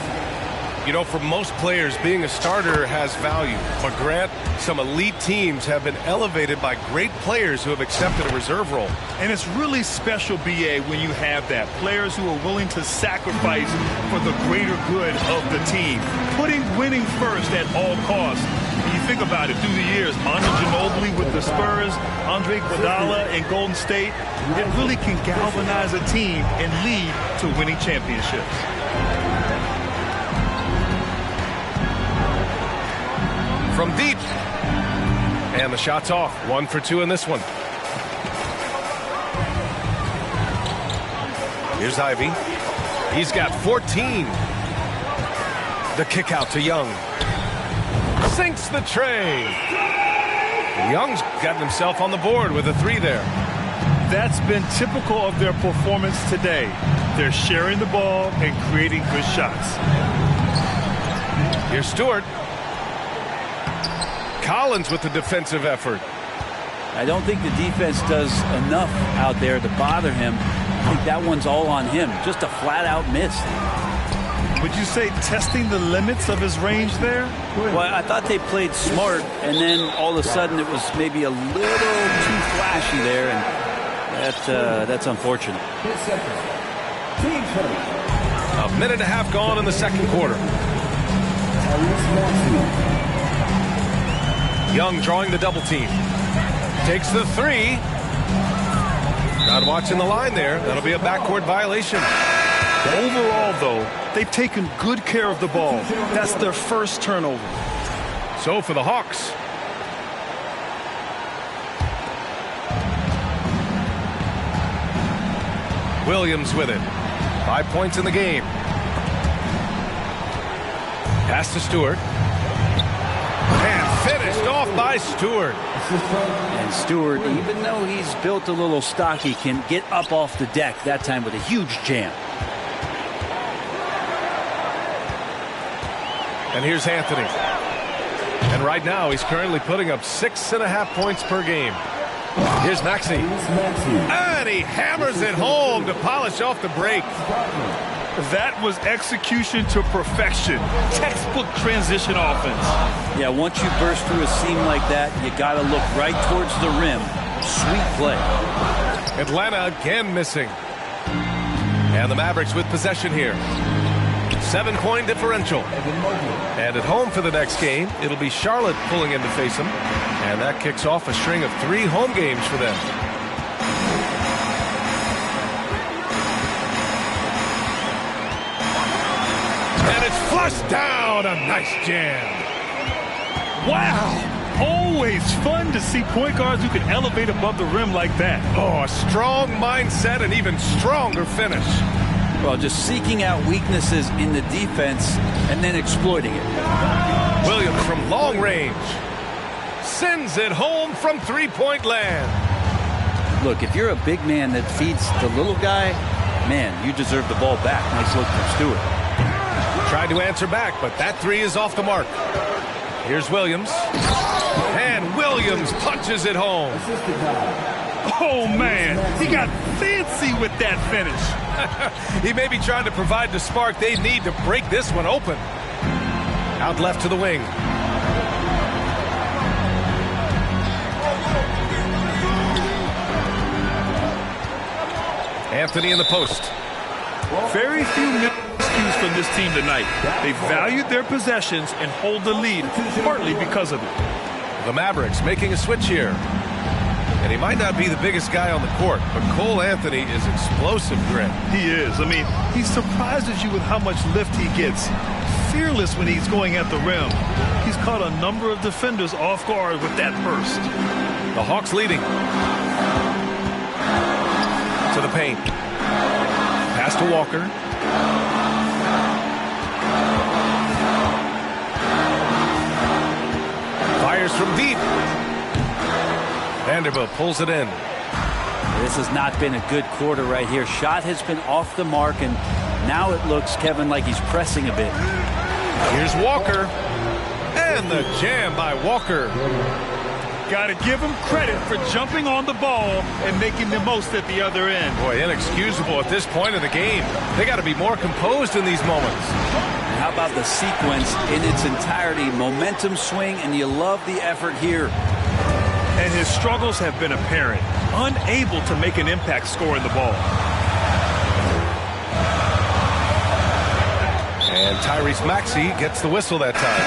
V: You know, for most players, being a starter has value. But, Grant, some elite teams have been elevated by great players who have accepted a reserve role.
W: And it's really special, B.A., when you have that. Players who are willing to sacrifice for the greater good of the team. Putting winning first at all costs. You think about it, through the years, Manu Ginobili with the Spurs, Andre Iguodala in Golden State, it really can galvanize a team and lead to winning championships.
V: From deep. And the shot's off. 1 for 2 in this one. Here's Ivy. He's got 14. The kick out to Young. Sinks the tray. Young's gotten himself on the board with a 3 there.
W: That's been typical of their performance today. They're sharing the ball and creating good shots.
V: Here's Stewart. Collins with the defensive effort.
B: I don't think the defense does enough out there to bother him. I think that one's all on him. Just a flat-out miss.
W: Would you say testing the limits of his range there?
B: Well, I thought they played smart, and then all of a sudden it was maybe a little too flashy there, and that's unfortunate.
V: 1.5 minutes gone in the second quarter. Young drawing the double team. Takes the 3. Not watching the line there. That'll be a backcourt violation.
W: Overall, though, they've taken good care of the ball. That's their first turnover.
V: So for the Hawks. Williams with it. 5 points in the game. Pass to Stewart. And finished off by Stewart.
B: And Stewart, even though he's built a little stocky, can get up off the deck, that time with a huge jam.
V: And here's Anthony. And right now he's currently putting up 6.5 points per game. Here's Maxey. And he hammers it home to polish off the break.
W: That was execution to perfection. Textbook transition offense.
B: Yeah, once you burst through a seam like that, you got to look right towards the rim. Sweet play.
V: Atlanta again missing. And the Mavericks with possession here. 7-point differential. And at home for the next game, it'll be Charlotte pulling in to face them. And that kicks off a string of 3 home games for them. And it's flushed down. A nice jam.
W: Wow. Always fun to see point guards who can elevate above the rim like that.
V: Oh, a strong mindset and even stronger finish.
B: Well, just seeking out weaknesses in the defense and then exploiting it.
V: Williams from long range. Sends it home from 3-point land.
B: Look, if you're a big man that feeds the little guy, man, you deserve the ball back. Nice look from Stewart.
V: Tried to answer back, but that 3 is off the mark. Here's Williams. And Williams punches it home.
W: Oh, man. He got fancy with that finish.
V: He may be trying to provide the spark they need to break this one open. Out left to the wing. Anthony in the post.
W: Very few miscues from this team tonight. They valued their possessions and hold the lead, partly because of it.
V: The Mavericks making a switch here. And he might not be the biggest guy on the court, but Cole Anthony is explosive grit.
W: He is. I mean, he surprises you with how much lift he gets. Fearless when he's going at the rim. He's caught a number of defenders off guard with that burst.
V: The Hawks leading. To the paint. Pass to Walker. Fires from deep. Vanderbilt pulls it in.
B: This has not been a good quarter right here. Shot has been off the mark, and now it looks, Kevin, like he's pressing a bit.
V: Here's Walker. And the jam by Walker.
W: Got to give him credit for jumping on the ball and making the most at the other end.
V: Boy, inexcusable at this point of the game. They got to be more composed in these moments.
B: And how about the sequence in its entirety? Momentum swing, and you love the effort here.
W: And his struggles have been apparent. Unable to make an impact scoring the ball.
V: And Tyrese Maxey gets the whistle that time.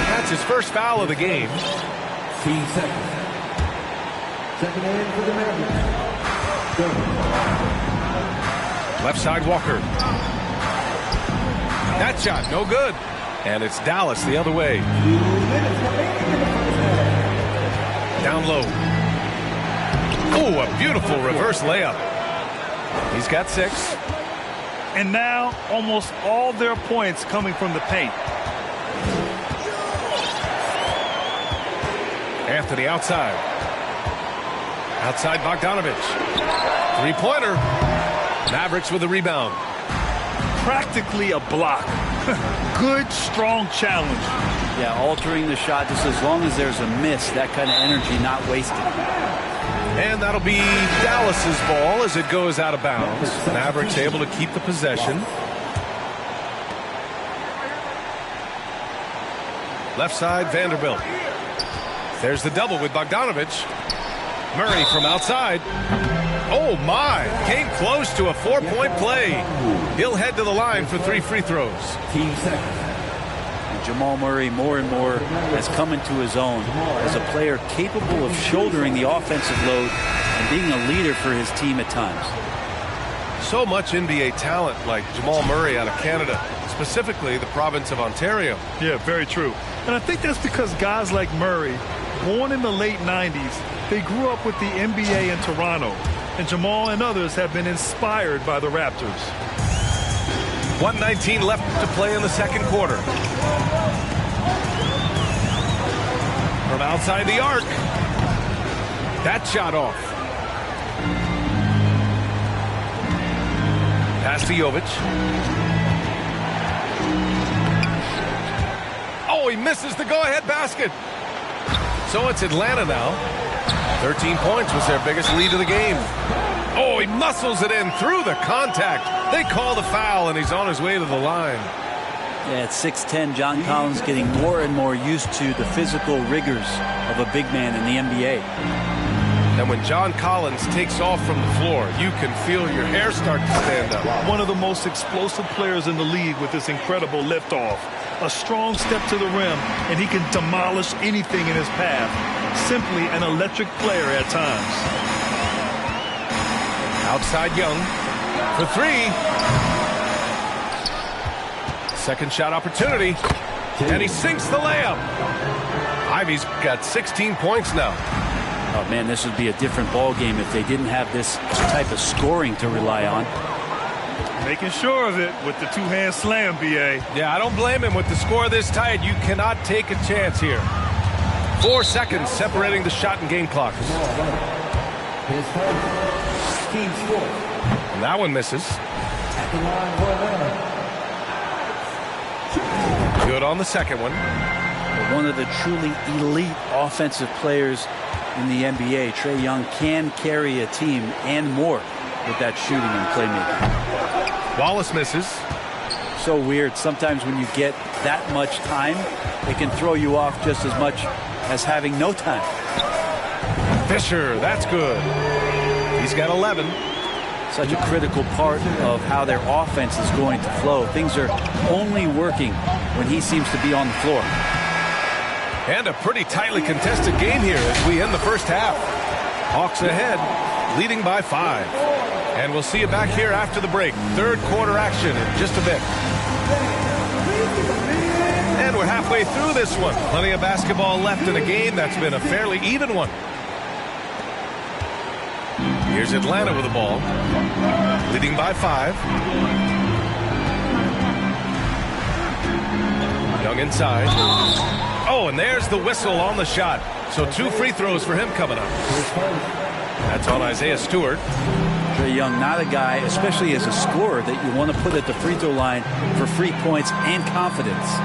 V: That's his first foul of the game.
G: 15 seconds. Second hand for the Mavericks.
V: Left side Walker. That shot, no good. And it's Dallas the other way. Down low. Oh, a beautiful reverse layup. He's got 6.
W: And now almost all their points coming from the paint.
V: Anthony outside. Outside Bogdanovich. Three-pointer. Mavericks with the rebound.
W: Practically a block. Good, strong challenge.
B: Yeah, altering the shot just as long as there's a miss. That kind of energy not wasted.
V: And that'll be Dallas's ball as it goes out of bounds. Mavericks able to keep the possession. Left side, Vanderbilt. There's the double with Bogdanovich. Murray from outside. Oh, my. Came close to a 4-point play. He'll head to the line for 3 free throws.
G: 15 seconds.
B: Jamal Murray more and more has come into his own as a player capable of shouldering the offensive load and being a leader for his team at times.
V: So much NBA talent like Jamal Murray out of Canada, specifically the province of Ontario.
W: Yeah, very true. And I think that's because guys like Murray, born in the late 90s, they grew up with the NBA in Toronto. And Jamal and others have been inspired by the Raptors.
V: 1:19 left to play in the second quarter. From outside the arc. That shot off. Pass to Jovic. Oh, he misses the go-ahead basket. So it's Atlanta now. 13 points was their biggest lead of the game. Oh, he muscles it in through the contact. They call the foul, and he's on his way to the line.
B: Yeah, at 6'10", John Collins getting more and more used to the physical rigors of a big man in the NBA.
V: And when John Collins takes off from the floor, you can feel your hair start to stand up.
W: One of the most explosive players in the league with this incredible liftoff. A strong step to the rim, and he can demolish anything in his path. Simply an electric player at times.
V: Outside Young for 3. Second shot opportunity. And he sinks the layup. Ivy's got 16 points now.
B: Oh, man, this would be a different ball game if they didn't have this type of scoring to rely on.
W: Making sure of it with the two-hand slam, B.A.
V: Yeah, I don't blame him with the score this tight. You cannot take a chance here. 4 seconds separating the shot and game clock. And that one misses. Good on the second one.
B: One of the truly elite offensive players in the NBA, Trae Young, can carry a team and more with that shooting and playmaking.
V: Wallace misses.
B: So weird. Sometimes when you get that much time, it can throw you off just as much as having no time.
V: Fisher, that's good. He's got 11.
B: Such a critical part of how their offense is going to flow. Things are only working when he seems to be on the floor.
V: And a pretty tightly contested game here as we end the first half. Hawks ahead, leading by 5. And we'll see you back here after the break. Third quarter action in just a bit. And we're halfway through this one. Plenty of basketball left in a game that's been a fairly even one. Here's Atlanta with the ball, leading by 5. Young inside. Oh, and there's the whistle on the shot. So 2 free throws for him coming up. That's on Isaiah Stewart.
B: Trae Young, not a guy, especially as a scorer, that you want to put at the free throw line for free points and confidence.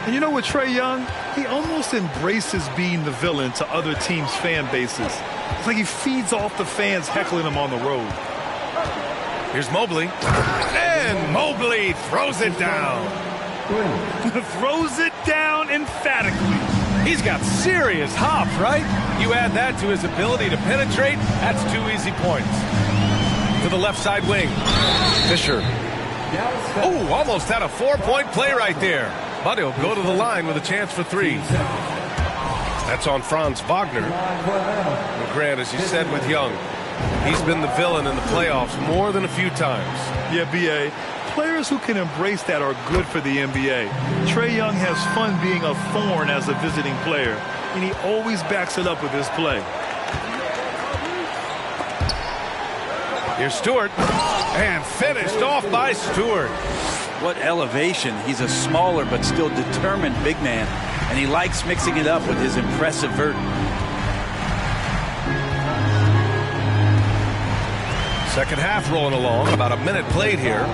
W: And you know, with Trae Young, he almost embraces being the villain to other teams' fan bases. It's like he feeds off the fans heckling him on the road.
V: Here's Mobley. And Mobley throws it down.
W: Throws it down emphatically.
V: He's got serious hop, right? You add that to his ability to penetrate, that's 2 easy points. To the left side wing. Fisher. Oh, almost had a 4-point play right there. But he'll go to the line with a chance for 3. That's on Franz Wagner. And Grant, as you said with Young, he's been the villain in the playoffs more than a few times.
W: Yeah, B.A., players who can embrace that are good for the NBA. Trae Young has fun being a thorn as a visiting player, and he always backs it up with his play.
V: Here's Stewart, and finished off by Stewart.
B: What elevation. He's a smaller but still determined big man, and he likes mixing it up with his impressive vert.
V: Second half rolling along, about a minute played here,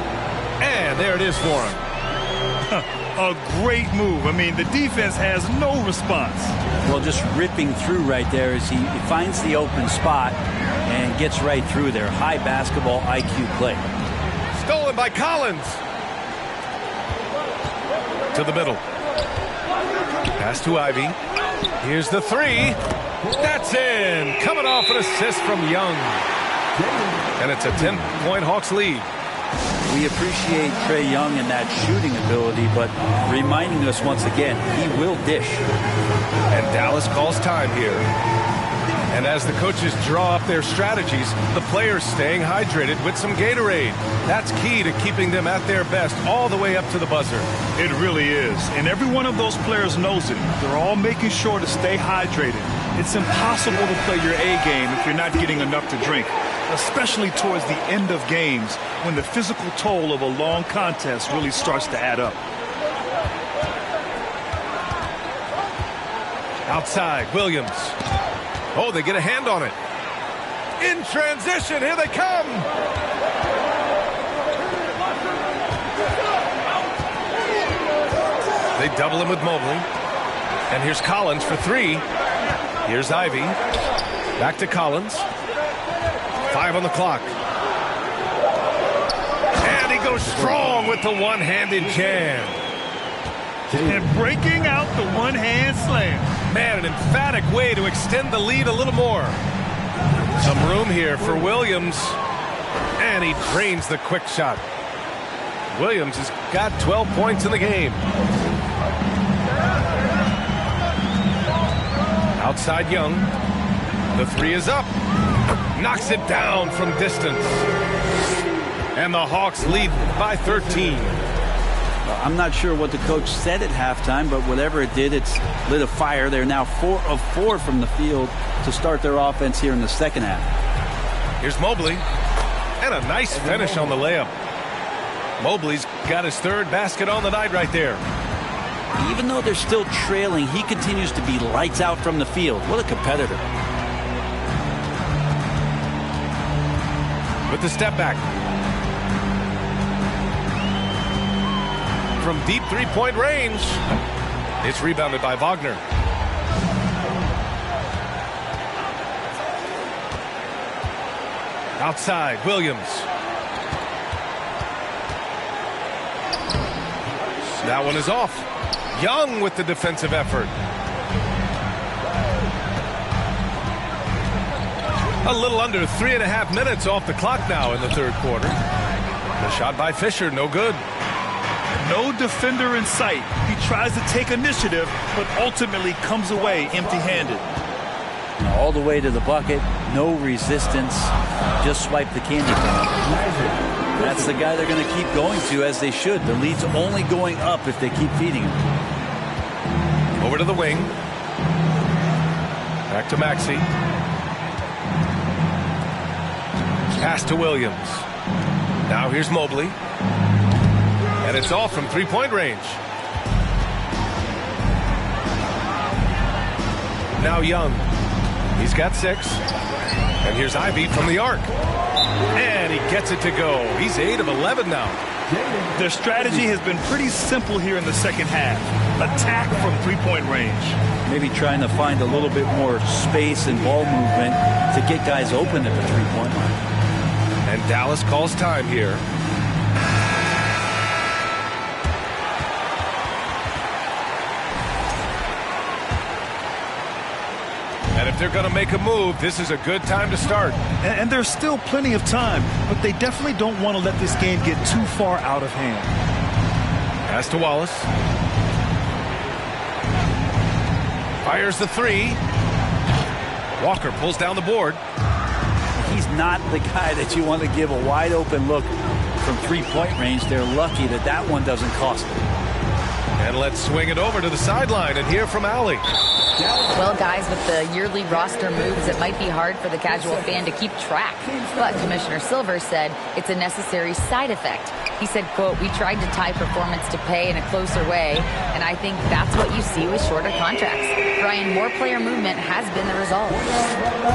V: and there it is for him.
W: A great move. I mean, the defense has no response.
B: Well, just ripping through right there as he finds the open spot and gets right through there. High basketball IQ play.
V: Stolen by Collins. To the middle. Pass to Ivy. Here's the 3. That's in. Coming off an assist from Young. And it's a 10-point Hawks lead.
B: We appreciate Trae Young and that shooting ability, but reminding us once again, he will dish.
V: And Dallas calls time here. And as the coaches draw up their strategies, the players staying hydrated with some Gatorade. That's key to keeping them at their best all the way up to the buzzer.
W: It really is. And every one of those players knows it. They're all making sure to stay hydrated. It's impossible to play your A game if you're not getting enough to drink, especially towards the end of games when the physical toll of a long contest really starts to add up.
V: Outside, Williams. Oh, they get a hand on it. In transition, here they come. They double him with Mobley. And here's Collins for 3. Here's Ivy. Back to Collins. 5 on the clock. And he goes strong with the one-handed jam.
W: And breaking out the one-hand slam.
V: Man, an emphatic way to extend the lead a little more. Some room here for Williams. And he drains the quick shot. Williams has got 12 points in the game. Outside Young. The 3 is up. Knocks it down from distance. And the Hawks lead by 13.
B: I'm not sure what the coach said at halftime, but whatever it did, it's lit a fire. They're now 4 of 4 from the field to start their offense here in the second half.
V: Here's Mobley. And a nice finish on the layup. Mobley's got his 3rd basket on the night right there.
B: Even though they're still trailing, he continues to be lights out from the field. What a competitor.
V: With the step back. From deep 3-point range. It's rebounded by Wagner. Outside, Williams. That one is off. Young with the defensive effort. A little under 3.5 minutes off the clock now in the 3rd quarter. The shot by Fisher, no good.
W: No defender in sight. He tries to take initiative, but ultimately comes away empty-handed.
B: All the way to the bucket, no resistance, just swipe the candy bar. That's the guy they're going to keep going to, as they should. The lead's only going up if they keep feeding him.
V: Over to the wing. Back to Maxey. Pass to Williams. Now here's Mobley. And it's off from 3-point range. Now Young. He's got 6. And here's Ivy from the arc. And he gets it to go. He's 8 of 11 now.
W: Their strategy has been pretty simple here in the second half. Attack from 3-point range.
B: Maybe trying to find a little bit more space and ball movement to get guys open at the 3-point line.
V: And Dallas calls time here. And it If they're going to make a move, this is a good time to start.
W: And there's still plenty of time, but they definitely don't want to let this game get too far out of hand.
V: Pass to Wallace. Fires the three. Walker pulls down the board.
B: He's not the guy that you want to give a wide open look from three-point range. They're lucky that that one doesn't cost them.
V: And let's swing it over to the sideline and hear from Allie.
E: Well, guys, with the yearly roster moves, it might be hard for the casual fan to keep track. But Commissioner Silver said it's a necessary side effect. He said, quote, "We tried to tie performance to pay in a closer way, and I think that's what you see with shorter contracts." Brian, more player movement has been the result.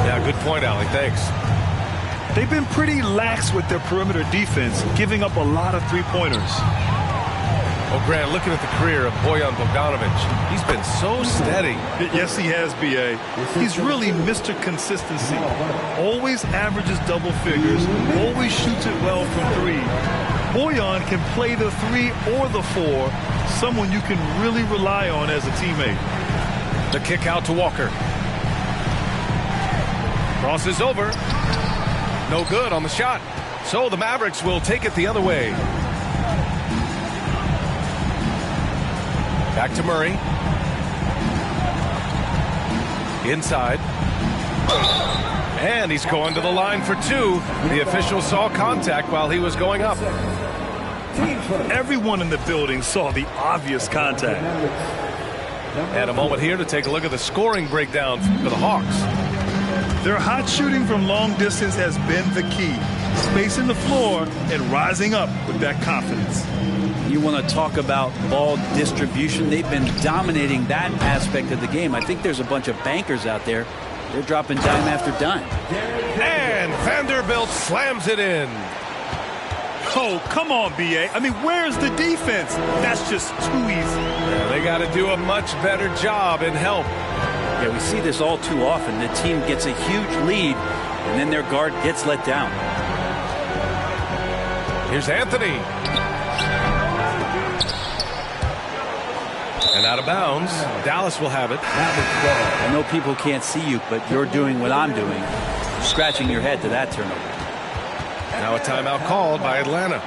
V: Yeah, good point, Allie. Thanks.
W: They've been pretty lax with their perimeter defense, giving up a lot of three-pointers.
V: Oh, Grant, looking at the career of Bojan Bogdanovic, he's been so steady.
W: Yes, he has, B.A. He's really Mr. Consistency. Always averages double figures, always shoots it well from three. Bojan can play the three or the four, someone you can really rely on as a teammate.
V: The kick out to Walker. Crosses over. No good on the shot. So the Mavericks will take it the other way. Back to Murray. Inside. And he's going to the line for two. The official saw contact while he was going up.
W: Everyone in the building saw the obvious contact.
V: And a moment here to take a look at the scoring breakdown for the Hawks.
W: Their hot shooting from long distance has been the key. Spacing the floor and rising up with that confidence.
B: You want to talk about ball distribution. They've been dominating that aspect of the game. I think there's a bunch of bankers out there. They're dropping dime after dime.
V: And Vanderbilt slams it in.
W: Oh, come on, B.A. I mean, where's the defense? That's just too easy.
V: Yeah, they got to do a much better job in help.
B: Yeah, we see this all too often. The team gets a huge lead, and then their guard gets let down.
V: Here's Anthony. And out of bounds. Dallas will have it.
B: I know people can't see you, but you're doing what I'm doing. Scratching your head to that turnover.
V: Now a timeout called by Atlanta.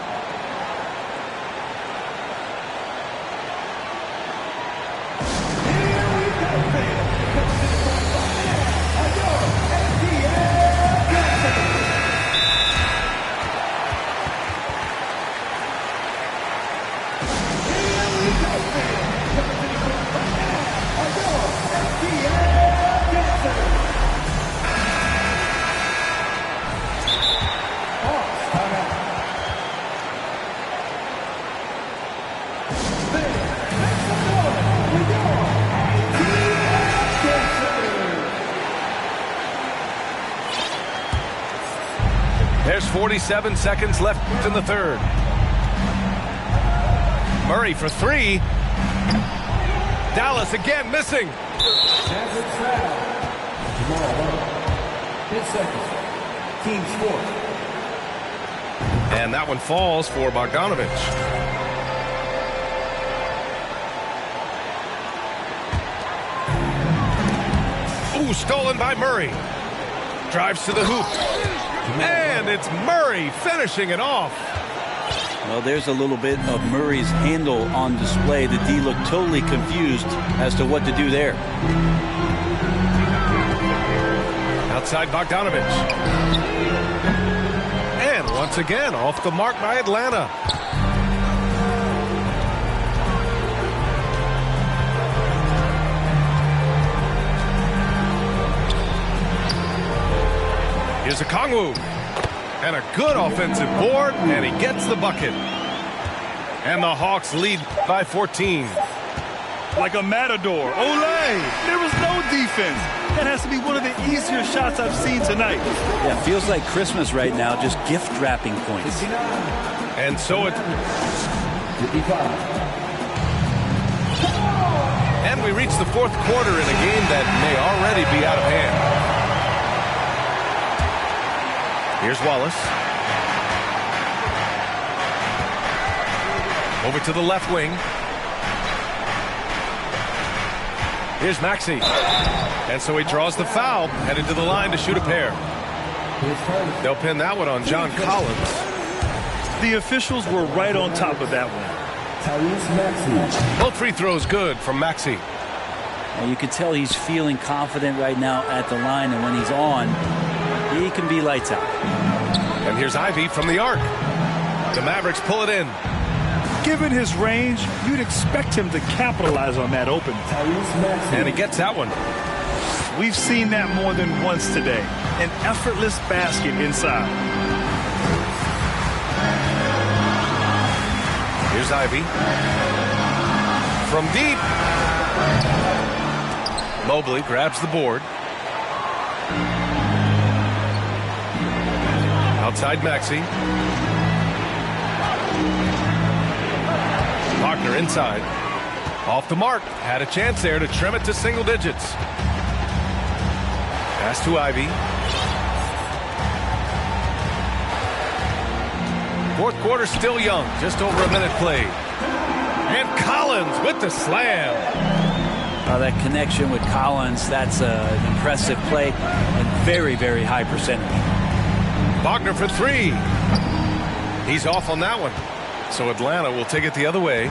V: There's 47 seconds left in the third. Murray for three. Dallas again missing.
G: Team score.
V: And that one falls for Bogdanovic. Ooh, stolen by Murray. Drives to the hoop. And it's Murray finishing it off.
B: Well, there's a little bit of Murray's handle on display. The D looked totally confused as to what to do there.
V: Outside Bogdanovic. And once again, off the mark by Atlanta. Here's a Kongwu. And a good offensive board, and he gets the bucket. And the Hawks lead by 14.
W: Like a matador. Olay! There was no defense. That has to be one of the easier shots I've seen tonight.
B: Yeah, feels like Christmas right now, just gift wrapping points.
V: And so it... And we reach the fourth quarter in a game that may already be out of hand. Here's Wallace. Over to the left wing. Here's Maxey. And so he draws the foul, headed to the line to shoot a pair. They'll pin that one on John Collins.
W: The officials were right on top of that one.
V: Both free throws good from Maxey.
B: And you can tell he's feeling confident right now at the line, and when he's on, he can be lights out.
V: And here's Ivey from the arc. The Mavericks pull it in.
W: Given his range, you'd expect him to capitalize on that open.
V: And he gets that one.
W: We've seen that more than once today. An effortless basket inside.
V: Here's Ivey. From deep. Mobley grabs the board. Outside Maxey. Wagner inside. Off the mark. Had a chance there to trim it to single digits. Pass to Ivey. Fourth quarter still young. Just over a minute played. And Collins with the slam.
B: That connection with Collins, that's an impressive play and very, very high percentage.
V: Wagner for three. He's off on that one. So Atlanta will take it the other way.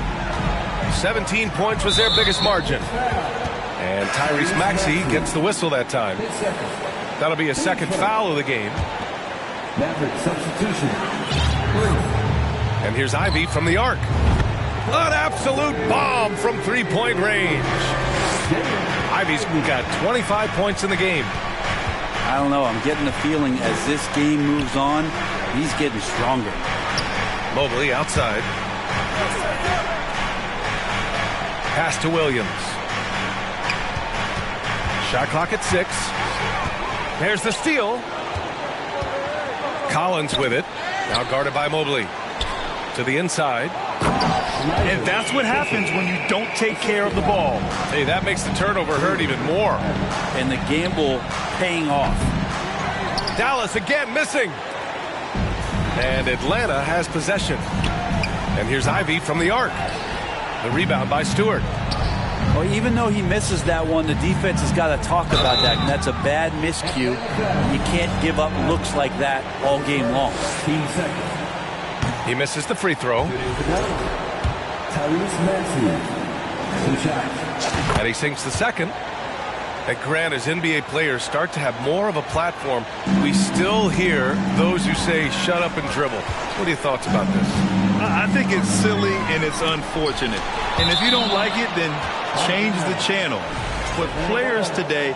V: 17 points was their biggest margin. And Tyrese Maxey gets the whistle that time. That'll be a second foul of the game.
Q: Maverick substitution.
V: And here's Ivey from the arc. An absolute bomb from three-point range. Ivey's got 25 points in the game.
B: I don't know. I'm getting the feeling as this game moves on, he's getting stronger.
V: Mobley outside. Pass to Williams. Shot clock at 6. There's the steal. Collins with it. Now guarded by Mobley. To the inside.
W: And that's what happens when you don't take care of the ball.
V: Hey, that makes the turnover hurt even more.
B: And the gamble paying off.
V: Dallas again missing. And Atlanta has possession. And here's Ivey from the arc. The rebound by Stewart.
B: Well, even though he misses that one, the defense has got to talk about that. And that's a bad miscue. You can't give up looks like that all game long.
V: He misses the free throw. And he sinks the second. And Grant, as NBA players start to have more of a platform, we still hear those who say, shut up and dribble. What are your thoughts about this?
W: I think it's silly and it's unfortunate. And if you don't like it, then change the channel. But players today,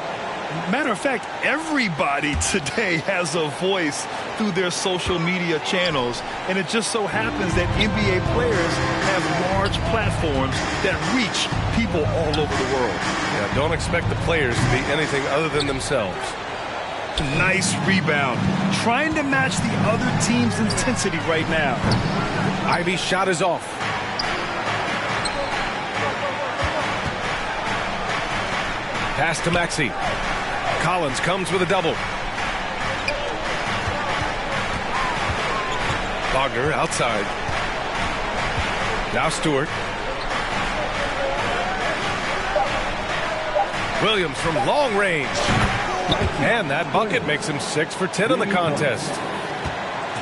W: matter of fact, everybody today has a voice through their social media channels. And it just so happens that NBA players have large platforms that reach people all over the world.
V: Yeah, don't expect the players to be anything other than themselves.
W: Nice rebound. Trying to match the other team's intensity right now.
V: Ivey's shot is off. Pass to Maxey. Collins comes with a double. Wagner outside. Now Stewart. Williams from long range. And that bucket makes him 6 for 10 in the contest.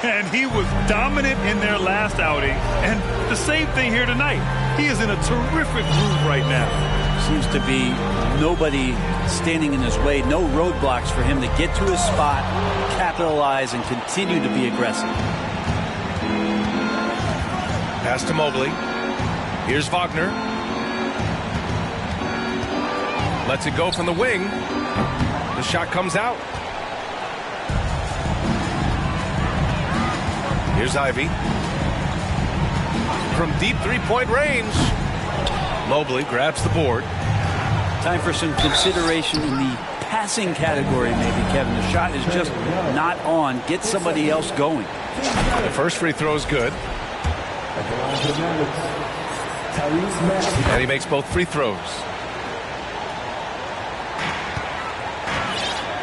W: And he was dominant in their last outing. And the same thing here tonight. He is in a terrific groove right now.
B: Seems to be nobody standing in his way. No roadblocks for him to get to his spot, capitalize, and continue to be aggressive.
V: Pass to Mobley. Here's Wagner. Lets it go from the wing. The shot comes out. Here's Ivey. From deep three-point range. Mobley grabs the board.
B: Time for some consideration in the passing category, maybe, Kevin. The shot is just not on. Get somebody else going.
V: The first free throw is good. And he makes both free throws.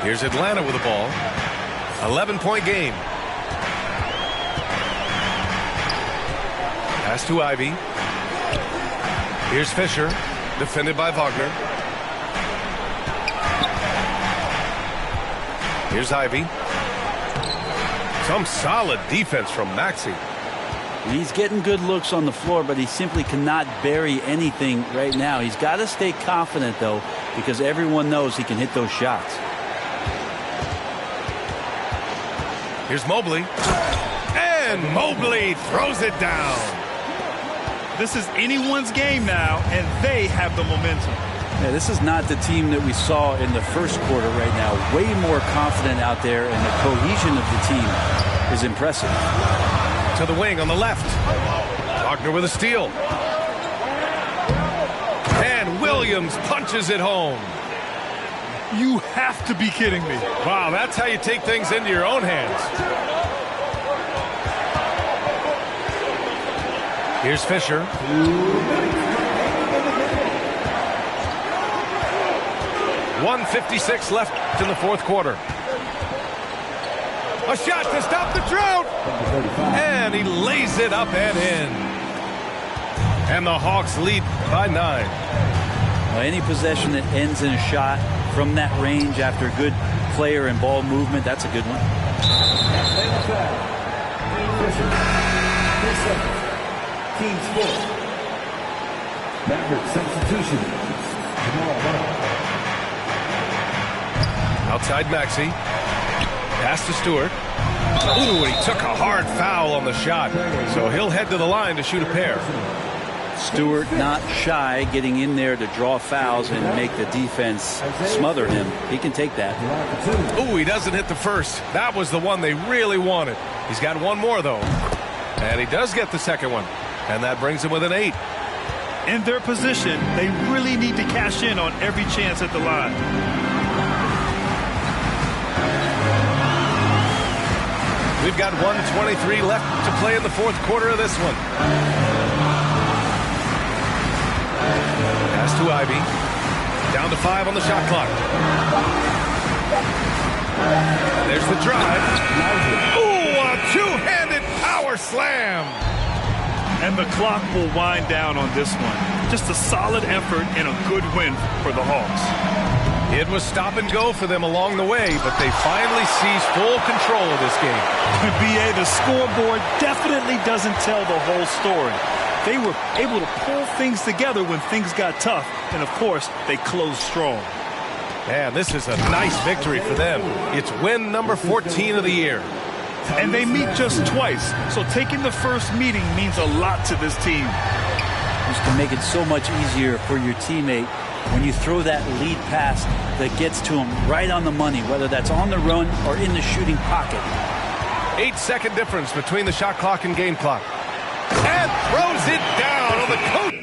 V: Here's Atlanta with the ball. 11-point game. Pass to Ivey. Here's Fisher, defended by Wagner. Here's Ivy. Some solid defense from Maxey.
B: He's getting good looks on the floor, but he simply cannot bury anything right now. He's got to stay confident, though, because everyone knows he can hit those shots.
V: Here's Mobley. And Mobley throws it down.
W: This is anyone's game now, and they have the momentum.
B: Yeah, this is not the team that we saw in the first quarter right now. Way more confident out there, and the cohesion of the team is impressive.
V: To the wing on the left. Wagner with a steal. And Williams punches it home.
W: You have to be kidding me.
V: Wow, that's how you take things into your own hands. Here's Fisher. 1:56 left in the fourth quarter. A shot to stop the drought. And he lays it up and in. And the Hawks lead by 9.
B: Well, any possession that ends in a shot from that range after good player and ball movement, that's a good one.
D: Team sport. Maverick substitution.
V: Outside Maxey. Pass to Stewart. Ooh, he took a hard foul on the shot. So he'll head to the line to shoot a pair.
B: Stewart not shy, getting in there to draw fouls and make the defense smother him. He can take that.
V: Ooh, he doesn't hit the first. That was the one they really wanted. He's got one more, though. And he does get the second one. And that brings him with an 8.
W: In their position, they really need to cash in on every chance at the line.
V: We've got 1:23 left to play in the fourth quarter of this one. Pass to Ivy. Down to 5 on the shot clock. There's the drive. Ooh, a two-handed power slam.
W: And the clock will wind down on this one. Just a solid effort and a good win for the Hawks.
V: It was stop and go for them along the way, but they finally seized full control of this game.
W: BA, the scoreboard definitely doesn't tell the whole story. They were able to pull things together when things got tough, and of course, they closed strong.
V: Man, this is a nice victory for them. It's win number 14 of the year.
W: And they meet just twice, so taking the first meeting means a lot to this team.
B: Just to make it so much easier for your teammate when you throw that lead pass that gets to him right on the money, whether that's on the run or in the shooting pocket.
V: 8-second difference between the shot clock and game clock. And throws it down on the coach.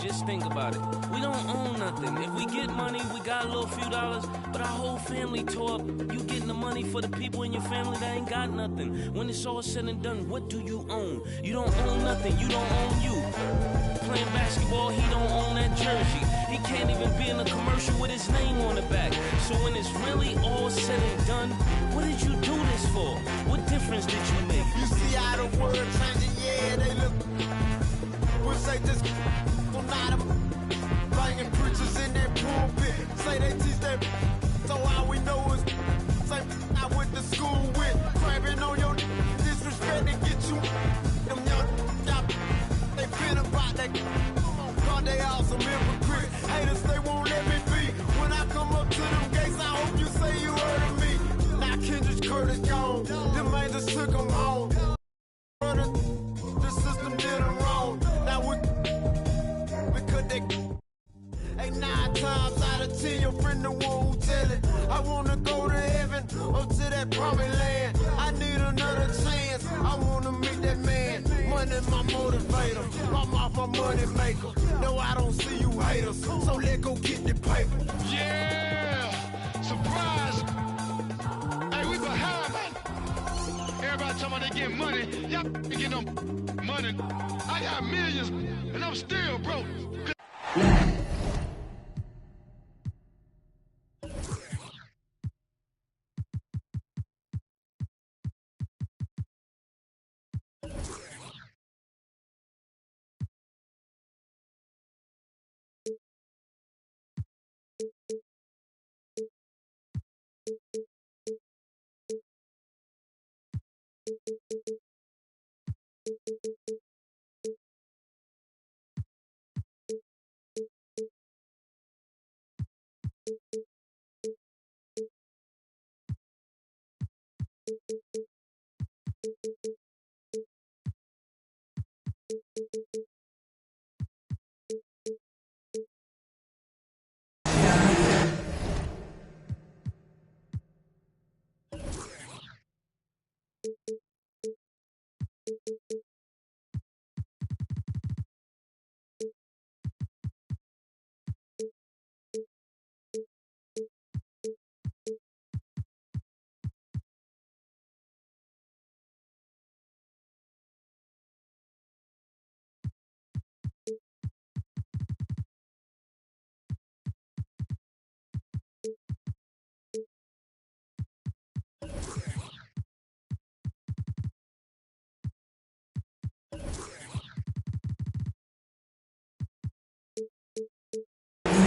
F: Just think about it. We don't own nothing. If we get money, we got a little few dollars, but our whole family tore up. You getting the money for the people in your family that ain't got nothing. When it's all said and done, what do you own? You don't own nothing. You don't own you. Playing basketball, he don't own that jersey. He can't even be in a commercial with his name on the back. So when it's really all said and done, what did you do this for? What difference did you make?
N: You see how the world changing, yeah, they look. Wish they just so now them banging preachers in that pulpit. Say they teach that, so all we know is say I went to school with. Crabbing on your disrespect to get you. Them young they been about that. God, they all some hypocrites. Haters, they won't let me be. When I come up to them gates, I hope you say you heard of me. Now Kendrick Curtis gone. Them angels took him home. The system did them wrong. Now we because they ain't 9 times out of 10 your friend the one who tell it. I wanna go to heaven or to that promised land. I need another chance. I wanna meet that man. Money my motivator. I'm off my money maker. No, I don't see you haters. So let go get the paper.
C: Yeah! Surprise! Hey, we behind, man. Everybody talking about they getting money. Y'all get no money. I got millions, and I'm still broke.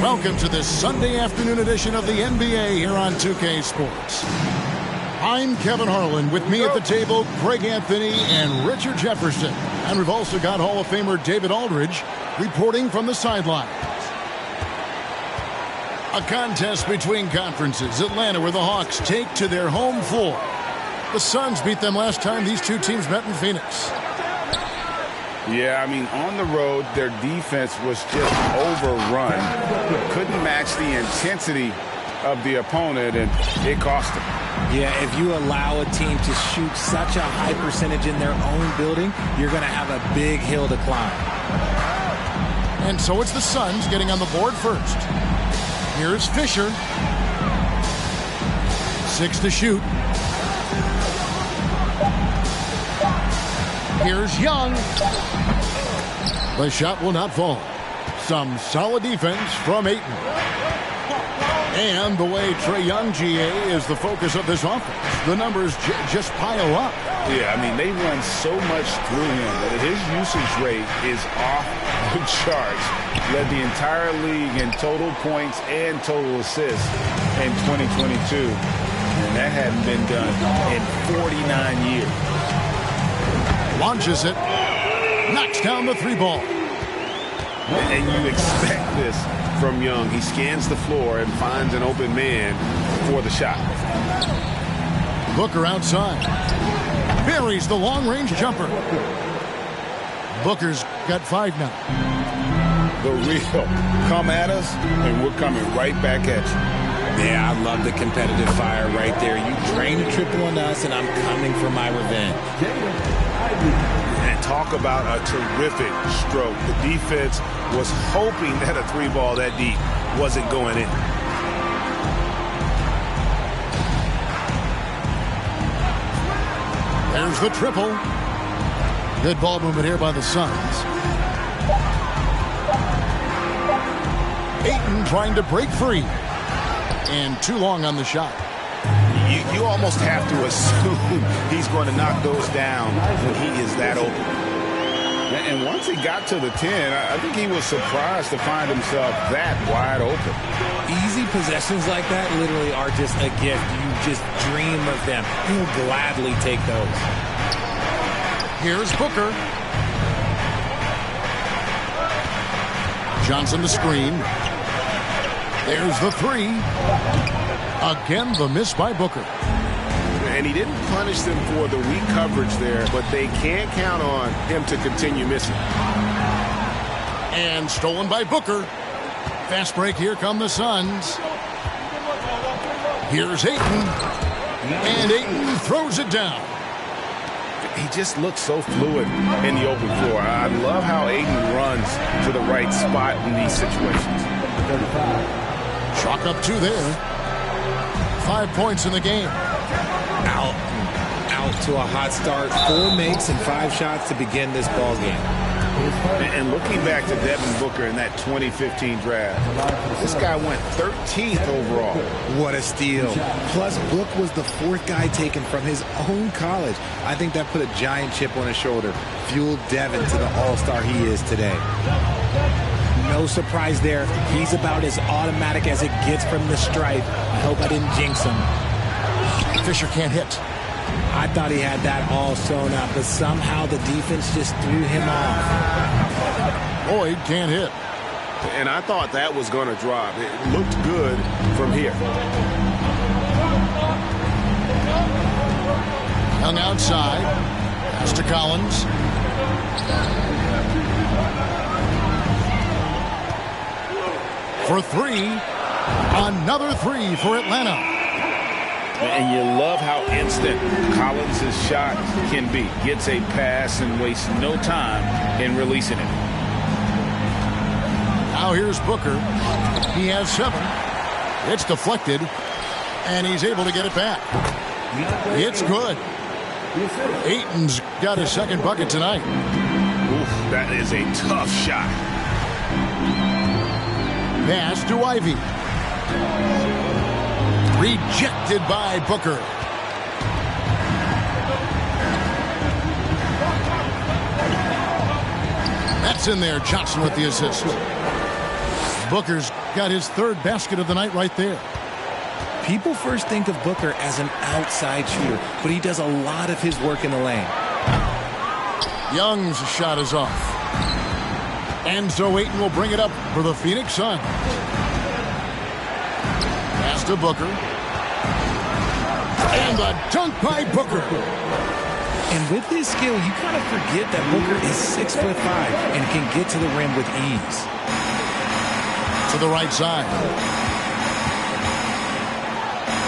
H: Welcome to this Sunday afternoon edition of the NBA here on 2K Sports. I'm Kevin Harlan. With me at the table, Greg Anthony and Richard Jefferson. And we've also got Hall of Famer David Aldridge reporting from the sideline. A contest between conferences. Atlanta, where the Hawks take to their home floor. The Suns beat them last time these two teams met in Phoenix.
K: Yeah, I mean, on the road, their defense was just overrun. Couldn't match the intensity of the opponent, and it cost them.
X: Yeah, if you allow a team to shoot such a high percentage in their own building, you're going to have a big hill to climb.
H: And so it's the Suns getting on the board first. Here's Fisher. 6 to shoot. Here's Young. The shot will not fall. Some solid defense from Ayton. And the way Trae Young, GA, is the focus of this offense. The numbers just pile up.
K: Yeah, I mean, they run so much through him that his usage rate is off the charts. Led the entire league in total points and total assists in 2022. And that hadn't been done in 49 years.
H: Launches it. Knocks down the 3 ball.
Y: And you expect this from Young. He scans the floor and finds an open man for the shot.
H: Booker outside. Buries the long-range jumper. Booker's got 5 now.
K: The real. Come at us, and we're coming right back at you.
X: Yeah, I love the competitive fire right there. You drain a triple on us, and I'm coming for my revenge.
K: And talk about a terrific stroke. The defense was hoping that a 3-ball that deep wasn't going in.
H: There's the triple. Good ball movement here by the Suns. Ayton trying to break free. And too long on the shot.
K: You almost have to assume he's going to knock those down when he is that open.
Y: And once he got to the 10, I think he was surprised to find himself that wide open.
X: Easy possessions like that literally are just a gift. You just dream of them. He'll gladly take those.
H: Here's Booker. Johnson the screen. There's the three. Again, the miss by Booker.
Y: And he didn't punish them for the weak coverage there, but they can't count on him to continue missing.
H: And stolen by Booker. Fast break, here come the Suns. Here's Ayton. And Ayton throws it down.
Y: He just looks so fluid in the open floor. I love how Ayton runs to the right spot in these situations.
H: Chalk up 2 there. 5 points in the game.
X: Out to a hot start. 4 makes and 5 shots to begin this ball game.
Y: And looking back to Devin Booker in that 2015 draft, this guy went 13th overall.
X: What a steal. Plus, Book was the 4th guy taken from his own college. I think that put a giant chip on his shoulder, fueled Devin to the all-star he is today. No surprise there. He's about as automatic as it gets from the stripe. I hope I didn't jinx him.
H: Fisher can't hit.
X: I thought he had that all sewn up, but somehow the defense just threw him off.
H: Boyd can't hit.
Y: And I thought that was going to drop. It looked good from here.
H: Young outside. Pass to Collins. For 3. Another 3 for Atlanta.
Y: And you love how instant Collins' shot can be. Gets a pass and wastes no time in releasing it.
H: Now here's Booker. He has 7. It's deflected, and he's able to get it back. It's good. Ayton's got his 2nd bucket tonight.
Y: Oof, that is a tough shot.
H: Pass to Ivy. Rejected by Booker. That's in there. Johnson with the assist. Booker's got his 3rd basket of the night right there.
X: People first think of Booker as an outside shooter, but he does a lot of his work in the lane.
H: Young's shot is off. And so Ayton will bring it up for the Phoenix Suns. Pass to Booker. And a dunk by Booker.
X: And with his skill, you kind of forget that Booker is 6'5" and can get to the rim with ease.
H: To the right side.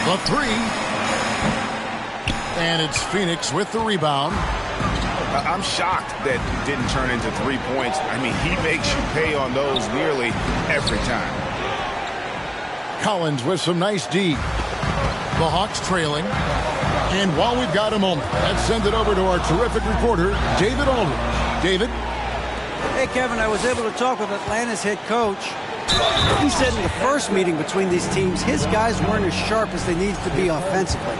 H: The 3. And it's Phoenix with the rebound.
Y: I'm shocked that it didn't turn into 3 points. I mean, he makes you pay on those nearly every time.
H: Collins with some nice D. The Hawks trailing. And while we've got a moment, let's send it over to our terrific reporter, David Aldridge. David?
I: Hey, Kevin, I was able to talk with Atlanta's head coach. He said in the first meeting between these teams, his guys weren't as sharp as they needed to be offensively.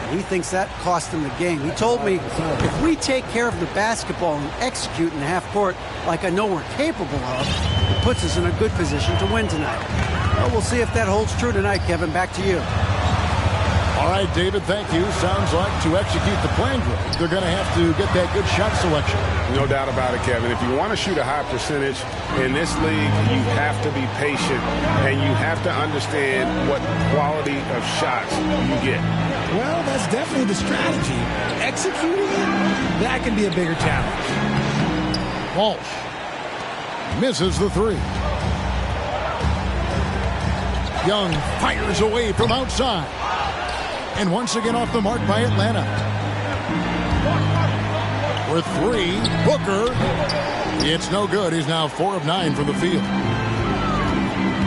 I: And he thinks that cost them the game. He told me, if we take care of the basketball and execute in the half court like I know we're capable of, it puts us in a good position to win tonight. Well, we'll see if that holds true tonight, Kevin. Back to you.
H: All right, David, thank you. Sounds like to execute the plan, they're going to have to get that good shot selection.
Y: No doubt about it, Kevin. If you want to shoot a high percentage in this league, you have to be patient, and you have to understand what quality of shots you get.
X: Well, that's definitely the strategy. Executing it, that can be a bigger challenge.
H: Walsh misses the 3. Young fires away from outside. And once again off the mark by Atlanta. For 3, Booker. It's no good. He's now 4 of 9 from the field.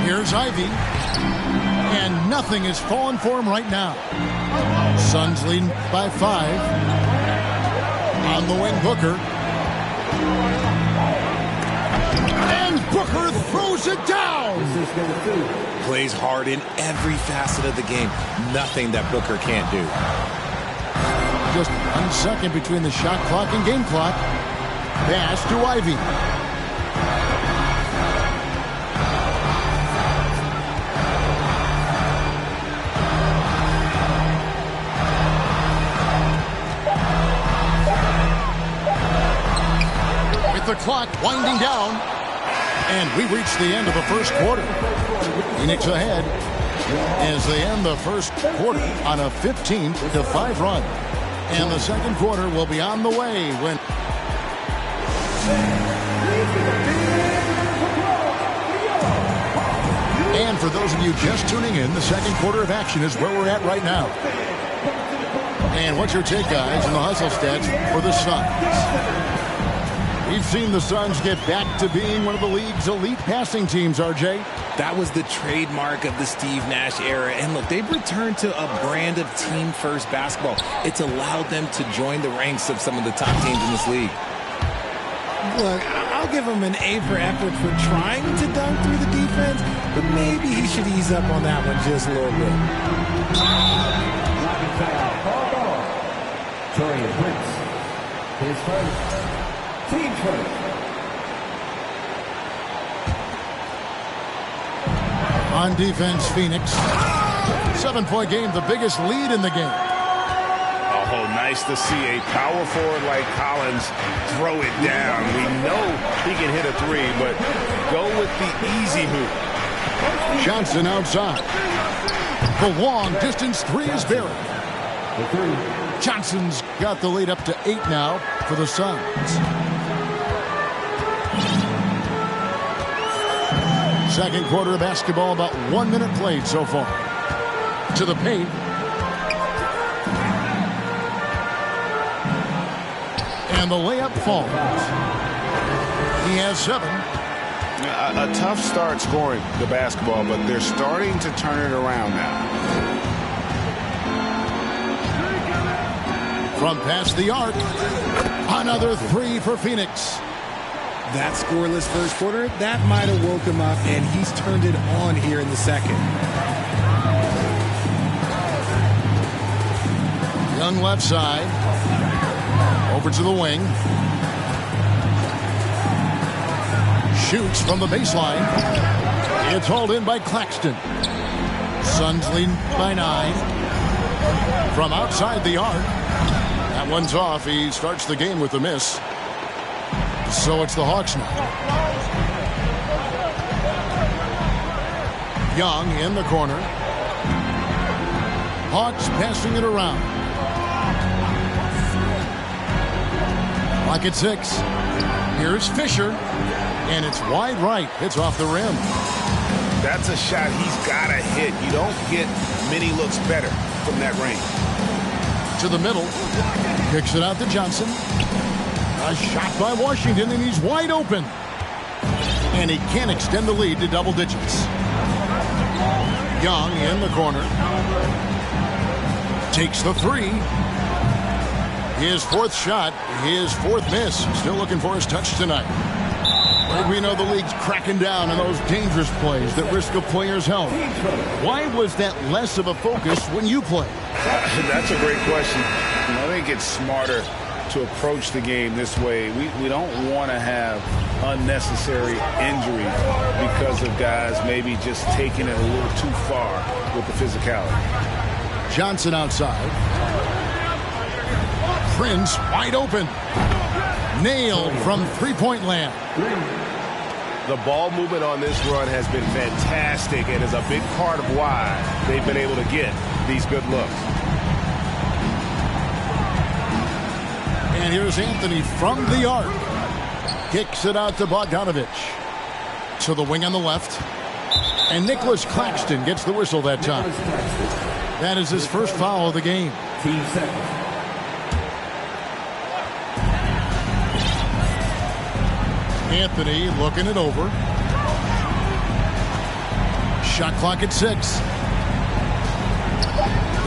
H: Here's Ivy. And nothing is falling for him right now. Suns leading by 5. On the wing, Booker. And Booker throws it down.
X: Plays hard in every facet of the game. Nothing that Booker can't do.
H: Just 1 second between the shot clock and game clock. Pass to Ivy. With the clock winding down, and we reach the end of the first quarter. Phoenix ahead as they end the first quarter on a 15-5 run. And the second quarter will be on the way when... And for those of you just tuning in, the second quarter of action is where we're at right now. And what's your take, guys, in the hustle stats for the Suns? We've seen the Suns get back to being one of the league's elite passing teams, RJ.
X: That was the trademark of the Steve Nash era. And look, they've returned to a brand of team-first basketball. It's allowed them to join the ranks of some of the top teams in this league. Look, I'll give him an A for effort for trying to dunk through the defense, but maybe he should ease up on that one just a little bit.
D: Torian Prince. His first. Team first.
H: On defense, Phoenix. 7-point game, the biggest lead in the game.
Y: Oh, nice to see a power forward like Collins throw it down. We know he can hit a three, but go with the easy hoop.
H: Johnson outside. The long distance three is buried. Johnson's got the lead up to 8 now for the Suns. Second quarter of basketball, about 1 minute played so far. To the paint. And the layup falls. He has 7.
Y: A tough start scoring the basketball, but they're starting to turn it around now.
H: From past the arc, another 3 for Phoenix.
X: That scoreless first quarter, that might have woke him up, and he's turned it on here in the second.
H: Young left side. Over to the wing. Shoots from the baseline. It's hauled in by Claxton. Suns lead by 9. From outside the arc. That one's off. He starts the game with a miss. So it's the Hawks now. Young in the corner. Hawks passing it around. Clock at 6. Here's Fisher. And it's wide right. It's off the rim.
Y: That's a shot he's got to hit. You don't get many looks better from that range.
H: To the middle. Kicks it out to Johnson. A shot by Washington, and he's wide open. And he can't extend the lead to double digits. Young in the corner. Takes the 3. His 4th shot, his 4th miss. Still looking for his touch tonight. But we know the league's cracking down on those dangerous plays that risk a player's health. Why was that less of a focus when you played?
Y: That's a great question. I think it's smarter to approach the game this way. We don't want to have unnecessary injury because of guys maybe just taking it a little too far with the physicality.
H: Johnson outside. Prince wide open. Nailed from three-point land.
Y: The ball movement on this run has been fantastic and is a big part of why they've been able to get these good looks.
H: And here's Anthony from the arc. Kicks it out to Bogdanovich. To the wing on the left. And Nicholas Claxton gets the whistle that time. That is his first foul of the game.
D: Team second.
H: Anthony looking it over. Shot clock at 6.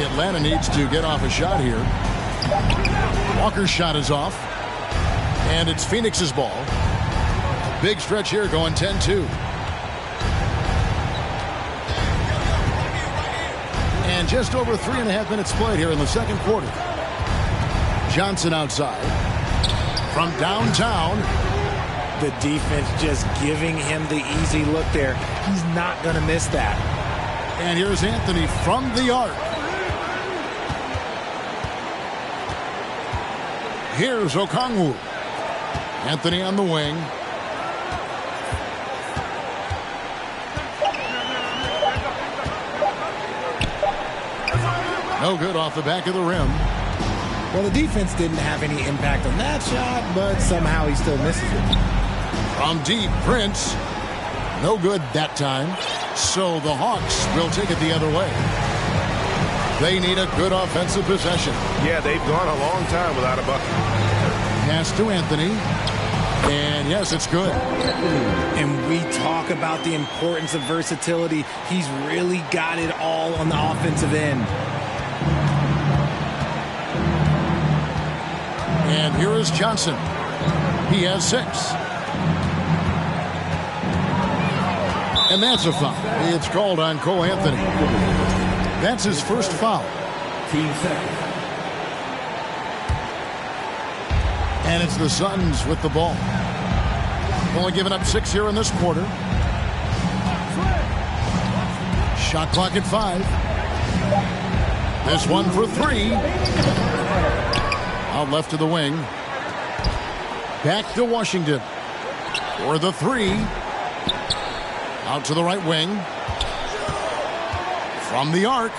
H: Atlanta needs to get off a shot here. Walker's shot is off. And it's Phoenix's ball. Big stretch here going 10-2. And just over 3.5 minutes played here in the second quarter. Johnson outside. from downtown.
X: The defense just giving him the easy look there. He's not going to miss that.
H: And here's Anthony from the arc. Here's Okongwu. Anthony on the wing. No good off the back of the rim.
X: Well, the defense didn't have any impact on that shot, but somehow he still misses it.
H: From deep, Prince. No good that time. So the Hawks will take it the other way. They need a good offensive possession.
V: Yeah, they've gone a long time without a bucket.
H: Pass to Anthony. And yes, it's good.
X: And we talk about the importance of versatility. He's really got it all on the offensive end.
H: And here is Johnson. He has 6. And that's a foul. It's called on Cole Anthony. That's his first foul.
D: Team second.
H: And it's the Suns with the ball. Only giving up 6 here in this quarter. Shot clock at 5. This one for 3. Out left to the wing. Back to Washington. For the 3. Out to the right wing. From the arc.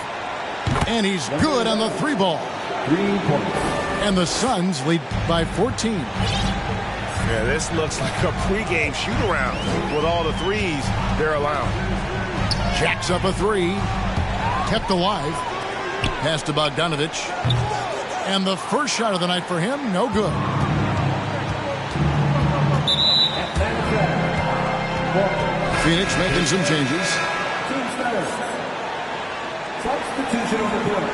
H: And he's good on the 3 ball.
D: 3 points.
H: And the Suns lead by 14.
V: Yeah, this looks like a pregame shoot-around with all the threes they're allowing.
H: Jacks up a 3. Kept alive. Pass to Bogdanovich. And the first shot of the night for him, no good. Phoenix making some changes.
D: Team status. Substitution on the court.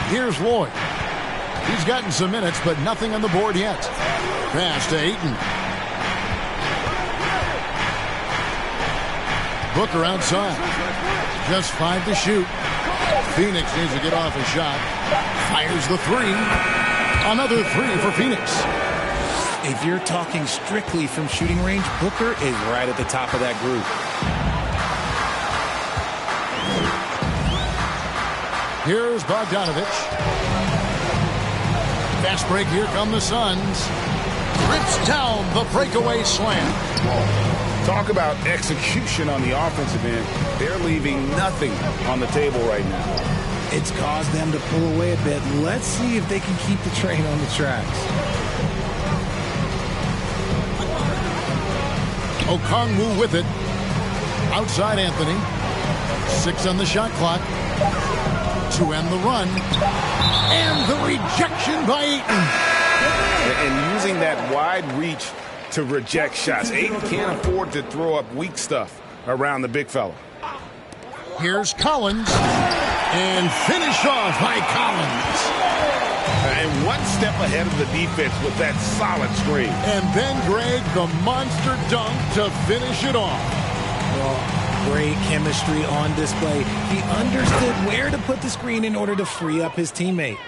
H: Here's Lloyd. He's gotten some minutes, but nothing on the board yet. Pass to Ayton. Booker outside. Just 5 to shoot. Phoenix needs to get off a shot. Fires the 3. Another 3 for Phoenix.
X: If you're talking strictly from shooting range, Booker is right at the top of that group.
H: Here's Bogdanovich. Fast break, here come the Suns. Rips down the breakaway slam.
Y: Talk about execution on the offensive end. They're leaving nothing on the table right now.
X: It's caused them to pull away a bit. Let's see if they can keep the train on the tracks.
H: Okongwu with it. Outside Anthony. 6 on the shot clock. To end the run. And the rejection by Ayton.
Y: And using that wide reach to reject shots. Ayton can't afford to throw up weak stuff around the big fella.
H: Here's Collins. And finish off by Collins.
Y: And one step ahead of the defense with that solid screen.
H: And then Greg, the monster dunk to finish it off.
X: Well, great chemistry on display. He understood where to put the screen in order to free up his teammate.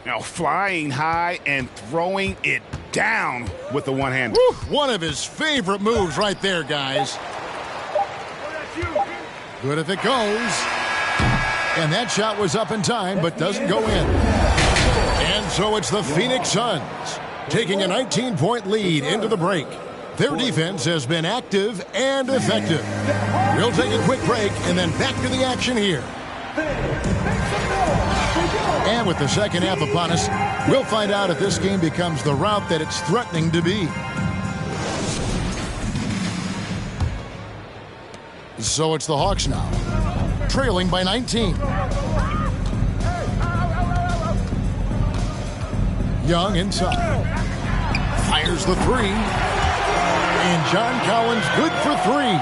Y: Now flying high and throwing it down with the one-hand.
H: One of his favorite moves right there, guys. Good if it goes. And that shot was up in time, but doesn't go in. And so it's the Phoenix Suns taking a 19-point lead into the break. Their defense has been active and effective. We'll take a quick break and then back to the action here. And with the second half upon us, we'll find out if this game becomes the route that it's threatening to be. So it's the Hawks now, trailing by 19. Young inside. Fires the 3. And John Collins good for 3.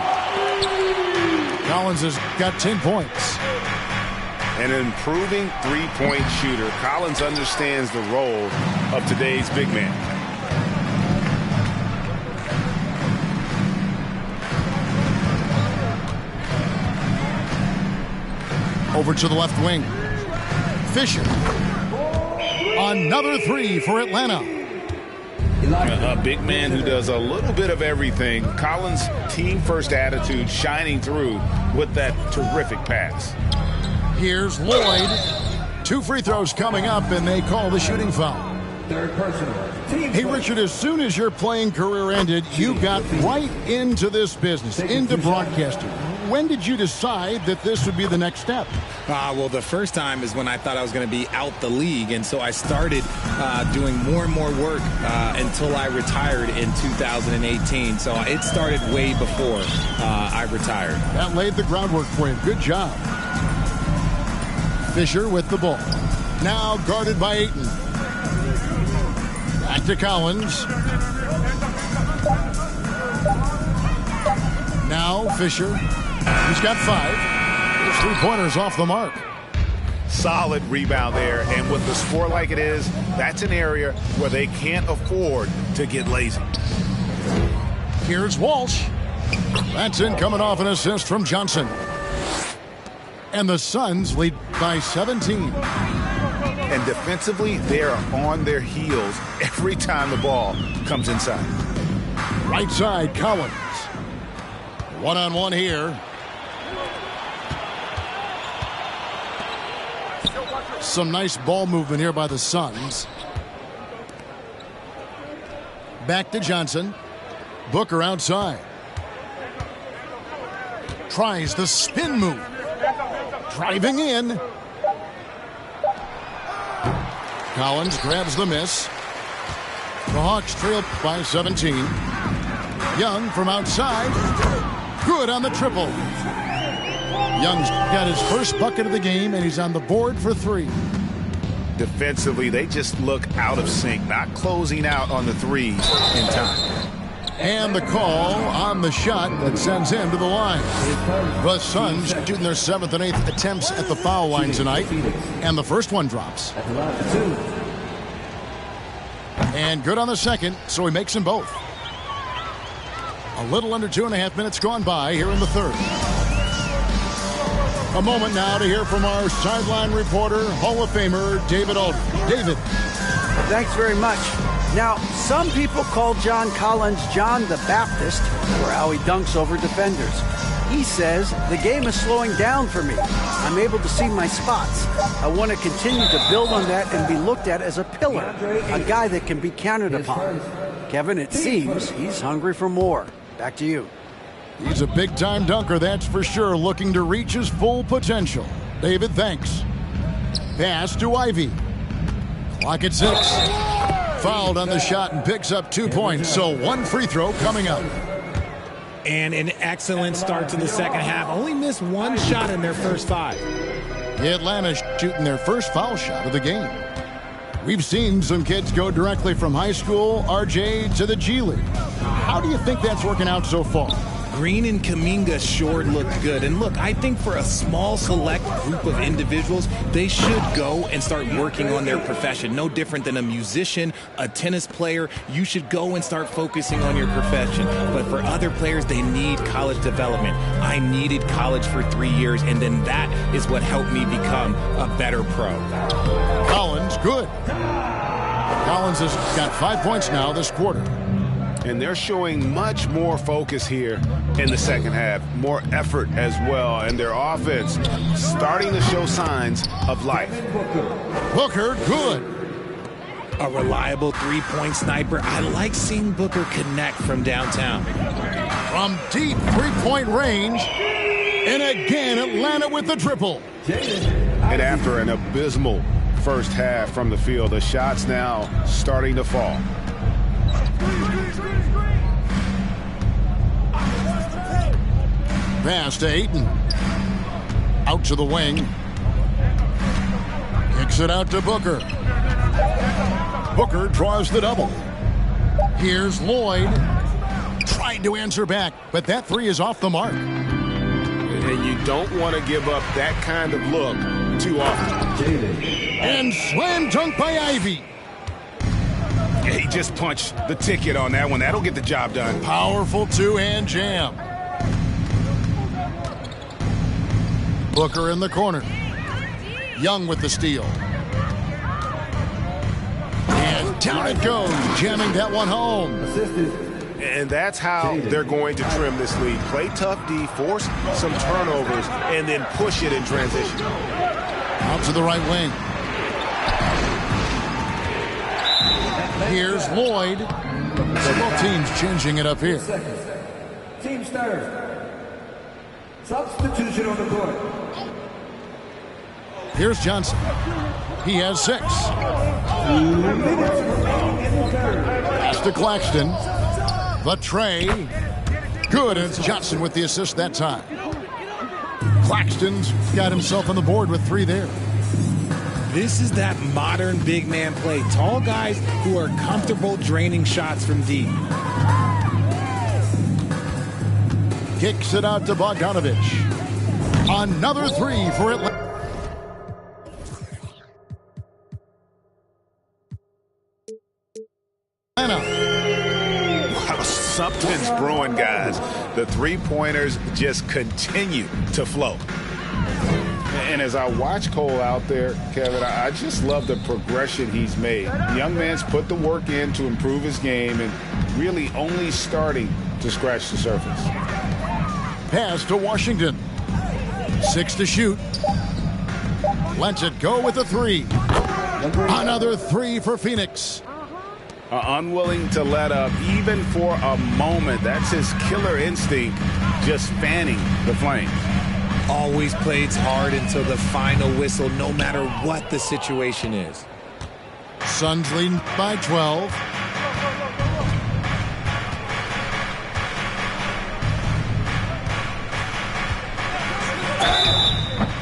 H: Collins has got 10 points.
Y: An improving three-point shooter. Collins understands the role of today's big man.
H: Over to the left wing. Fisher. Another three for Atlanta.
Y: A big man who does a little bit of everything. Collins' team-first attitude shining through with that terrific pass.
H: Here's Lloyd. 2 free throws coming up, and they call the shooting foul.
D: Third personal.
H: Hey, Richard, as soon as your playing career ended, you got right into this business, into broadcasting. When did you decide that this would be the next step?
X: Well, the first time is when I thought I was going to be out the league, and so I started doing more and more work until I retired in 2018. So it started way before I retired.
H: That laid the groundwork for you. Good job. Fisher with the ball. Now guarded by Ayton. Back to Collins. Now Fisher. He's got 5. His 3-pointers off the mark.
Y: Solid rebound there, and with the score like it is, that's an area where they can't afford to get lazy.
H: Here's Walsh. That's in, coming off an assist from Johnson. And the Suns lead by 17.
Y: And defensively, they are on their heels every time the ball comes inside.
H: Right side, Collins. One-on-one here. Some nice ball movement here by the Suns. Back to Johnson. Booker outside. Tries the spin move. Driving in. Collins grabs the miss. The Hawks trail by 17. Young from outside. Good on the triple. Young's got his first bucket of the game, and he's on the board for 3.
Y: Defensively, they just look out of sync, not closing out on the threes in time.
H: And the call on the shot that sends him to the line. The Suns shooting their 7th and 8th attempts at the foul line tonight, and the first one drops. And good on the second, so he makes them both. A little under 2.5 minutes gone by here in the third. A moment now to hear from our sideline reporter, Hall of Famer David Aldridge. David.
I: Thanks very much. Now, some people call John Collins John the Baptist for how he dunks over defenders. He says, the game is slowing down for me. I'm able to see my spots. I want to continue to build on that and be looked at as a pillar, a guy that can be counted upon. Kevin, it seems he's hungry for more. Back to you.
H: He's a big-time dunker, that's for sure, looking to reach his full potential. David, thanks. Pass to Ivy. Clock at 6. Fouled on the shot and picks up 2 points, so 1 free throw coming up.
X: And an excellent start to the second half. Only missed 1 shot in their first 5.
H: Atlanta shooting their first foul shot of the game. We've seen some kids go directly from high school, RJ, to the G League. How do you think that's working out so far?
X: Green and Kuminga sure looked good. And look, I think for a small select group of individuals, they should go and start working on their profession. No different than a musician, a tennis player. You should go and start focusing on your profession. But for other players, they need college development. I needed college for 3 years, and then that is what helped me become a better pro.
H: Collins, good. Collins has got 5 points now this quarter.
Y: And they're showing much more focus here in the second half. More effort as well. And their offense starting to show signs of life.
H: Booker, good.
X: A reliable 3-point sniper. I like seeing Booker connect from downtown.
H: From deep 3-point range. And again, Atlanta with the triple.
Y: And after an abysmal first half from the field, the shots now starting to fall.
H: Pass to Ayton. Out to the wing. Kicks it out to Booker. Booker draws the double. Here's Lloyd. Trying to answer back, but that 3 is off the mark.
Y: And you don't want to give up that kind of look too often.
H: And slam dunk by Ivy.
Y: Yeah, he just punched the ticket on that one. That'll get the job done.
H: Powerful 2-hand jam. Booker in the corner. Young with the steal. And down it goes, jamming that one home.
V: And that's how they're going to trim this lead. Play tough D, force some turnovers, and then push it in transition.
H: Out to the right wing. Here's Lloyd. So both teams changing it up here.
D: Team starters. Substitution on the court.
H: Here's Johnson. He has 6. Pass to Claxton. The tray. Good, and it's Johnson with the assist that time. Claxton's got himself on the board with 3 there.
X: This is that modern big man play. Tall guys who are comfortable draining shots from deep.
H: Kicks it out to Bogdanovich. Another 3 for Atlanta.
V: Wow, something's brewing, guys. The three-pointers just continue to flow.
Y: And as I watch Cole out there, Kevin, I just love the progression he's made. The young man's put the work in to improve his game and really only starting to scratch the surface.
H: Pass to Washington. 6 to shoot. Lets it go with a 3. Another 3 for Phoenix.
Y: Unwilling to let up even for a moment. That's his killer instinct, just fanning the flames.
X: Always plays hard until the final whistle, no matter what the situation is.
H: Suns leading by 12.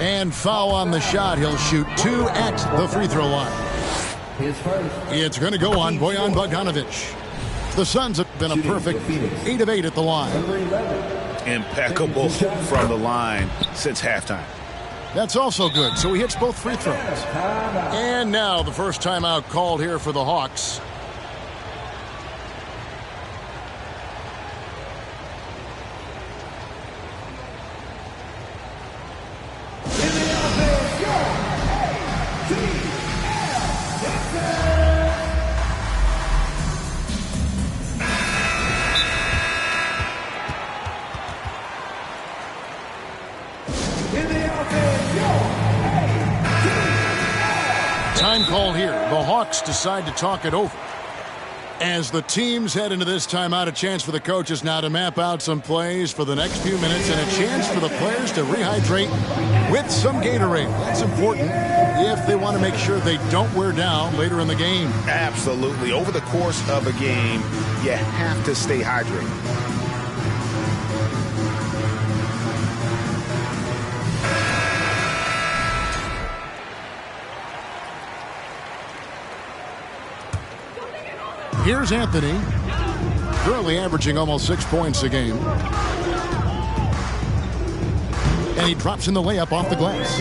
H: And foul on the shot. He'll shoot 2 at the free throw line. It's going to go on Bojan Bogdanovich. The Suns have been a perfect 8 of 8 at the line.
Y: Impeccable from the line since halftime.
H: That's also good. So he hits both free throws. And now the first timeout called here for the Hawks. Time call here. The Hawks decide to talk it over. As the teams head into this timeout, a chance for the coaches now to map out some plays for the next few minutes and a chance for the players to rehydrate with some Gatorade. That's important if they want to make sure they don't wear down later in the game.
Y: Absolutely. Over the course of a game, you have to stay hydrated.
H: Here's Anthony, currently averaging almost 6 points a game. And he drops in the layup off the glass.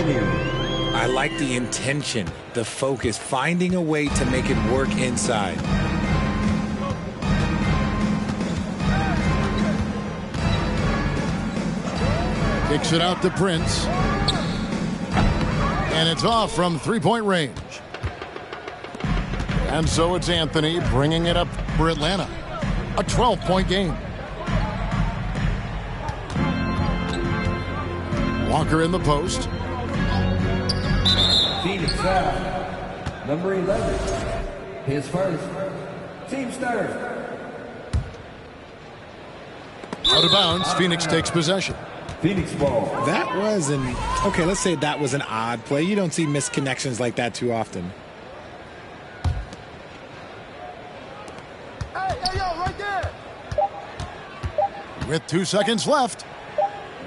X: I like the intention, the focus, finding a way to make it work inside.
H: Kicks it out to Prince. And it's off from three-point range. And so it's Anthony bringing it up for Atlanta. A 12-point game. Walker in the post.
D: Phoenix foul. Number 11. His first. Team starter.
H: Out of bounds. Phoenix takes possession.
D: Phoenix ball.
X: That was okay, let's say that was an odd play. You don't see missed connections like that too often.
H: With 2 seconds left.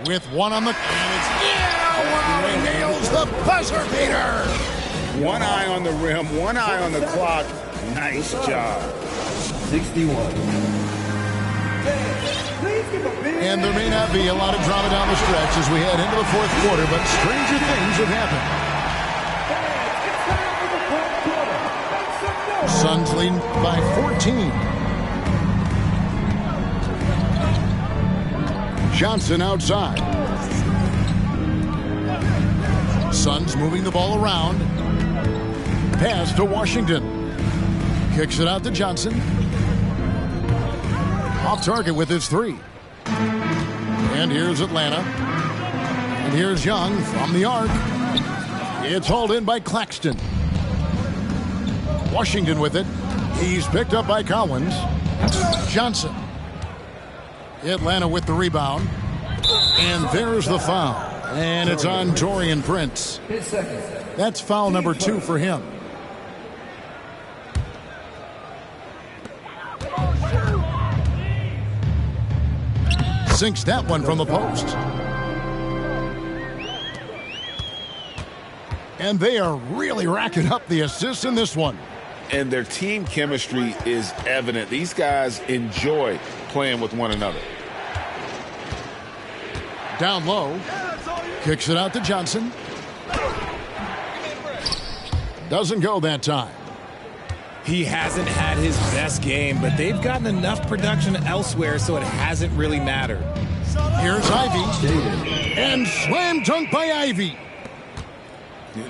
H: With one on the... One nails the buzzer beater.
Y: One eye on the rim, one eye on the clock. Nice job.
D: 61.
H: And there may not be a lot of drama down the stretch as we head into the fourth quarter, but stranger things have happened. Suns leading by 14. Johnson outside. Suns moving the ball around. Pass to Washington. Kicks it out to Johnson. Off target with his three. And here's Atlanta. And here's Young from the arc. It's hauled in by Claxton. Washington with it. He's picked up by Collins. Johnson. Atlanta with the rebound. And there's the foul. And it's on Taurean Prince. That's foul number 2 for him. Sinks that one from the post. And they are really racking up the assists in this one.
Y: And their team chemistry is evident. These guys enjoy playing with one another.
H: Down low. Kicks it out to Johnson. Doesn't go that time.
A: He hasn't had his best game, but they've gotten enough production elsewhere, so it hasn't really mattered.
H: Here's Ivy. And slam dunk by Ivy.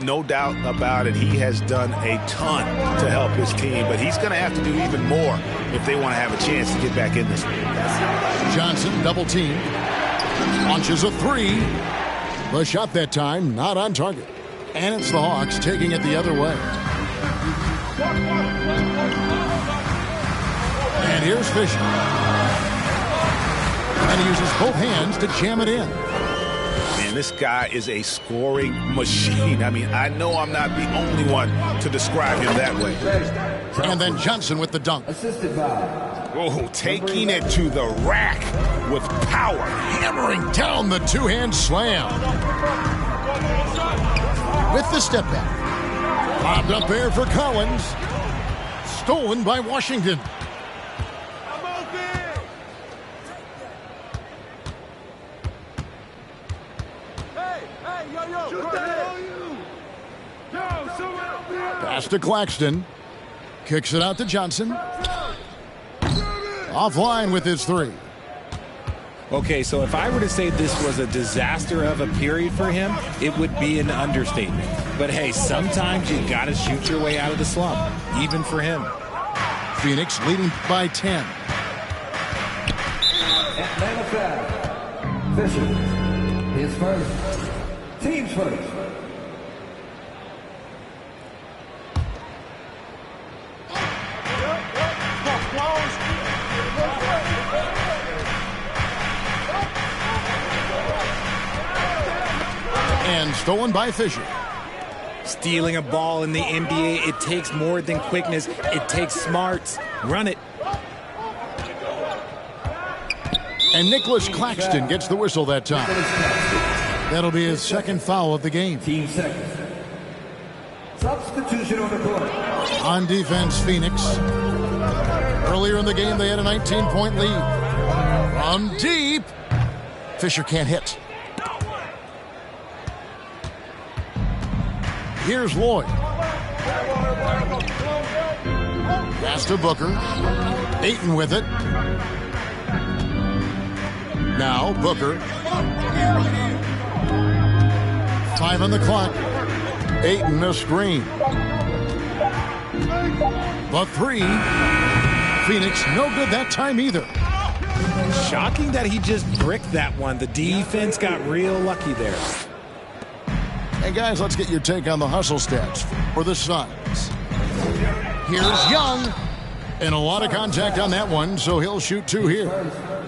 Y: No doubt about it, he has done a ton to help his team, but he's going to have to do even more if they want to have a chance to get back in this one.
H: Johnson double team. Launches a three. The shot that time not on target. And it's the Hawks taking it the other way. And here's Fisher. And he uses both hands to jam it in.
Y: Man, this guy is a scoring machine. I mean, I know I'm not the only one to describe him that way.
H: And then Johnson with the dunk.
Y: Oh, taking it to the rack with power.
H: Hammering down the two-hand slam. With the step back. Lobbed up there for Collins. Stolen by Washington. Pass to Claxton. Kicks it out to Johnson. Offline with his three.
A: Okay, so if I were to say this was a disaster of a period for him, it would be an understatement. But hey, sometimes you got to shoot your way out of the slump, even for him.
H: Phoenix leading by 10.
D: Atlanta foul. Fisher. His first. Team's first.
H: And stolen by Fisher.
A: Stealing a ball in the NBA, it takes more than quickness. It takes smarts. Run it.
H: And Nicholas Claxton gets the whistle that time. That'll be his second foul of the game.
D: Team second. Substitution on the court.
H: On defense, Phoenix. Earlier in the game, they had a 19-point lead. From deep. Fisher can't hit. Here's Lloyd. Pass to Booker. Ayton with it. Now Booker. 5 on the clock. Ayton a screen. The three. Phoenix no good that time either.
A: Shocking that he just bricked that one. The defense got real lucky there.
H: And guys, let's get your take on the hustle stats for the Suns. Here's Young. And a lot of contact on that one, so he'll shoot 2 here.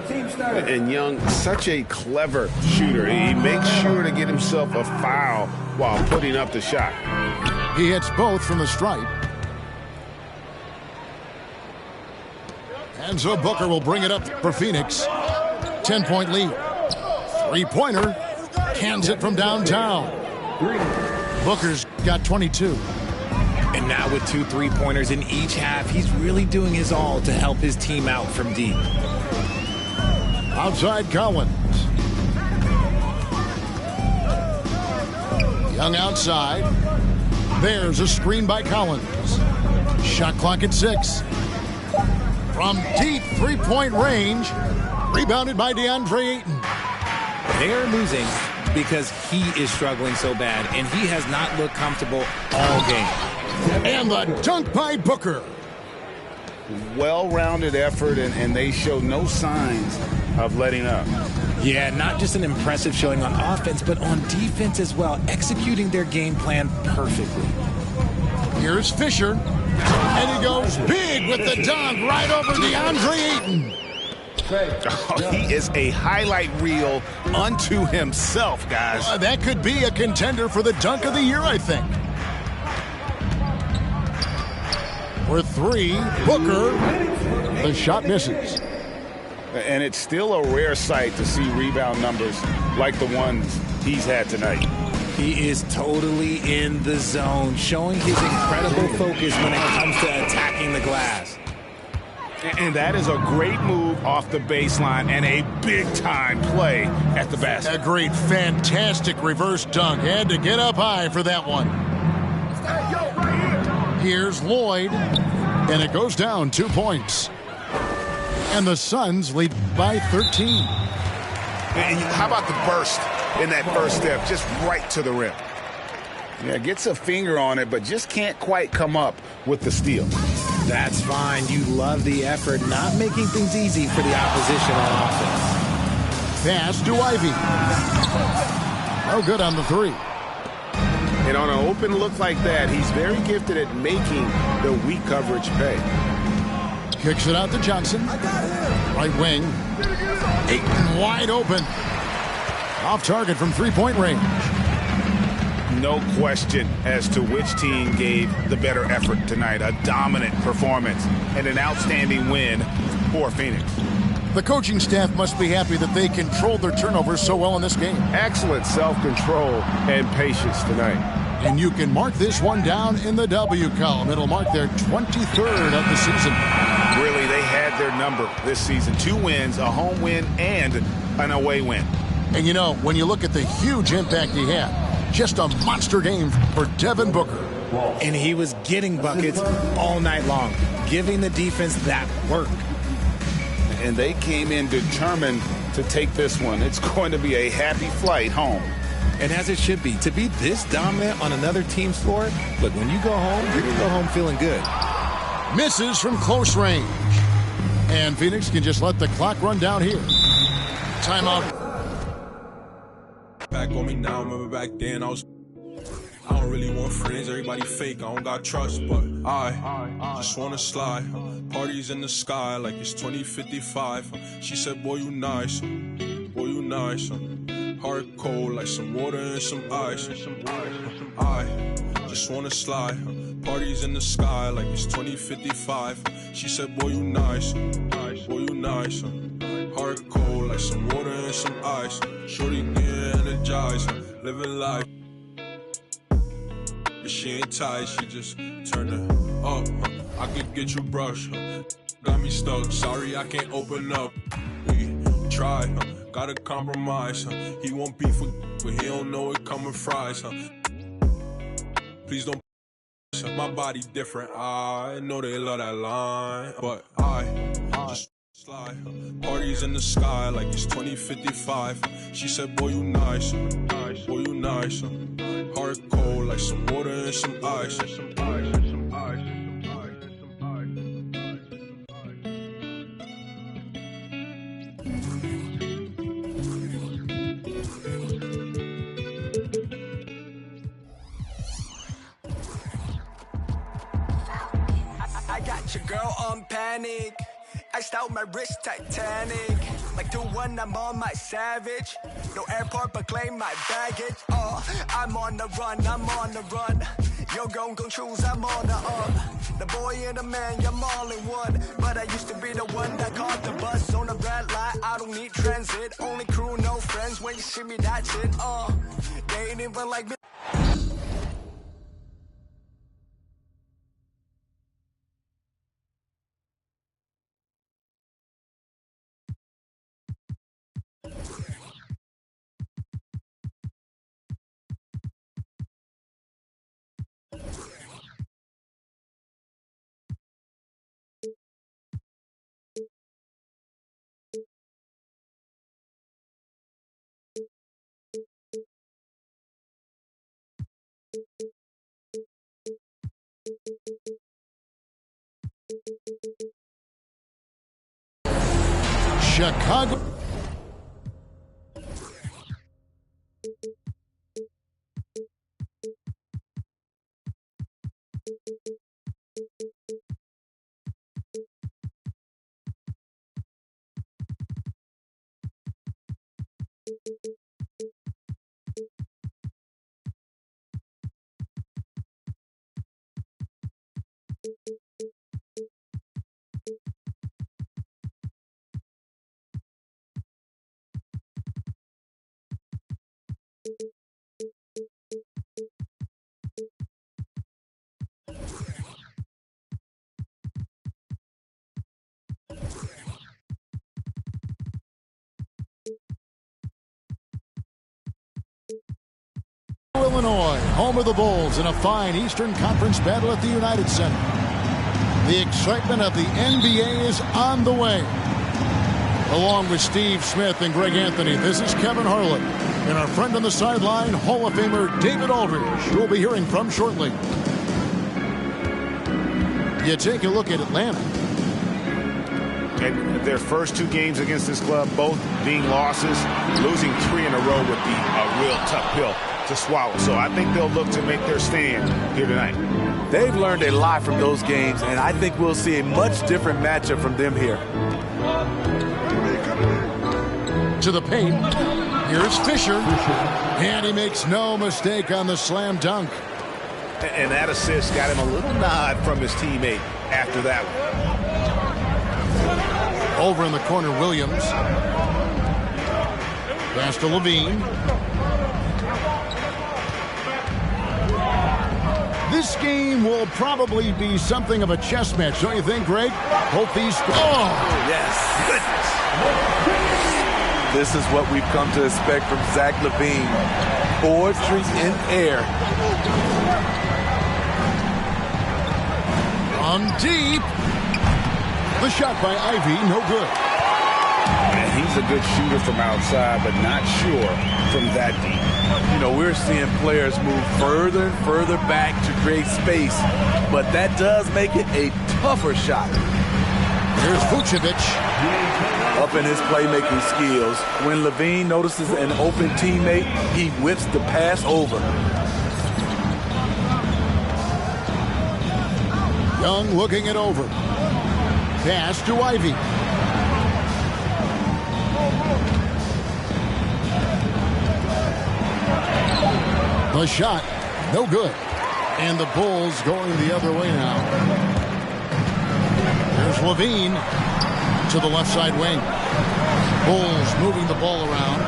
Y: And Young, such a clever shooter. He makes sure to get himself a foul while putting up the shot.
H: He hits both from the stripe. And so Booker will bring it up for Phoenix. 10-point lead. Three-pointer. Cans it from downtown. Booker's got 22.
A: And now with 2 3-pointers in each half, he's really doing his all to help his team out from deep.
H: Outside Collins. Young outside. There's a screen by Collins. Shot clock at 6. From deep 3-point range. Rebounded by DeAndre Ayton.
A: They're losing, because he is struggling so bad, and he has not looked comfortable all game.
H: And the dunk by Booker.
Y: Well-rounded effort, and they show no signs of letting up.
A: Yeah, not just an impressive showing on offense, but on defense as well, executing their game plan perfectly.
H: Here's Fisher, and he goes big with the dunk right over DeAndre Ayton.
Y: Oh, he is a highlight reel unto himself, guys.
H: That could be a contender for the dunk of the year, I think. For three, Booker. The shot misses.
Y: And it's still a rare sight to see rebound numbers like the ones he's had tonight.
A: He is totally in the zone, showing his incredible focus when it comes to attacking the glass.
Y: And that is a great move off the baseline and a big-time play at the basket.
H: A great, fantastic reverse dunk. Had to get up high for that one. Here's Lloyd, and it goes down 2 points. And the Suns lead by 13.
Y: And how about the burst in that first step, just right to the rim? Yeah, gets a finger on it, but just can't quite come up with the steal.
A: That's fine. You love the effort, not making things easy for the opposition on offense.
H: Pass to Ivy. No good on the three.
Y: And on an open look like that, he's very gifted at making the weak coverage pay.
H: Kicks it out to Johnson. Right wing. Ayton wide open. Off target from three-point range.
Y: No question as to which team gave the better effort tonight. A dominant performance and an outstanding win for Phoenix.
H: The coaching staff must be happy that they controlled their turnovers so well in this game.
Y: Excellent self-control and patience tonight.
H: And you can mark this one down in the W column. It'll mark their 23rd of the season.
Y: Really, they had their number this season. 2 wins, a home win, and an away win.
H: And you know, when you look at the huge impact he had, just a monster game for Devin Booker.
A: And he was getting buckets all night long, giving the defense that work.
Y: And they came in determined to take this one. It's going to be a happy flight home.
A: And as it should be, to be this dominant on another team's floor, look, when you go home, you can go home feeling good.
H: Misses from close range. And Phoenix can just let the clock run down here. Timeout.
J: Back on me now, remember back then I don't really want friends, everybody fake, I don't got trust, but I just wanna slide. Parties in the sky like it's 2055. She said, boy, you nice, boy, you nice. Heart cold like some water and some ice. I just wanna slide. Parties in the sky like it's 2055. She said, boy, you nice, boy, you nice. Heart cold like some water and some ice. Shorty get energized, living life. But she ain't tight, she just turned it up. I could get you brush. Got me stuck, sorry I can't open up. We try, gotta compromise. He won't beef with, but he don't know it coming fries. Please don't. My body different, I know they love that line, but I just slide. Parties in the sky like it's 2055. She said, boy, you nice, boy, you nice. Heart cold like some water and some ice.
R: I got your girl on panic. Iced out my wrist Titanic. Like 2-1, I'm on my savage. No airport, but claim my baggage. I'm on the run, I'm on the run. Yo, gon' choose, I'm on the up. The boy and the man, I'm all in one. But I used to be the one that caught the bus on the red light. I don't need transit. Only crew, no friends. When you see me, that's it. They ain't even like me.
H: Chicago. Illinois, home of the Bulls in a fine Eastern Conference battle at the United Center. The excitement of the NBA is on the way. Along with Steve Smith and Greg Anthony, this is Kevin Harlan. And our friend on the sideline, Hall of Famer David Aldridge, who we'll be hearing from shortly. You take a look at Atlanta.
Y: And their first 2 games against this club, both being losses, losing 3 in a row would be a real tough pill to swallow. So I think they'll look to make their stand here tonight.
L: They've learned a lot from those games, and I think we'll see a much different matchup from them here.
H: To the paint. Here's Fisher. And he makes no mistake on the slam dunk.
Y: And that assist got him a little nod from his teammate after that one.
H: Over in the corner, Williams. Pass to Levine. This game will probably be something of a chess match, don't you think, Greg? Both these... Oh!
L: Yes. Goodness. This is what we've come to expect from Zach LaVine. Poetry in air.
H: On deep. The shot by Ivy, no good.
Y: And he's a good shooter from outside, but not sure from that deep.
L: You know, we're seeing players move further and further back to create space, but that does make it a tougher shot.
H: Here's Vucevic.
L: Up in his playmaking skills. When LaVine notices an open teammate, he whips the pass over.
H: Young looking it over. Pass to Ivy. The shot, no good. And the Bulls going the other way now. There's Levine to the left side wing. Bulls moving the ball around.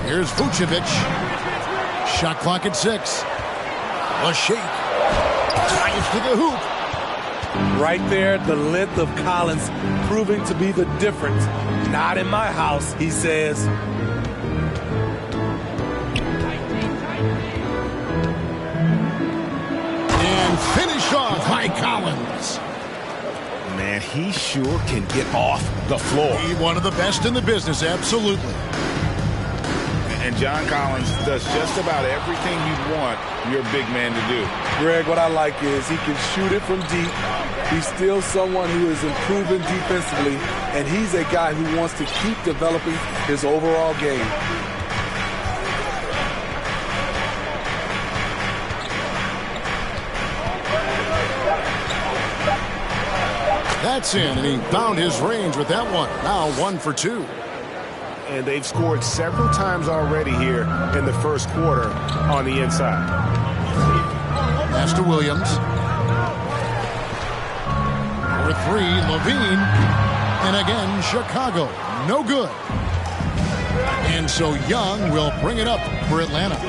H: Here's Vucevic. Shot clock at 6. A shake. Ties to the hoop.
L: Right there, the length of Collins proving to be the difference. Not in my house, he says.
H: And finish off by Collins.
Y: Man, he sure can get off the floor.
H: He's one of the best in the business, absolutely.
Y: And John Collins does just about everything you'd want your big man to do.
L: Greg, what I like is he can shoot it from deep. He's still someone who is improving defensively, and he's a guy who wants to keep developing his overall game.
H: That's in, and he found his range with that one. Now 1 for 2.
Y: And they've scored several times already here in the first quarter on the inside.
H: Pass to Williams. For 3, Levine. And again, Chicago. No good. And so Young will bring it up for Atlanta.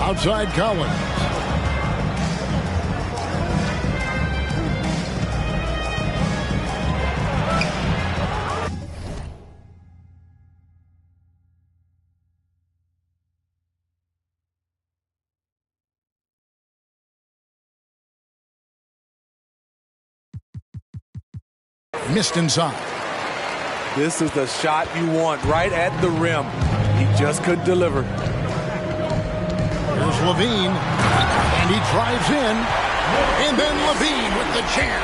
H: Outside Collins. Missed inside.
L: This is the shot you want right at the rim. He just couldn't deliver.
H: Here's Levine, and he drives in. And then Levine with the jam.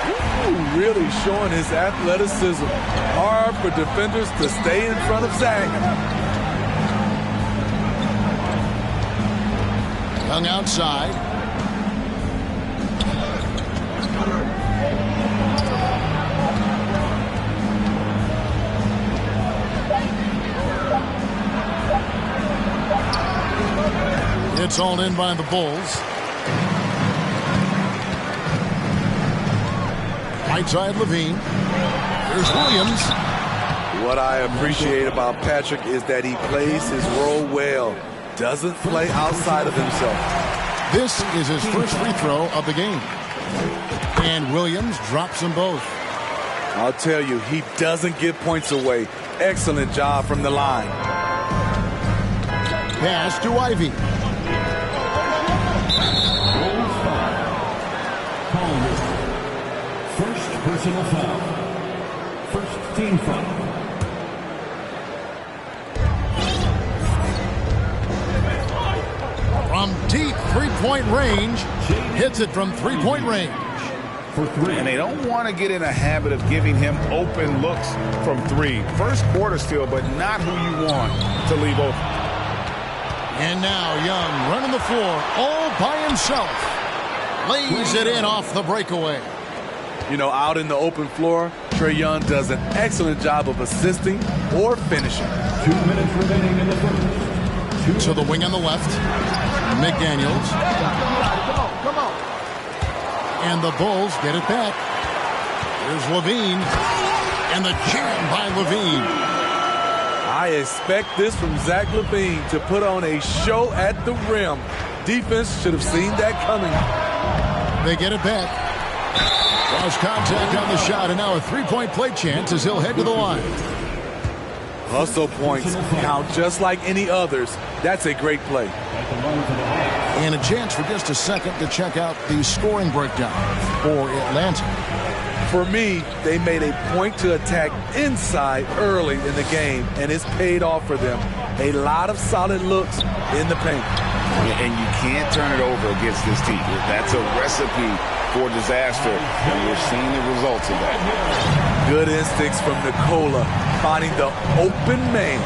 L: Ooh, really showing his athleticism. Hard for defenders to stay in front of Zach.
H: Young outside. It's all in by the Bulls. Right side Levine. Here's Williams.
L: What I appreciate about Patrick is that he plays his role well. Doesn't play outside of himself.
H: This is his first free throw of the game. And Williams drops them both.
L: I'll tell you, he doesn't give points away. Excellent job from the line.
H: Pass to Ivy.
G: First personal foul. First team foul.
H: From deep three-point range. Hits it from three-point range.
Y: And they don't want to get in a habit of giving him open looks from three. First quarter still, but not who you want to leave open.
H: And now Young running the floor all by himself. Lays it in off the breakaway.
L: You know, out in the open floor, Trae Young does an excellent job of assisting or finishing.
G: 2 minutes remaining in the first.
H: To the wing on the left. McDaniels.
L: Come on.
H: And the Bulls get it back. Here's Levine. And the jam by Levine.
L: I expect this from Zach Levine to put on a show at the rim. Defense should have seen that coming.
H: They get it back. Lost contact on the shot, and now a three-point play chance as he'll head to the line.
L: Hustle points count just like any others. That's a great play.
H: And a chance for just a second to check out the scoring breakdown for Atlanta.
L: For me, they made a point to attack inside early in the game, and it's paid off for them. A lot of solid looks in the paint.
Y: And you can't turn it over against this team. That's a recipe for disaster, and we're seeing the results of that.
L: Good instincts from Nikola, finding the open man.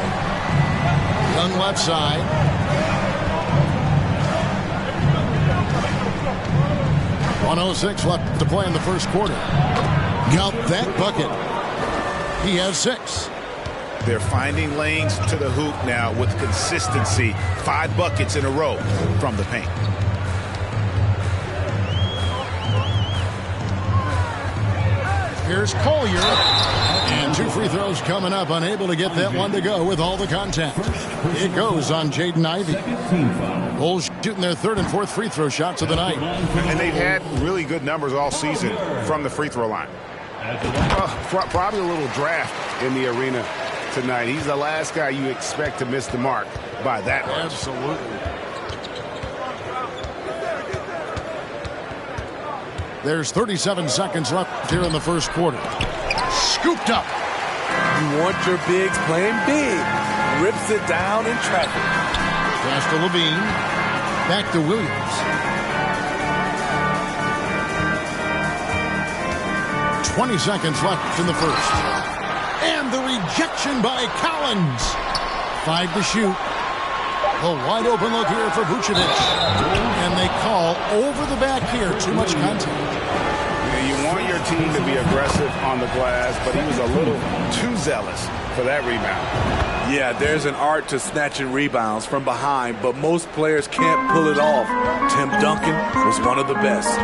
H: Young left side. .106 left to play in the first quarter. Got that bucket. He has 6.
Y: They're finding lanes to the hoop now with consistency. 5 buckets in a row from the paint.
H: Here's Collier. And 2 free throws coming up. Unable to get that one to go with all the contact. It goes on Jaden Ivey. Bulls shooting their 3rd and 4th free throw shots of the night.
Y: And they've had really good numbers all season from the free throw line. Probably a little draft in the arena tonight. He's the last guy you expect to miss the mark by that much.
H: Absolutely. There's 37 seconds left here in the first quarter. Scooped up.
L: You want your bigs playing big. Rips it down in traffic.
H: Pass to Levine. Back to Williams. 20 seconds left in the first. And the rejection by Collins. 5 to shoot. A wide open look here for Vucevic. And they call over the back here. Too much contact.
Y: You want your team to be aggressive on the glass, but he was a little too zealous for that rebound.
L: Yeah, there's an art to snatching rebounds from behind, but most players can't pull it off. Tim Duncan was one of the best.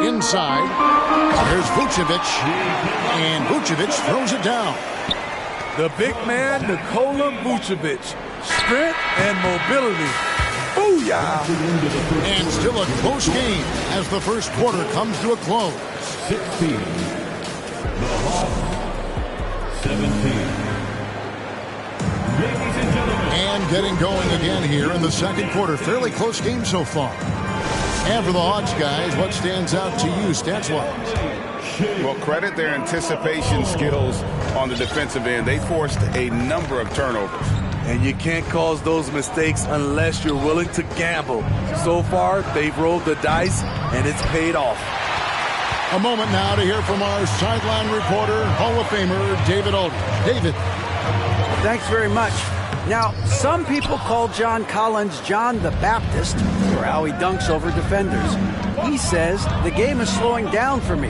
H: Inside, there's Vucevic, and Vucevic throws it down.
L: The big man, Nikola Vucevic. Strength and mobility. Booyah!
H: And still a close game as the first quarter comes to a close.
G: 16. The Hawks. 17. Ladies and gentlemen.
H: And getting going again here in the second quarter. Fairly close game so far. And for the Hawks, guys, what stands out to you stats-wise?
Y: Well, credit their anticipation skills on the defensive end. They forced a number of turnovers.
L: And you can't cause those mistakes unless you're willing to gamble. So far, they've rolled the dice, and it's paid off.
H: A moment now to hear from our sideline reporter, Hall of Famer David Aldridge. David.
I: Thanks very much. Now, some people call John Collins John the Baptist for how he dunks over defenders. He says, the game is slowing down for me.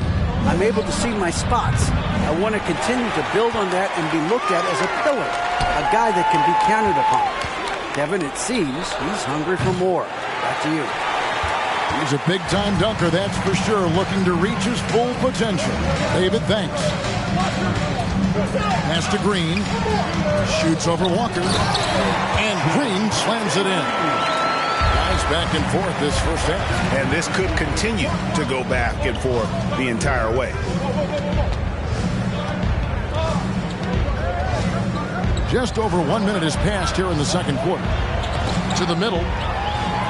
I: I'm able to see my spots. I want to continue to build on that and be looked at as a pillar, a guy that can be counted upon. Kevin, it seems he's hungry for more. Back to you.
H: He's a big-time dunker, that's for sure, looking to reach his full potential. David, thanks. Pass to Green. Shoots over Walker. And Green slams it in. Guys back and forth this first half.
Y: And this could continue to go back and forth the entire way.
H: Just over 1 minute has passed here in the second quarter. To the middle.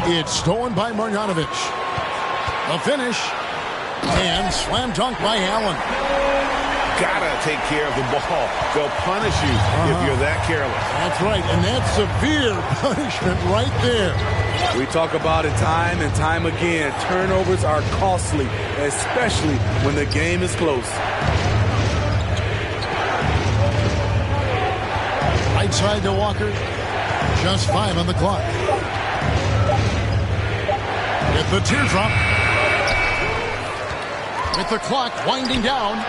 H: It's stolen by Marjanovic. A finish. And slam dunk by Allen.
Y: Gotta take care of the ball. They'll punish you if you're that careless.
H: That's right, and that's severe punishment right there.
L: We talk about it time and time again. Turnovers are costly, especially when the game is close.
H: Right side to Walker. Just 5 on the clock. With the teardrop. With the clock winding down.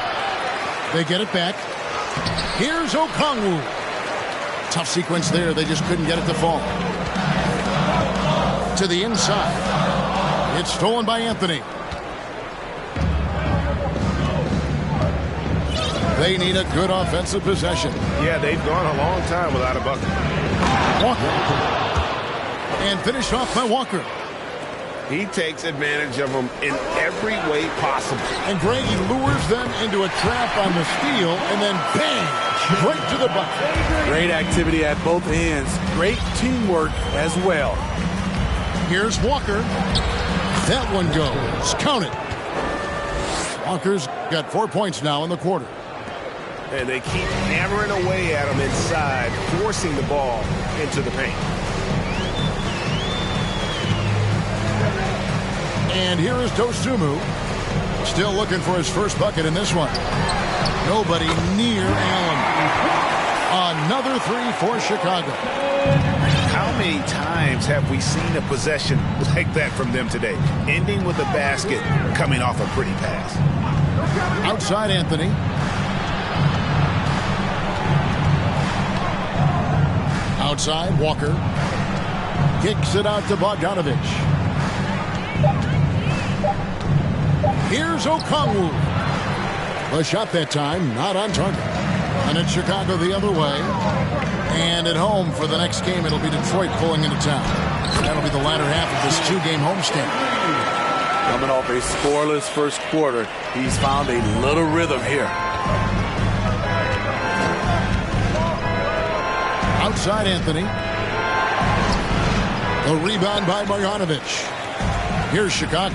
H: They get it back. Here's Okongwu. Tough sequence there. They just couldn't get it to fall. To the inside. It's stolen by Anthony. They need a good offensive possession.
Y: Yeah, they've gone a long time without a bucket.
H: Walker. And finished off by Walker.
Y: He takes advantage of them in every way possible.
H: And Gray lures them into a trap on the steal, and then bang, right to the bucket.
L: Great activity at both ends. Great teamwork as well.
H: Here's Walker. That one goes. Count it. Walker's got 4 points now in the quarter.
Y: And they keep hammering away at him inside, forcing the ball into the paint.
H: And here is Dosunmu. Still looking for his first bucket in this one. Nobody near Allen. Another three for Chicago.
Y: How many times have we seen a possession like that from them today? Ending with a basket, coming off a pretty pass.
H: Outside Anthony. Outside Walker. Kicks it out to Bogdanovich. Here's Okongwu. The shot that time, not on target. And it's Chicago the other way. And at home for the next game, it'll be Detroit pulling into town. That'll be the latter half of this two-game homestand.
L: Coming off a scoreless first quarter, he's found a little rhythm here.
H: Outside Anthony. A rebound by Marjanovic. Here's Chicago.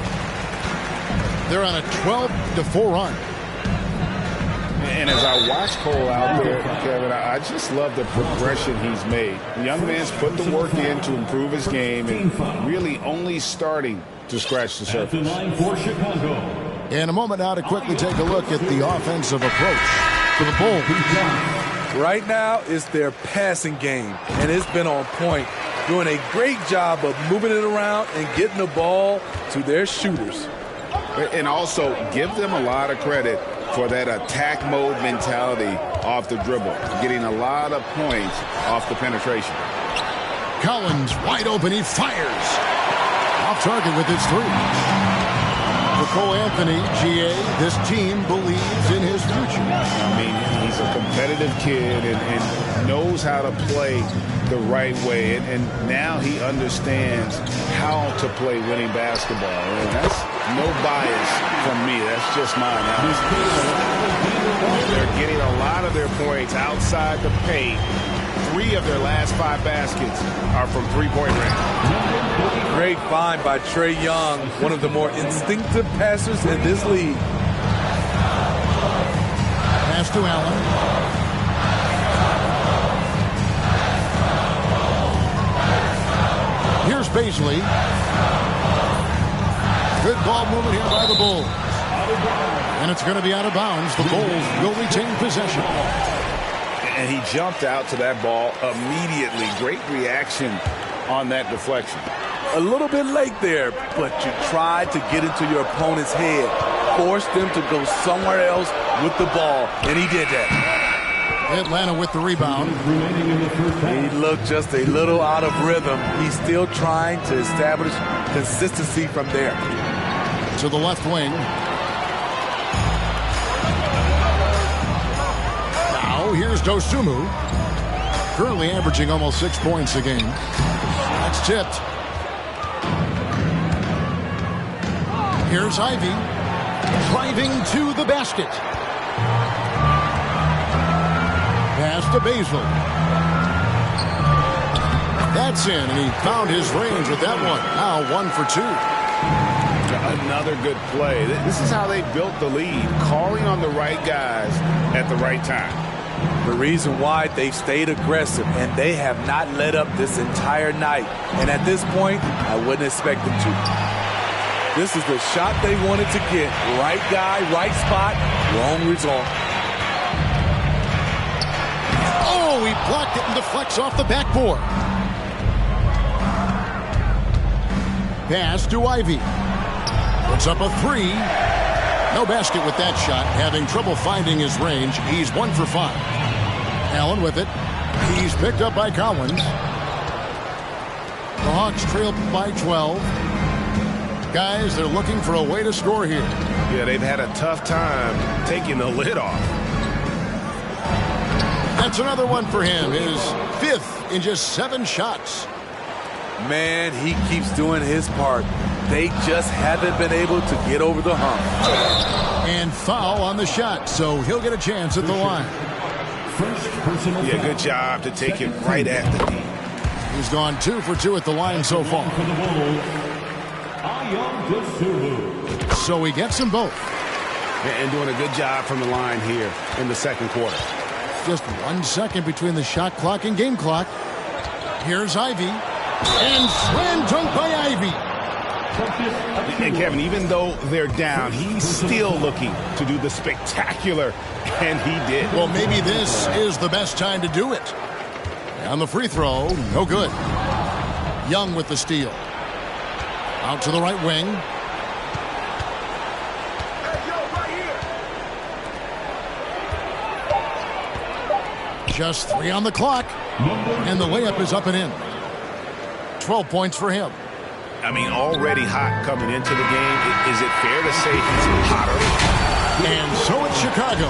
H: They're on a 12-4 run.
Y: And as I watch Cole out there, Kevin, I just love the progression he's made. The young man's put the work in to improve his game and really only starting to scratch the surface.
H: In a moment now to quickly take a look at the offensive approach for the Bulls.
L: Right now, it's their passing game, and it's been on point. Doing a great job of moving it around and getting the ball to their shooters.
Y: And also, give them a lot of credit for that attack mode mentality off the dribble. Getting a lot of points off the penetration.
H: Collins wide open, he fires. Off target with his three. For Cole Anthony, GA, this team believes in his future.
Y: I mean, he's a competitive kid and knows how to play the right way. And now he understands how to play winning basketball. And that's no bias from me. That's just my analysis. They're getting a lot of their points outside the paint. 3 of their last 5 baskets are from three-point range.
L: Great find by Trae Young, one of the more instinctive passers in this league.
H: Pass to Allen. Baisley. Good ball movement here by the Bulls. And it's going to be out of bounds. The Bulls will retain possession.
Y: And he jumped out to that ball immediately. Great reaction on that deflection.
L: A little bit late there, but you tried to get into your opponent's head. Force them to go somewhere else with the ball, and he did that.
H: Atlanta with the rebound.
L: He looked just a little out of rhythm. He's still trying to establish consistency from there.
H: To the left wing. Now here's Dosunmu. Currently averaging almost 6 points a game. That's tipped. Here's Ivy. Driving to the basket. Pass to Baisley. That's in, and he found his range with that one. Now 1 for 2.
Y: Another good play. This is how they built the lead, calling on the right guys at the right time.
L: The reason why they've stayed aggressive, and they have not let up this entire night. And at this point, I wouldn't expect them to. This is the shot they wanted to get. Right guy, right spot, wrong result.
H: Oh, he blocked it and deflects off the backboard. Pass to Ivy. Puts up a 3. No basket with that shot. Having trouble finding his range. He's 1 for 5. Allen with it. He's picked up by Collins. The Hawks trail by 12. Guys, they're looking for a way to score here.
V: Yeah, they've had a tough time taking the lid off.
H: That's another one for him. His 5th in just 7 shots.
L: Man, he keeps doing his part. They just haven't been able to get over the hump.
H: And foul on the shot, so he'll get a chance at the line.
V: Yeah, good job to take it right at the D.
H: He's gone 2 for 2 at the line so far. So he gets them both.
V: And doing a good job from the line here in the second quarter.
H: Just 1 second between the shot clock and game clock. Here's Ivy. And slam dunk by Ivy.
V: And Kevin, even though they're down, he's still looking to do the spectacular, and he did.
H: Well, maybe this is the best time to do it. On the free throw, no good. Young with the steal. Out to the right wing. Just 3 on the clock. And the layup is up and in. 12 points for him.
V: I mean, already hot coming into the game. Is it fair to say he's hotter?
H: And so it's Chicago,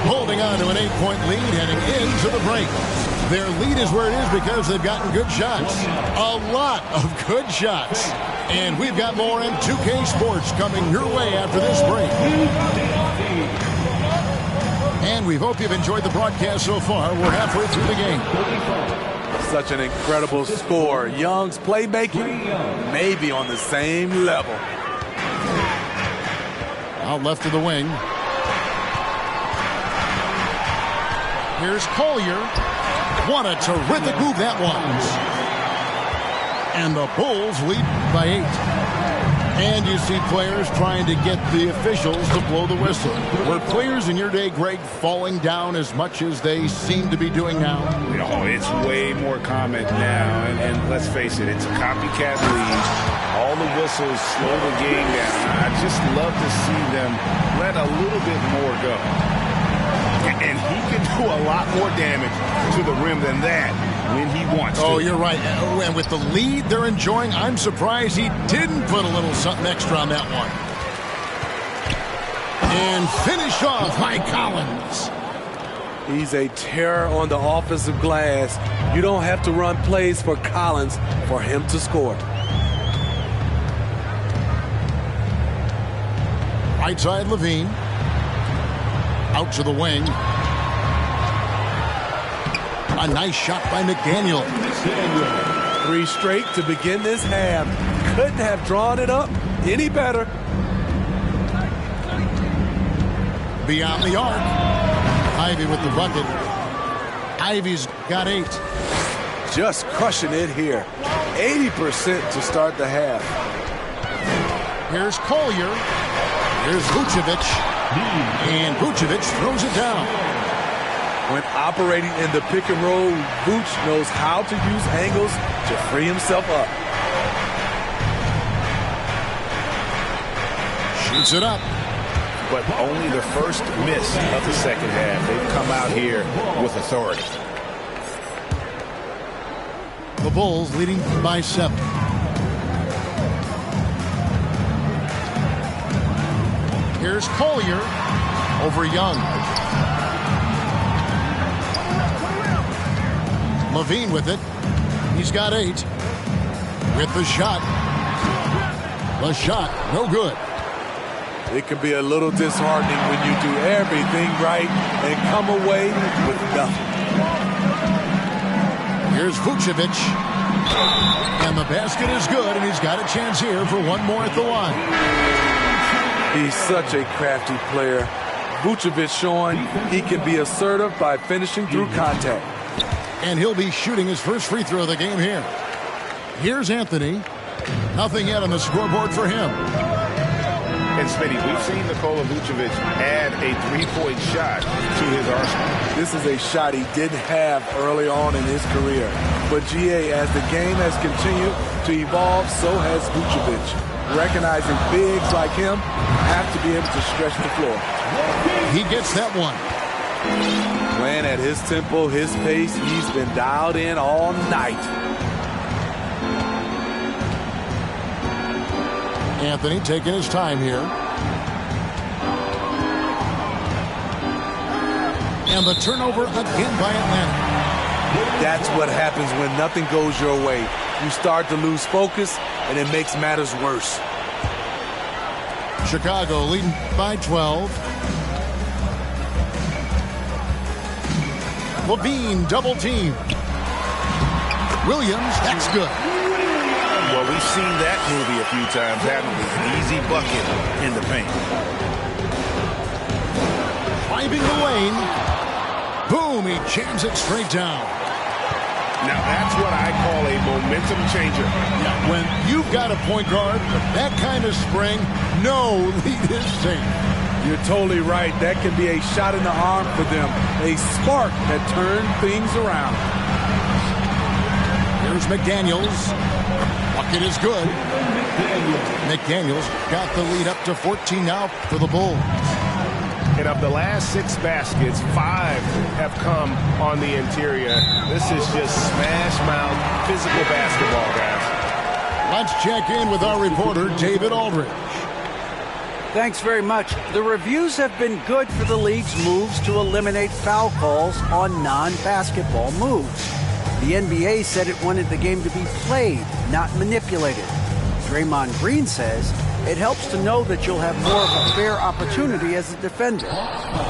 H: holding on to an 8-point lead heading into the break. Their lead is where it is because they've gotten good shots. A lot of good shots. And we've got more in 2K Sports coming your way after this break. And we hope you've enjoyed the broadcast so far. We're halfway through the game.
L: Such an incredible score. Young's playmaking may be on the same level.
H: Out left of the wing. Here's Collier. What a terrific move that was. And the Bulls lead by 8. And you see players trying to get the officials to blow the whistle. Were players in your day, Greg, falling down as much as they seem to be doing now?
Y: Oh, it's way more common now. And let's face it, it's a copycat league. All the whistles slow the game down. I just love to see them let a little bit more go. And he can do a lot more damage to the rim than that when he wants to.
H: Oh, you're right. And with the lead they're enjoying, I'm surprised he didn't put a little something extra on that one. And finish off by Collins.
L: He's a terror on the offensive glass. You don't have to run plays for Collins for him to score.
H: Right side, Levine. Out to the wing. A nice shot by McDaniel.
L: 3 straight to begin this half. Couldn't have drawn it up any better.
H: Beyond the arc. Ivy with the bucket. Ivy's got 8.
L: just crushing it here. 80% to start the half.
H: Here's Collier. Here's Vucevic. And Vucevic throws it down.
L: When operating in the pick and roll, Vuce knows how to use angles to free himself up.
H: Shoots it up.
Y: But only the first miss of the second half. They've come out here with authority.
H: The Bulls leading by 7. Here's Collier over Young. Levine with it. He's got 8. With the shot. The shot, no good.
L: It can be a little disheartening when you do everything right and come away with nothing.
H: Here's Vucevic. And the basket is good, and he's got a chance here for one more at the line.
L: He's such a crafty player. Vucevic showing he can be assertive by finishing through contact.
H: And he'll be shooting his first free throw of the game here. Here's Anthony. Nothing yet on the scoreboard for him.
Y: And Smitty, we've seen Nikola Vucevic add a three-point shot to his arsenal.
L: This is a shot he didn't have early on in his career. But GA, as the game has continued to evolve, so has Vucevic. Recognizing bigs like him have to be able to stretch the floor.
H: He gets that one.
L: Playing at his tempo, his pace, he's been dialed in all night.
H: Anthony taking his time here. And the turnover again by Atlanta.
L: That's what happens when nothing goes your way. You start to lose focus, and it makes matters worse.
H: Chicago leading by 12. Levine double team. Williams, that's good.
Y: Well, we've seen that movie a few times, haven't we? An easy bucket in the paint.
H: Driving the lane. Boom, he jams it straight down.
Y: Now, that's what I call a momentum changer.
H: Yeah, when you've got a point guard with that kind of spring, no lead is safe.
L: You're totally right. That can be a shot in the arm for them. A spark that turned things around.
H: Here's McDaniels. Bucket is good. McDaniels got the lead up to 14 now for the Bulls.
Y: And of the last 6 baskets, 5 have come on the interior. This is just smash mouth physical basketball, guys.
H: Let's check in with our reporter, David Aldridge.
I: Thanks very much. The reviews have been good for the league's moves to eliminate foul calls on non-basketball moves. The NBA said it wanted the game to be played, not manipulated. Draymond Green says it helps to know that you'll have more of a fair opportunity as a defender.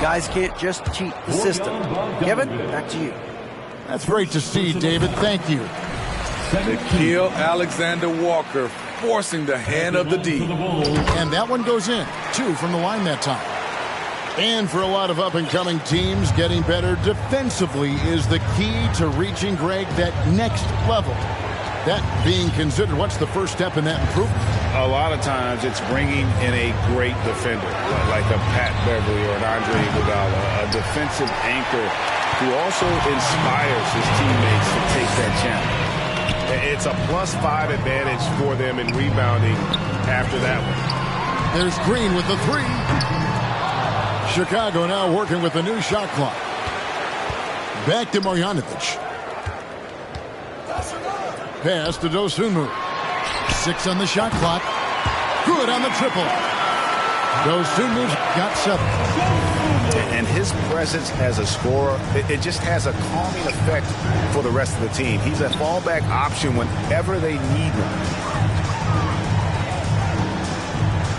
I: Guys can't just cheat the system. Kevin, back to you.
H: That's great to see, David. Thank you.
L: Nickeil Alexander-Walker forcing the hand of the D.
H: And that one goes in. 2 from the line that time. And for a lot of up-and-coming teams, getting better defensively is the key to reaching, Greg, that next level. That being considered, what's the first step in that improvement?
Y: A lot of times it's bringing in a great defender, like a Pat Beverly or an Andre Iguodala, a defensive anchor who also inspires his teammates to take that challenge. It's a +5 advantage for them in rebounding after that one.
H: There's Green with the 3. Chicago now working with the new shot clock. Back to Marjanovic. Pass to Dosunmu. 6 on the shot clock. Good on the triple. Dosunmu's got 7.
Y: And his presence as a scorer, it just has a calming effect for the rest of the team. He's a fallback option whenever they need him.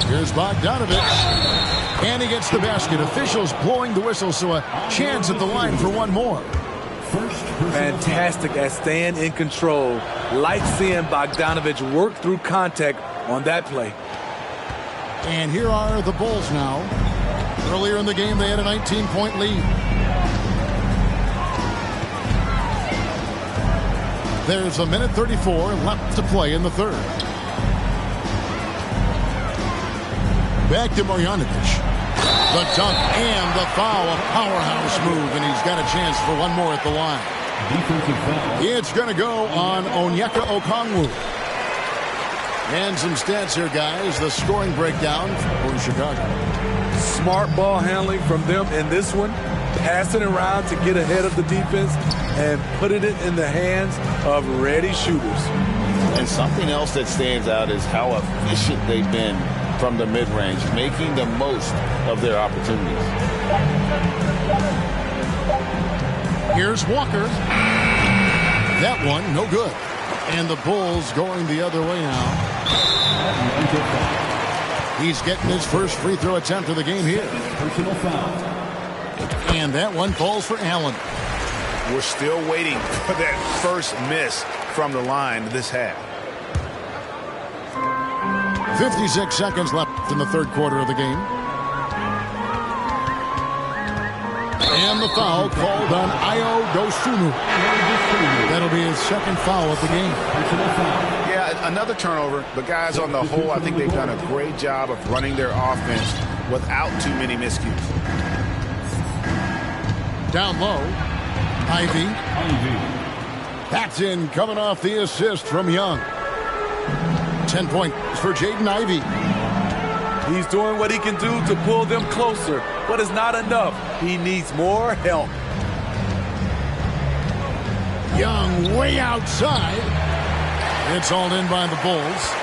H: Here's Bogdanovic. And he gets the basket. Officials blowing the whistle, so a chance at the line for one more.
L: Fantastic at staying in control. Like seeing Bogdanovic work through contact on that play.
H: And here are the Bulls now. Earlier in the game, they had a 19-point lead. There's a minute 34 left to play in the third. Back to Marjanovic. The dunk and the foul. A powerhouse move, and he's got a chance for one more at the line.
G: Defensive foul.
H: It's going to go on Onyeka Okongwu. And some stats here, guys. The scoring breakdown for Chicago.
L: Smart ball handling from them in this one. Passing around to get ahead of the defense and putting it in the hands of ready shooters.
Y: And something else that stands out is how efficient they've been from the mid-range, making the most of their opportunities.
H: Here's Walker. That one, no good. And the Bulls going the other way now. He's getting his first free throw attempt of the game here.
G: Personal foul.
H: And that one falls for Allen.
Y: We're still waiting for that first miss from the line this half.
H: 56 seconds left in the third quarter of the game. And the foul called on Ayo Dosunmu. That'll be his second foul of the game.
Y: Yeah, another turnover. But guys, on the whole, I think they've done a great job of running their offense without too many miscues.
H: Down low, Ivy. That's in, coming off the assist from Young. 10 points for Jaden Ivey.
L: He's doing what he can do to pull them closer, but it's not enough. He needs more help.
H: Young way outside. It's all in by the Bulls.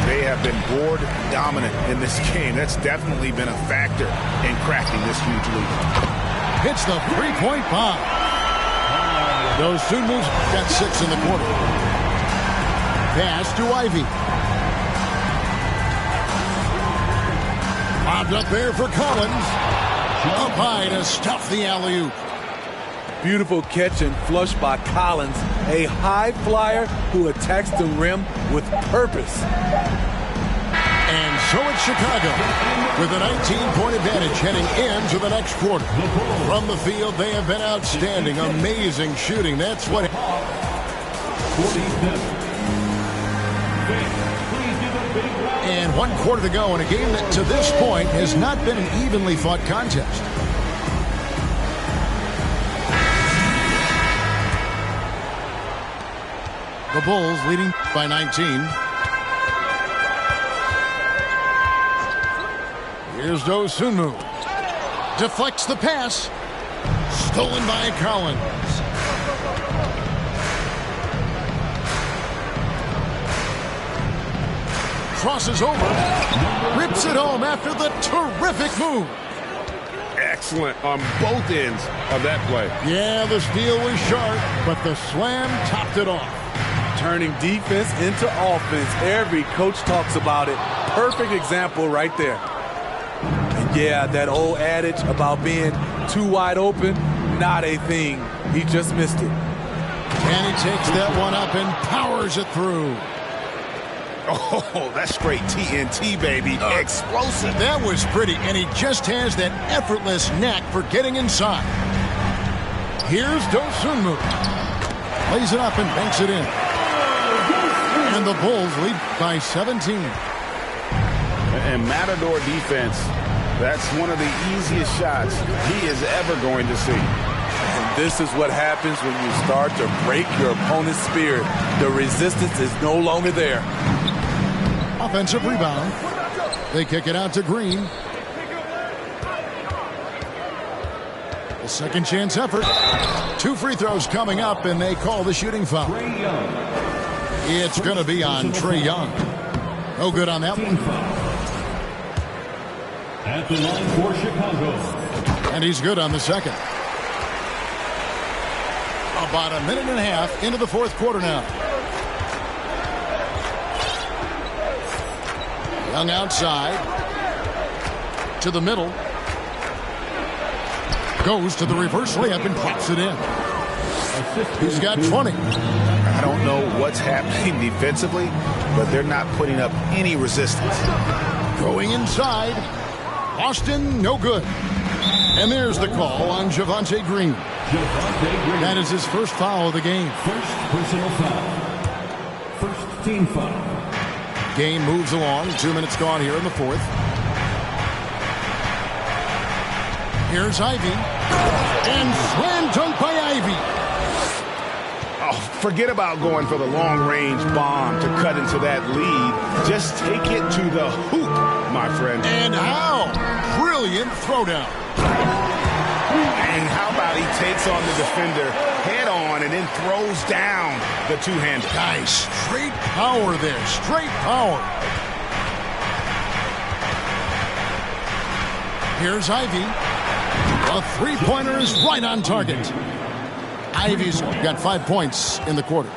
Y: They have been board dominant in this game. That's definitely been a factor in cracking this huge lead.
H: Hits the three-point bomb. Dosunmu's got 6 in the quarter. Pass to Ivy. Bobbed up there for Collins. Up high to stuff the alley-oop.
L: Beautiful catch and flush by Collins. A high flyer who attacks the rim with purpose.
H: And so it's Chicago with a 19-point advantage heading into the next quarter. From the field, they have been outstanding. Amazing shooting. That's what...
G: 47.
H: And 1 quarter to go in a game that to this point has not been an evenly fought contest. The Bulls leading by 19. Here's Dosunmu. Deflects the pass. Stolen by Collins. Crosses over. Rips it home after the terrific move.
V: Excellent on both ends of that play.
H: Yeah, the steal was sharp, but the slam topped it off.
L: Turning defense into offense. Every coach talks about it. Perfect example right there. And yeah, that old adage about being too wide open, not a thing. He just missed it.
H: And he takes that one up and powers it through.
Y: Oh, that's straight TNT, baby. Explosive.
H: That was pretty, and he just has that effortless knack for getting inside. Here's Dosunmu. Plays it up and banks it in. And the Bulls lead by 17.
Y: And Matador defense, that's one of the easiest shots he is ever going to see.
L: And this is what happens when you start to break your opponent's spirit. The resistance is no longer there.
H: Offensive rebound. They kick it out to Green. A second chance effort. 2 free throws coming up, and they call the shooting foul. It's going to be on Trae Young. No good on that one.
G: At the line for Chicago.
H: And he's good on the second. About a minute and a half into the fourth quarter now. Young outside. To the middle. Goes to the reverse layup and pops it in. He's got 20.
Y: I don't know what's happening defensively, but they're not putting up any resistance.
H: Going inside. Austin, no good. And there's the call on Javonte Green. That is his first foul of the game.
G: First personal foul. First team foul.
H: Game moves along. 2 minutes gone here in the fourth. Here's Ivy. And slam dunk by Ivy.
Y: Oh, forget about going for the long-range bomb to cut into that lead. Just take it to the hoop, my friend.
H: And how? Brilliant throwdown.
Y: And how about he takes on the defender head on and then throws down the two-hander.
H: Nice. Straight power there. Straight power. Here's Ivy. A three-pointer is right on target. Ivy's got 5 points in the quarter.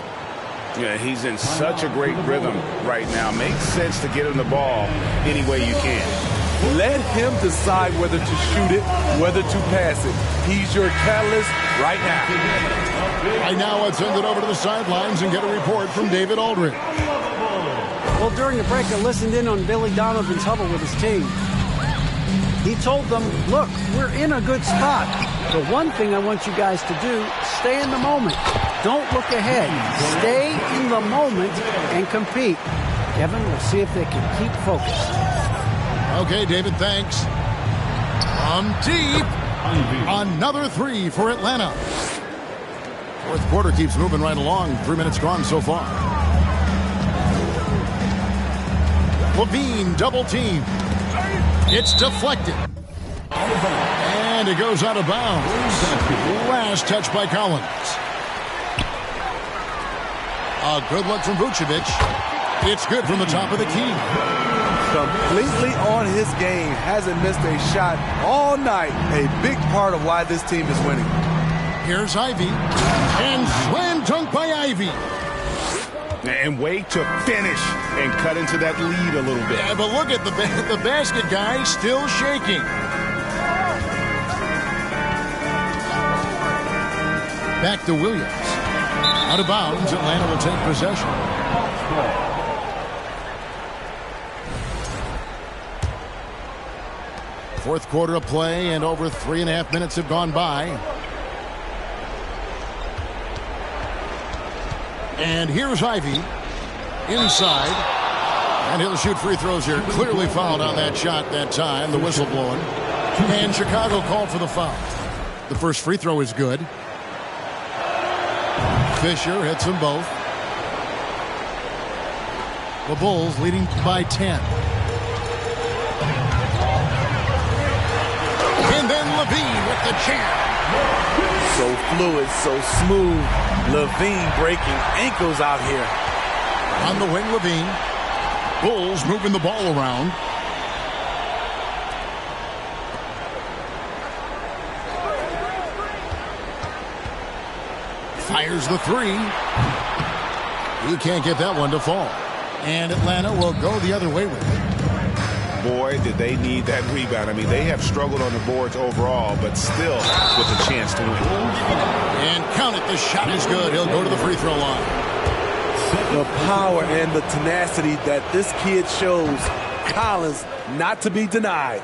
Y: Yeah, he's in such a great rhythm right now. Makes sense to get him the ball any way you can.
L: Let him decide whether to shoot it, whether to pass it. He's your catalyst right now.
H: Right now, let's send it over to the sidelines and get a report from David Aldridge.
I: Well, during the break, I listened in on Billy Donovan's huddle with his team. He told them, look, we're in a good spot. The one thing I want you guys to do, stay in the moment. Don't look ahead. Stay in the moment and compete. Kevin, we'll see if they can keep focused.
H: Okay, David, thanks. From deep, another three for Atlanta. Fourth quarter keeps moving right along. 3 minutes gone so far. Levine double team. It's deflected. And it goes out of bounds. Last touch by Collins. A good look from Vucevic. It's good from the top of the key.
L: Completely on his game. Hasn't missed a shot all night. A big part of why this team is winning.
H: Here's Ivy. And slam dunk by Ivy.
Y: And wait to finish and cut into that lead a little bit.
H: Yeah, but look at the basket guy still shaking. Back to Williams. Out of bounds, Atlanta will take possession. Fourth quarter of play, and over 3.5 minutes have gone by. And here's Ivy inside. And he'll shoot free throws here. Clearly fouled on that shot that time. The whistle blowing. And Chicago called for the foul. The first free throw is good. Fisher hits them both. The Bulls leading by 10. And then Levine with the jam.
L: So fluid, so smooth. Levine breaking ankles out here.
H: On the wing, Levine. Bulls moving the ball around. Fires the three. He can't get that one to fall. And Atlanta will go the other way with it.
Y: Boy, did they need that rebound. I mean, they have struggled on the boards overall, but still with a chance to win.
H: And count it. The shot is good. He'll go to the free throw line.
L: The power and the tenacity that this kid shows. Collins not to be denied.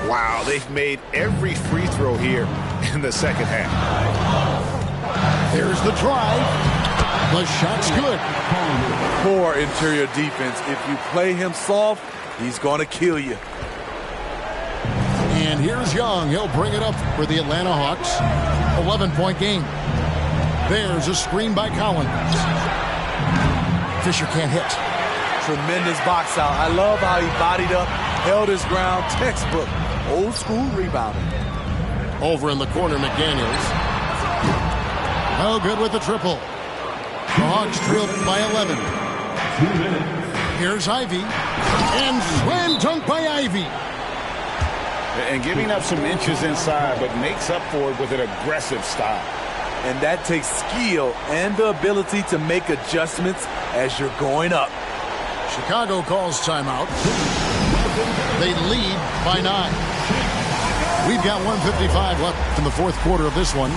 Y: Wow, they've made every free throw here in the second half.
H: There's the drive. The shot's good.
L: Poor interior defense. If you play him soft, he's going to kill you.
H: And here's Young. He'll bring it up for the Atlanta Hawks. 11-point game. There's a screen by Collins. Fisher can't hit.
L: Tremendous box out. I love how he bodied up, held his ground. Textbook. Old school rebounding.
H: Over in the corner, McDaniels. Oh, good with the triple. The Hawks trailed by 11. Here's Ivy. And slam dunk by Ivy.
Y: And giving up some inches inside, but makes up for it with an aggressive style.
L: And that takes skill and the ability to make adjustments as you're going up.
H: Chicago calls timeout. They lead by 9. We've got 1:55 left in the fourth quarter of this one.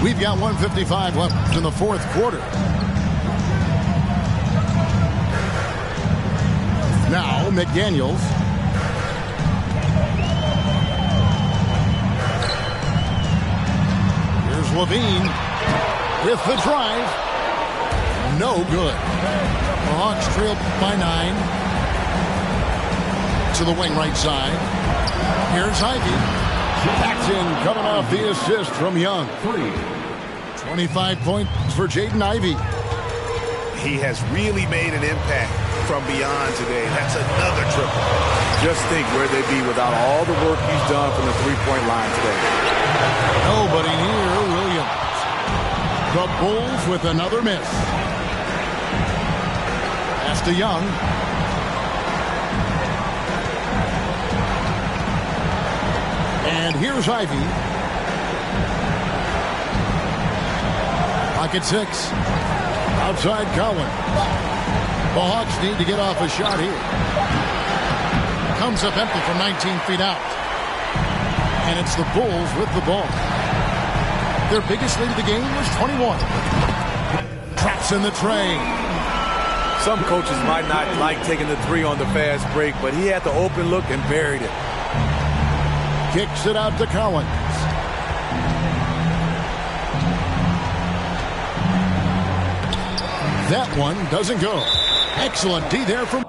H: We've got 1:55 left in the fourth quarter. Now McDaniels. Here's Levine with the drive. No good. The Hawks trail by 9. To the wing right side. Here's Ivy. Jackson coming off the assist from Young. 25 points for Jaden Ivey.
K: He has really made an impact from beyond today. That's another triple.
L: Just think where they'd be without all the work he's done from the three-point line today.
H: Nobody near Williams. The Bulls with another miss. Pass to Young. And here's Ivy. Pocket 6. Outside Collins. The Hawks need to get off a shot here. Comes up empty from 19 feet out. And it's the Bulls with the ball. Their biggest lead of the game was 21. Traps in the tray.
L: Some coaches might not like taking the three on the fast break, but he had the open look and buried it.
H: Kicks it out to Collins. That one doesn't go. Excellent D there from...